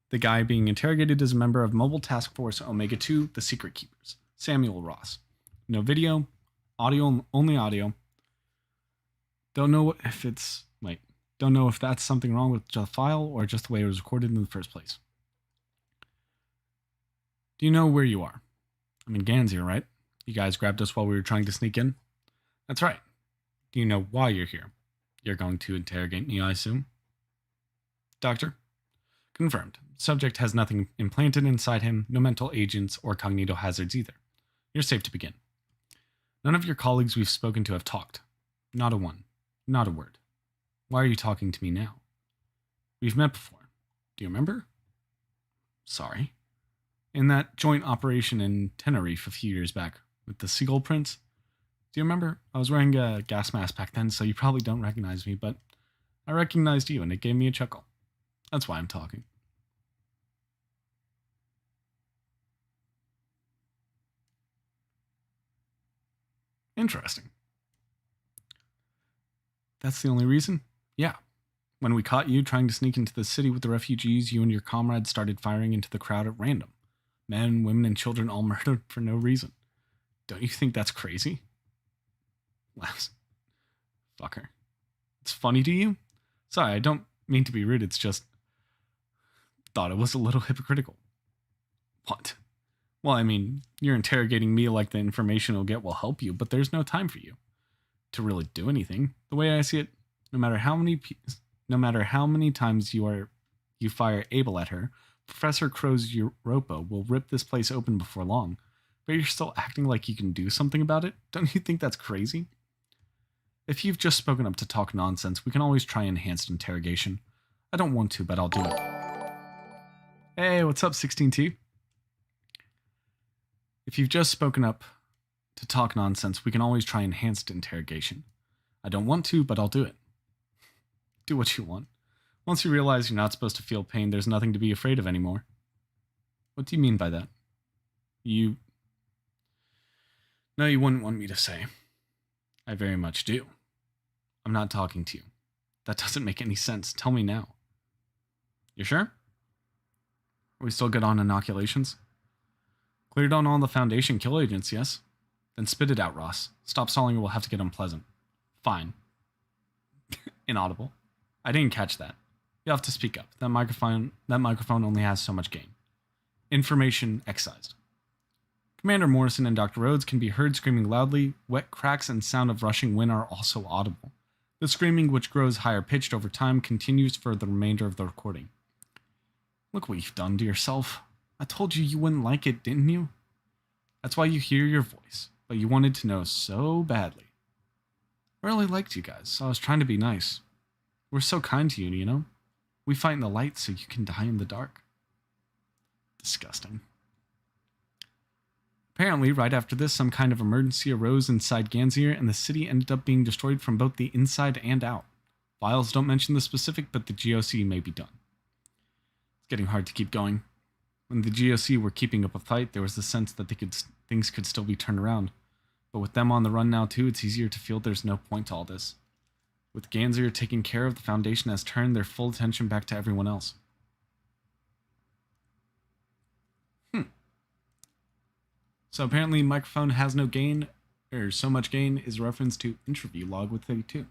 The guy being interrogated is a member of Mobile Task Force Omega-2, the Secret Keepers, Samuel Ross. No video, audio, only audio. Don't know if it's... Wait. Don't know if that's something wrong with the file or just the way it was recorded in the first place. Do you know where you are? I'm in Gansier, right? You guys grabbed us while we were trying to sneak in? That's right. Do you know why you're here? You're going to interrogate me, I assume? Doctor? Confirmed. Subject has nothing implanted inside him, no mental agents or cognito hazards either. You're safe to begin. None of your colleagues we've spoken to have talked. Not a one. Not a word. Why are you talking to me now? We've met before. Do you remember? Sorry. In that joint operation in Tenerife a few years back with the seagull prints. Do you remember? I was wearing a gas mask back then, so you probably don't recognize me, but I recognized you and it gave me a chuckle. That's why I'm talking. Interesting. That's the only reason? Yeah. When we caught you trying to sneak into the city with the refugees, you and your comrades started firing into the crowd at random. Men, women, and children all murdered for no reason. Don't you think that's crazy? Laughs. Fucker. It's funny to you? Sorry, I don't mean to be rude, it's just... Thought it was a little hypocritical. What? Well, I mean, you're interrogating me like the information you'll get will help you, but there's no time for you to really do anything. The way I see it, no matter how many times you fire Abel at her, Professor Crow's Europa will rip this place open before long. But you're still acting like you can do something about it? Don't you think that's crazy? If you've just spoken up to talk nonsense, we can always try enhanced interrogation. I don't want to, but I'll do it. Hey, what's up, 16T? If you've just spoken up to talk nonsense, we can always try enhanced interrogation. I don't want to, but I'll do it. Do what you want. Once you realize you're not supposed to feel pain, there's nothing to be afraid of anymore. What do you mean by that? No, you wouldn't want me to say. I very much do. I'm not talking to you. That doesn't make any sense. Tell me now. You sure? Are we still good on inoculations? Cleared on all the Foundation kill agents, yes? Then spit it out, Ross. Stop stalling or we'll have to get unpleasant. Fine. Inaudible. I didn't catch that. You'll have to speak up. That microphone only has so much gain. Information excised. Commander Morrison and Dr. Rhodes can be heard screaming loudly. Wet cracks and sound of rushing wind are also audible. The screaming, which grows higher pitched over time, continues for the remainder of the recording. Look what you've done to yourself. I told you wouldn't like it, didn't you? That's why you hear your voice, but you wanted to know so badly. I really liked you guys, so I was trying to be nice. We're so kind to you, you know? We fight in the light so you can die in the dark. Disgusting. Apparently, right after this, some kind of emergency arose inside Gansier, and the city ended up being destroyed from both the inside and out. Files don't mention the specific, but the GOC may be done. It's getting hard to keep going. When the GOC were keeping up a fight, there was the sense that things could still be turned around. But with them on the run now too, it's easier to feel there's no point to all this. With Ganzir taking care of, the Foundation has turned their full attention back to everyone else. So apparently microphone has no gain, or so much gain, is reference to interview log with 32.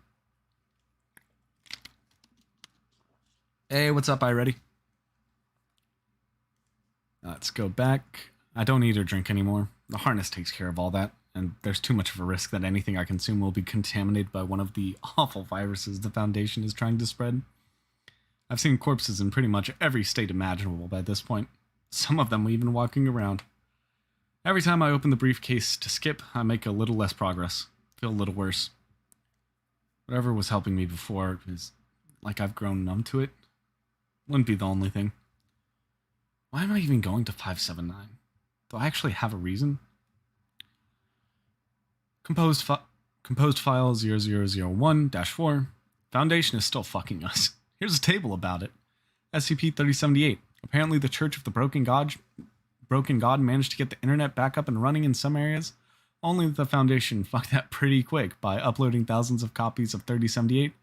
Hey, what's up, iReady? Let's go back. I don't eat or drink anymore. The harness takes care of all that, and there's too much of a risk that anything I consume will be contaminated by one of the awful viruses the Foundation is trying to spread. I've seen corpses in pretty much every state imaginable by this point, some of them even walking around. Every time I open the briefcase to skip, I make a little less progress, feel a little worse. Whatever was helping me before is like I've grown numb to it. Wouldn't be the only thing. Why am I even going to 579? Do I actually have a reason? Composed file 0001-4. Foundation is still fucking us. Here's a table about it. SCP-3078. Apparently the Church of the Broken God managed to get the internet back up and running in some areas. Only the Foundation fucked that pretty quick by uploading thousands of copies of 3078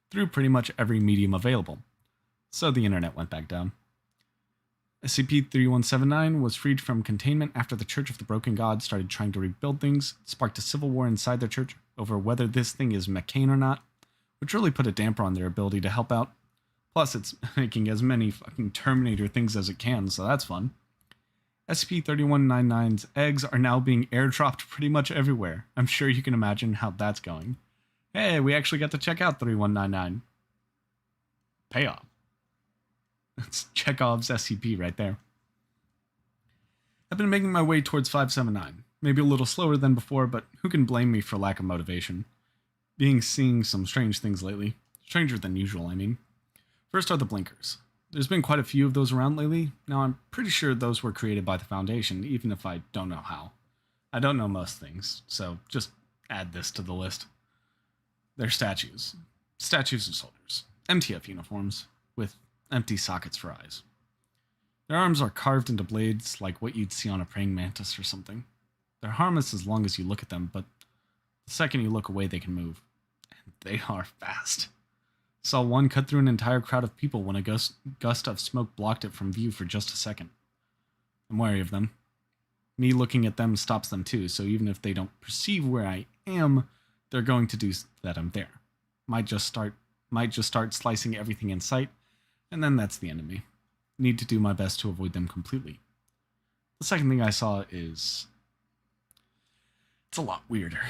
through pretty much every medium available. So the internet went back down. SCP-3179 was freed from containment after the Church of the Broken God started trying to rebuild things. It sparked a civil war inside their church over whether this thing is McCain or not, which really put a damper on their ability to help out. Plus, it's making as many fucking Terminator things as it can, so that's fun. SCP-3199's eggs are now being airdropped pretty much everywhere. I'm sure you can imagine how that's going. Hey, we actually got to check out 3199. Payoff. That's Chekhov's SCP right there. I've been making my way towards 579. Maybe a little slower than before, but who can blame me for lack of motivation? Seeing some strange things lately. Stranger than usual, I mean. First are the blinkers. There's been quite a few of those around lately. Now, I'm pretty sure those were created by the Foundation, even if I don't know how. I don't know most things, so just add this to the list. They're statues. Statues of soldiers. MTF uniforms, with empty sockets for eyes. Their arms are carved into blades like what you'd see on a praying mantis or something. They're harmless as long as you look at them, but the second you look away, they can move. And they are fast. Saw one cut through an entire crowd of people when a gust of smoke blocked it from view for just a second. I'm wary of them. Me looking at them stops them too, so even if they don't perceive where I am, they're going to do that I'm there. Might just start slicing everything in sight, and then that's the end of me. Need to do my best to avoid them completely. The second thing I saw is... it's a lot weirder.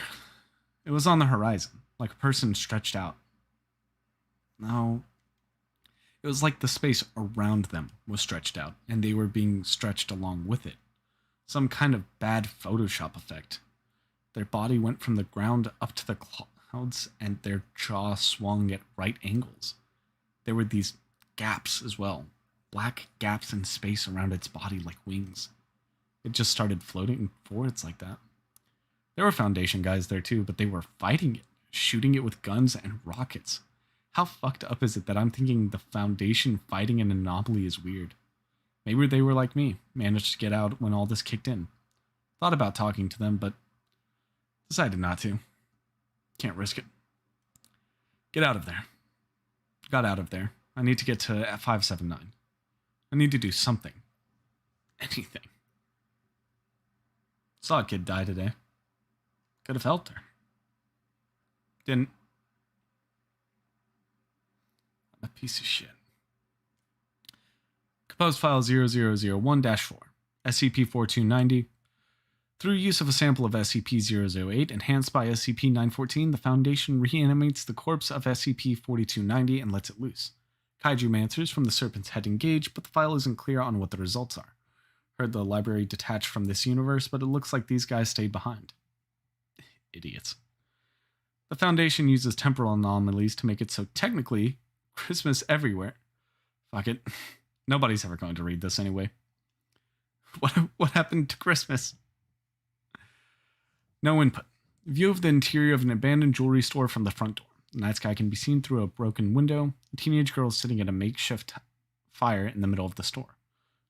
It was on the horizon, like a person stretched out. No. It was like the space around them was stretched out, and they were being stretched along with it. Some kind of bad Photoshop effect. Their body went from the ground up to the clouds, and their jaw swung at right angles. There were these gaps as well. Black gaps in space around its body like wings. It just started floating forwards like that. There were Foundation guys there too, but they were fighting it, shooting it with guns and rockets. How fucked up is it that I'm thinking the Foundation fighting an anomaly is weird? Maybe they were like me, managed to get out when all this kicked in. Thought about talking to them, but decided not to. Can't risk it. Get out of there. Got out of there. I need to get to 579. I need to do something. Anything. Saw a kid die today. Could have helped her. Didn't. I'm a piece of shit. Composed file 0001-4. SCP-4290. Through use of a sample of SCP-008 enhanced by SCP-914, the Foundation reanimates the corpse of SCP-4290 and lets it loose. Kaiju Mancers from the Serpent's Head engage, but the file isn't clear on what the results are. Heard the library detached from this universe, but it looks like these guys stayed behind. Idiots. The Foundation uses temporal anomalies to make it so technically Christmas everywhere. Fuck it. Nobody's ever going to read this anyway. What happened to Christmas? No input. View of the interior of an abandoned jewelry store from the front door. The night sky can be seen through a broken window. A teenage girl is sitting at a makeshift fire in the middle of the store.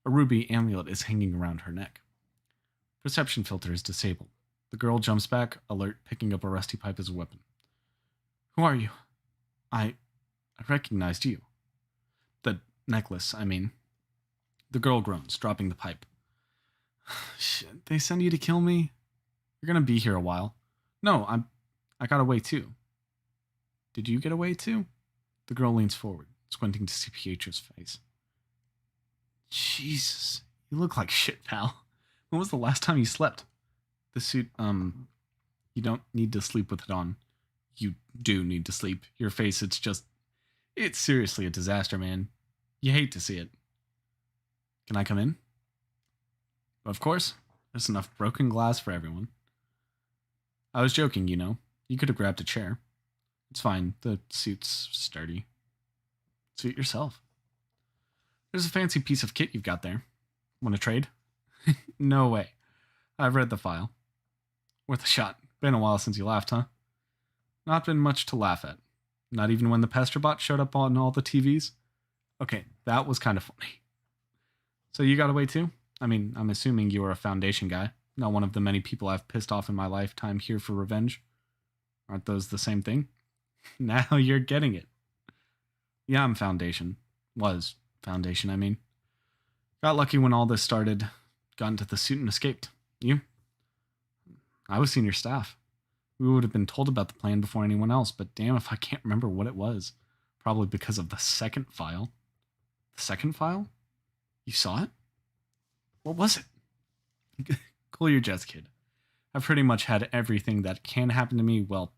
A ruby amulet is hanging around her neck. Perception filter is disabled. The girl jumps back, alert, picking up a rusty pipe as a weapon. Who are you? I recognized you. The necklace, I mean. The girl groans, dropping the pipe. Shit, they send you to kill me? You're gonna be here a while. No, I got away too. Did you get away too? The girl leans forward, squinting to see Pietro's face. Jesus, you look like shit, pal. When was the last time you slept? The suit, you don't need to sleep with it on. You do need to sleep. Your face, it's seriously a disaster, man. You hate to see it. Can I come in? Of course. There's enough broken glass for everyone. I was joking, you know. You could have grabbed a chair. It's fine. The suit's sturdy. Suit yourself. There's a fancy piece of kit you've got there. Want to trade? No way. I've read the file. Worth a shot. Been a while since you laughed, huh? Not been much to laugh at. Not even when the Pesterbot showed up on all the TVs. Okay, that was kind of funny. So you got away too? I mean, I'm assuming you were a Foundation guy. Not one of the many people I've pissed off in my lifetime here for revenge. Aren't those the same thing? Now you're getting it. Yeah, I'm Foundation. Was Foundation, I mean. Got lucky when all this started. Got into the suit and escaped. You? I was senior staff. We would have been told about the plan before anyone else, but damn if I can't remember what it was. Probably because of the second file. The second file? You saw it? What was it? Cool your jets, kid. I've pretty much had everything that can happen to me, well,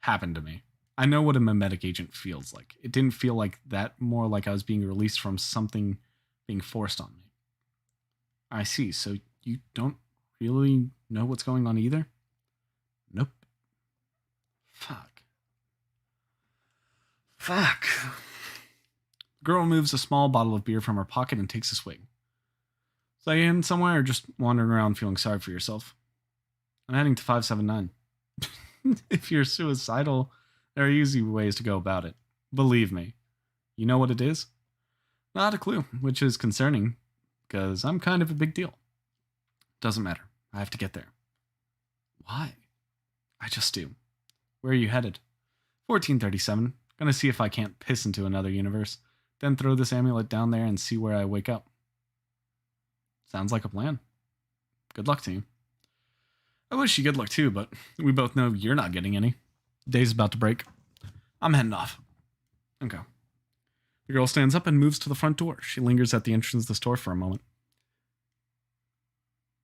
happen to me. I know what a memetic agent feels like. It didn't feel like that, more like I was being released from something being forced on me. I see, so you don't really know what's going on either? Nope. Fuck. The girl removes a small bottle of beer from her pocket and takes a swig. So you in somewhere or just wandering around feeling sorry for yourself? I'm heading to 579. If you're suicidal, there are easy ways to go about it. Believe me. You know what it is? Not a clue, which is concerning, because I'm kind of a big deal. Doesn't matter. I have to get there. Why? I just do. Where are you headed? 1437. Gonna see if I can't piss into another universe. Then throw this amulet down there and see where I wake up. Sounds like a plan. Good luck to you. I wish you good luck too, but we both know you're not getting any. Day's about to break. I'm heading off. Okay. The girl stands up and moves to the front door. She lingers at the entrance of the store for a moment.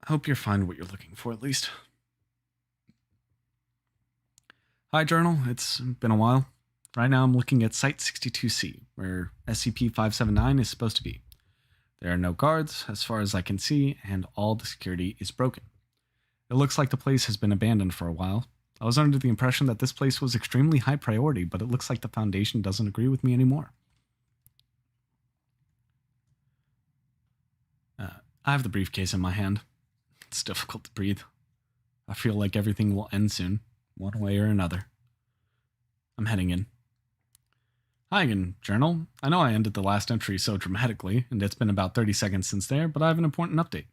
I hope you'll find what you're looking for, at least. Hi, Journal. It's been a while. Right now I'm looking at Site 62C, where SCP-579 is supposed to be. There are no guards, as far as I can see, and all the security is broken. It looks like the place has been abandoned for a while. I was under the impression that this place was extremely high priority, but it looks like the Foundation doesn't agree with me anymore. I have the briefcase in my hand. It's difficult to breathe. I feel like everything will end soon, one way or another. I'm heading in. Hi again, Journal. I know I ended the last entry so dramatically, and it's been about 30 seconds since there, but I have an important update.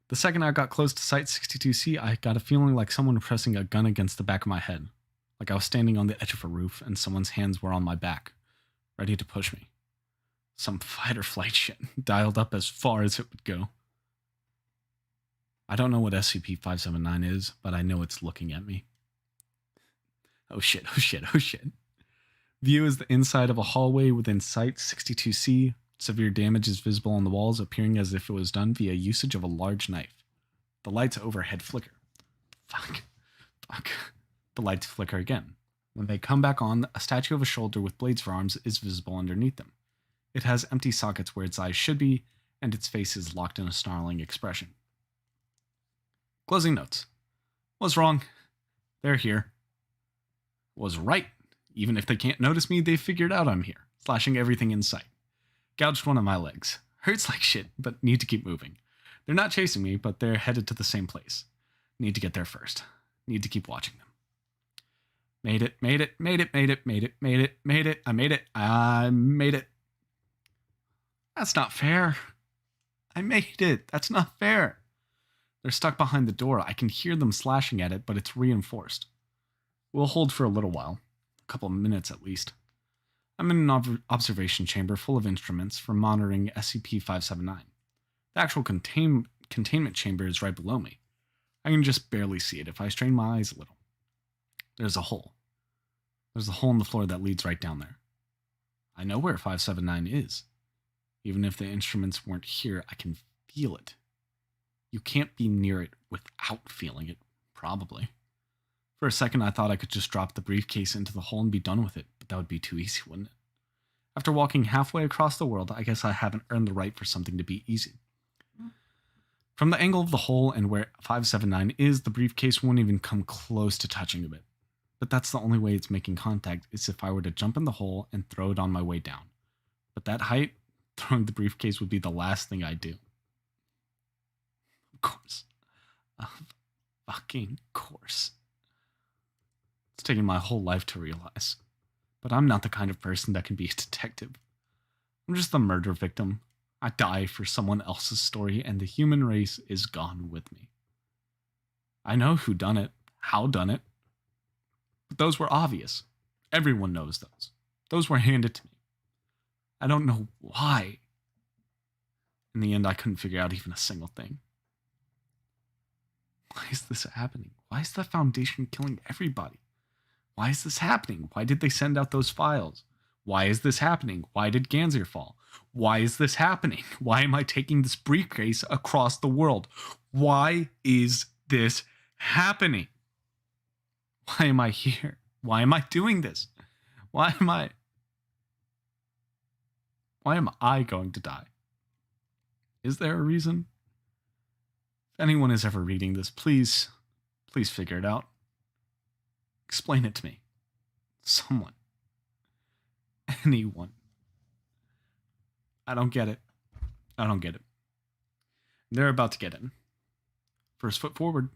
The second I got close to Site 62C, I got a feeling like someone pressing a gun against the back of my head. Like I was standing on the edge of a roof and someone's hands were on my back, ready to push me. Some fight or flight shit, dialed up as far as it would go. I don't know what SCP-579 is, but I know it's looking at me. Oh shit. View is the inside of a hallway within Site 62C. Severe damage is visible on the walls, appearing as if it was done via usage of a large knife. The lights overhead flicker. Fuck. The lights flicker again. When they come back on, a statue of a shoulder with blades for arms is visible underneath them. It has empty sockets where its eyes should be, and its face is locked in a snarling expression. Closing notes. Was wrong. They're here. Was right. Even if they can't notice me, they figured out I'm here, slashing everything in sight. Gouged one of my legs. Hurts like shit, but need to keep moving. They're not chasing me, but they're headed to the same place. Need to get there first. Need to keep watching them. Made it. I made it. That's not fair. I made it. That's not fair. They're stuck behind the door. I can hear them slashing at it, but it's reinforced. We'll hold for a little while. A couple of minutes at least. I'm in an observation chamber full of instruments for monitoring SCP-579. The actual containment chamber is right below me. I can just barely see it if I strain my eyes a little. There's a hole. There's a hole in the floor that leads right down there. I know where 579 is. Even if the instruments weren't here, I can feel it. You can't be near it without feeling it, probably. For a second, I thought I could just drop the briefcase into the hole and be done with it, but that would be too easy, wouldn't it? After walking halfway across the world, I guess I haven't earned the right for something to be easy. From the angle of the hole and where 579 is, the briefcase won't even come close to touching it. But that's the only way it's making contact, is if I were to jump in the hole and throw it on my way down. But that height, throwing the briefcase would be the last thing I'd do. Of course. Of fucking course. It's taken my whole life to realize. But I'm not the kind of person that can be a detective. I'm just the murder victim. I die for someone else's story, and the human race is gone with me. I know who done it, how done it. But those were obvious. Everyone knows those. Those were handed to me. I don't know why. In the end, I couldn't figure out even a single thing. Why is this happening? Why is the Foundation killing everybody? Why is this happening? Why did they send out those files? Why is this happening? Why did Ganzir fall? Why is this happening? Why am I taking this briefcase across the world? Why is this happening? Why am I here? Why am I doing this? Why am I going to die? Is there a reason? If anyone is ever reading this, please figure it out. Explain it to me. Someone. Anyone. I don't get it. I don't get it. They're about to get in. First foot forward.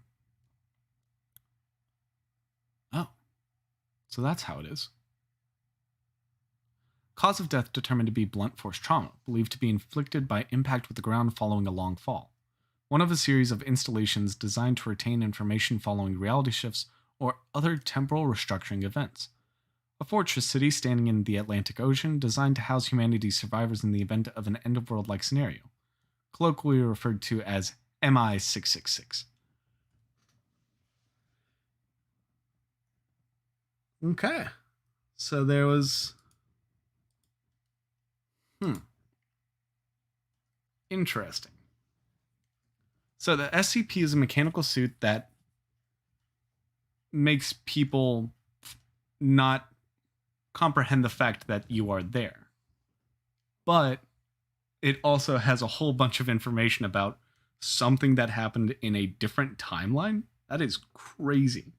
Oh. So that's how it is. Cause of death determined to be blunt force trauma, believed to be inflicted by impact with the ground following a long fall. One of a series of installations designed to retain information following reality shifts or other temporal restructuring events. A fortress city standing in the Atlantic Ocean designed to house humanity's survivors in the event of an end-of-world-like scenario, colloquially referred to as MI-666. Okay. So there was... Interesting. So the SCP is a mechanical suit that makes people not comprehend the fact that you are there. But it also has a whole bunch of information about something that happened in a different timeline. That is crazy.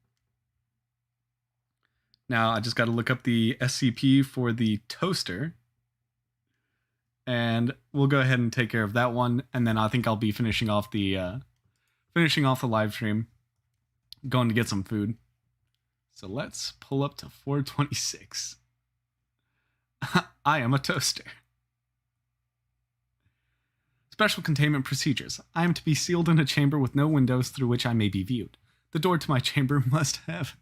Now, I just got to look up the SCP for the toaster. And we'll go ahead and take care of that one. And then I think I'll be finishing off the live stream. Going to get some food. So let's pull up to 426. I am a toaster. Special containment procedures. I am to be sealed in a chamber with no windows through which I may be viewed. The door to my chamber must have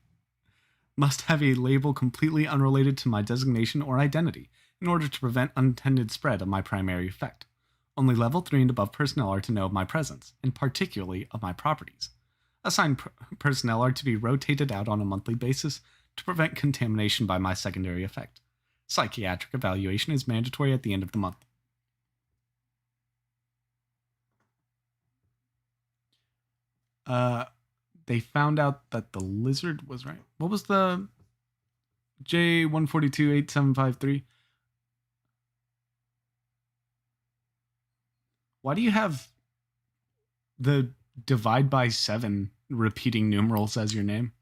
a label completely unrelated to my designation or identity in order to prevent unintended spread of my primary effect. Only level 3 and above personnel are to know of my presence, and particularly of my properties. Assigned personnel are to be rotated out on a monthly basis to prevent contamination by my secondary effect. Psychiatric evaluation is mandatory at the end of the month. They found out that the lizard was right. What was the J14287553? Why do you have the divide by 7 repeating numerals as your name?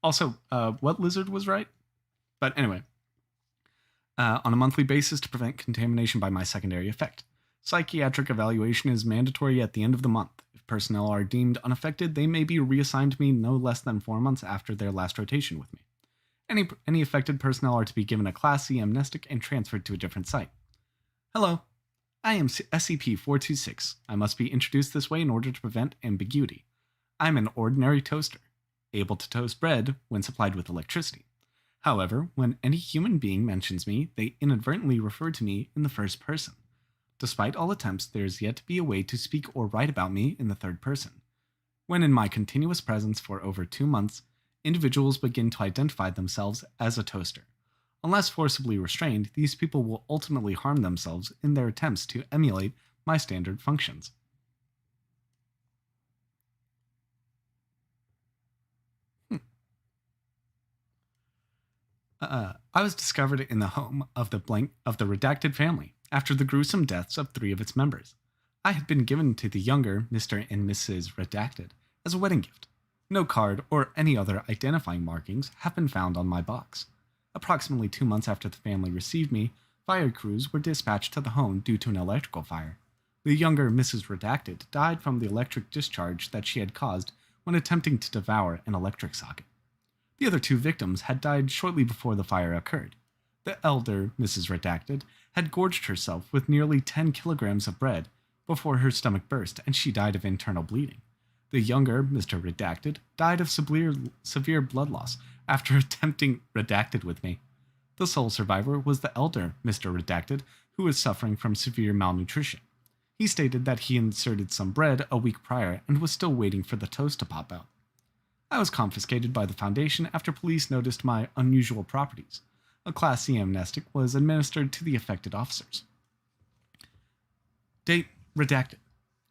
Also, what lizard was right? But anyway, on a monthly basis to prevent contamination by my secondary effect. Psychiatric evaluation is mandatory at the end of the month. If personnel are deemed unaffected, they may be reassigned to me no less than 4 months after their last rotation with me. Any affected personnel are to be given a Class C amnestic and transferred to a different site. Hello, I am SCP-426. I must be introduced this way in order to prevent ambiguity. I am an ordinary toaster, able to toast bread when supplied with electricity. However, when any human being mentions me, they inadvertently refer to me in the first person. Despite all attempts, there is yet to be a way to speak or write about me in the third person. When in my continuous presence for over 2 months, individuals begin to identify themselves as a toaster. Unless forcibly restrained, these people will ultimately harm themselves in their attempts to emulate my standard functions. I was discovered in the home of the redacted family after the gruesome deaths of 3 of its members. I had been given to the younger Mr. and Mrs. Redacted as a wedding gift. No card or any other identifying markings have been found on my box. Approximately 2 months after the family received me, fire crews were dispatched to the home due to an electrical fire. The younger Mrs. Redacted died from the electric discharge that she had caused when attempting to devour an electric socket. The other 2 victims had died shortly before the fire occurred. The elder Mrs. Redacted had gorged herself with nearly 10 kilograms of bread before her stomach burst and she died of internal bleeding. The younger Mr. Redacted died of severe blood loss after attempting redacted with me. The sole survivor was the elder Mr. Redacted, who was suffering from severe malnutrition. He stated that he inserted some bread a week prior and was still waiting for the toast to pop out. I was confiscated by the Foundation after police noticed my unusual properties. A Class C amnestic was administered to the affected officers. Date redacted.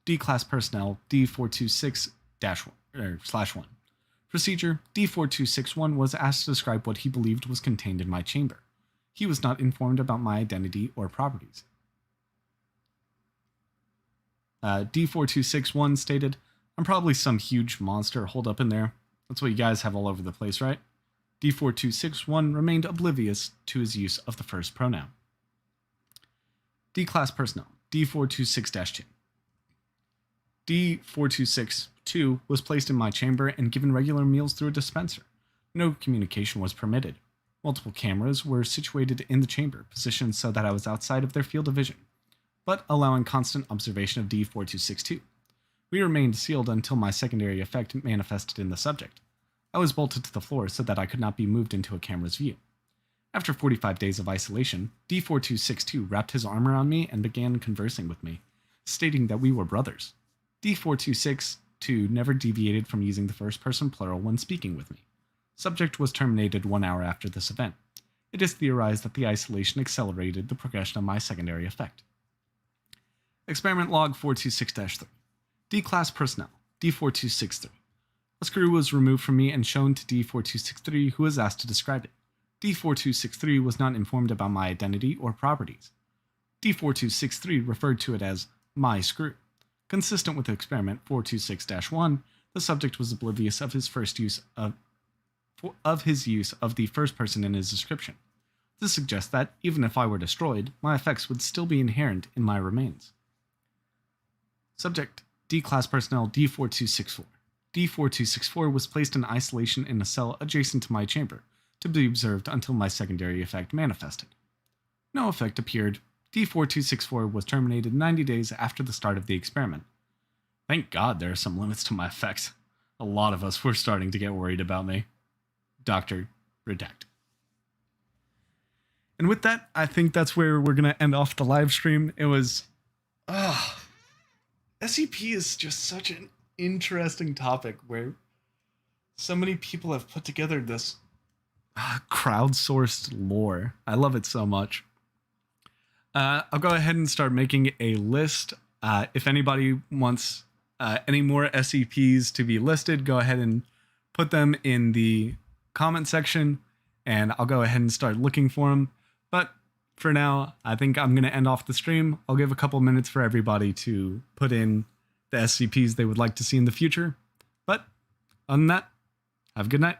D-Class Personnel D426-1. Procedure D4261 was asked to describe what he believed was contained in my chamber. He was not informed about my identity or properties. D4261 stated, I'm probably some huge monster holed up in there. That's what you guys have all over the place, right? D4261 remained oblivious to his use of the first pronoun. D-Class Personnel D426-2. D4262 was placed in my chamber and given regular meals through a dispenser. No communication was permitted. Multiple cameras were situated in the chamber, positioned so that I was outside of their field of vision, but allowing constant observation of D4262. We remained sealed until my secondary effect manifested in the subject. I was bolted to the floor so that I could not be moved into a camera's view. After 45 days of isolation, D4262 wrapped his arm around me and began conversing with me, stating that we were brothers. D4262 never deviated from using the first-person plural when speaking with me. Subject was terminated 1 hour after this event. It is theorized that the isolation accelerated the progression of my secondary effect. Experiment Log 426-3. D-Class Personnel D4263. A screw was removed from me and shown to D4263, who was asked to describe it. D4263 was not informed about my identity or properties. D4263 referred to it as my screw. Consistent with experiment 426-1, the subject was oblivious of his use of the first person in his description. This suggests that, even if I were destroyed, my effects would still be inherent in my remains. Subject D-Class Personnel D4264. D4264 was placed in isolation in a cell adjacent to my chamber, to be observed until my secondary effect manifested. No effect appeared. D4264 was terminated 90 days after the start of the experiment. Thank God there are some limits to my effects. A lot of us were starting to get worried about me. Dr. Redact. And with that, I think that's where we're going to end off the live stream. It was... SCP is just such an interesting topic where so many people have put together this crowdsourced lore. I love it so much. I'll go ahead and start making a list. If anybody wants any more SCPs to be listed, go ahead and put them in the comment section, and I'll go ahead and start looking for them. But for now, I think I'm going to end off the stream. I'll give a couple minutes for everybody to put in the SCPs they would like to see in the future. But other than that, have a good night.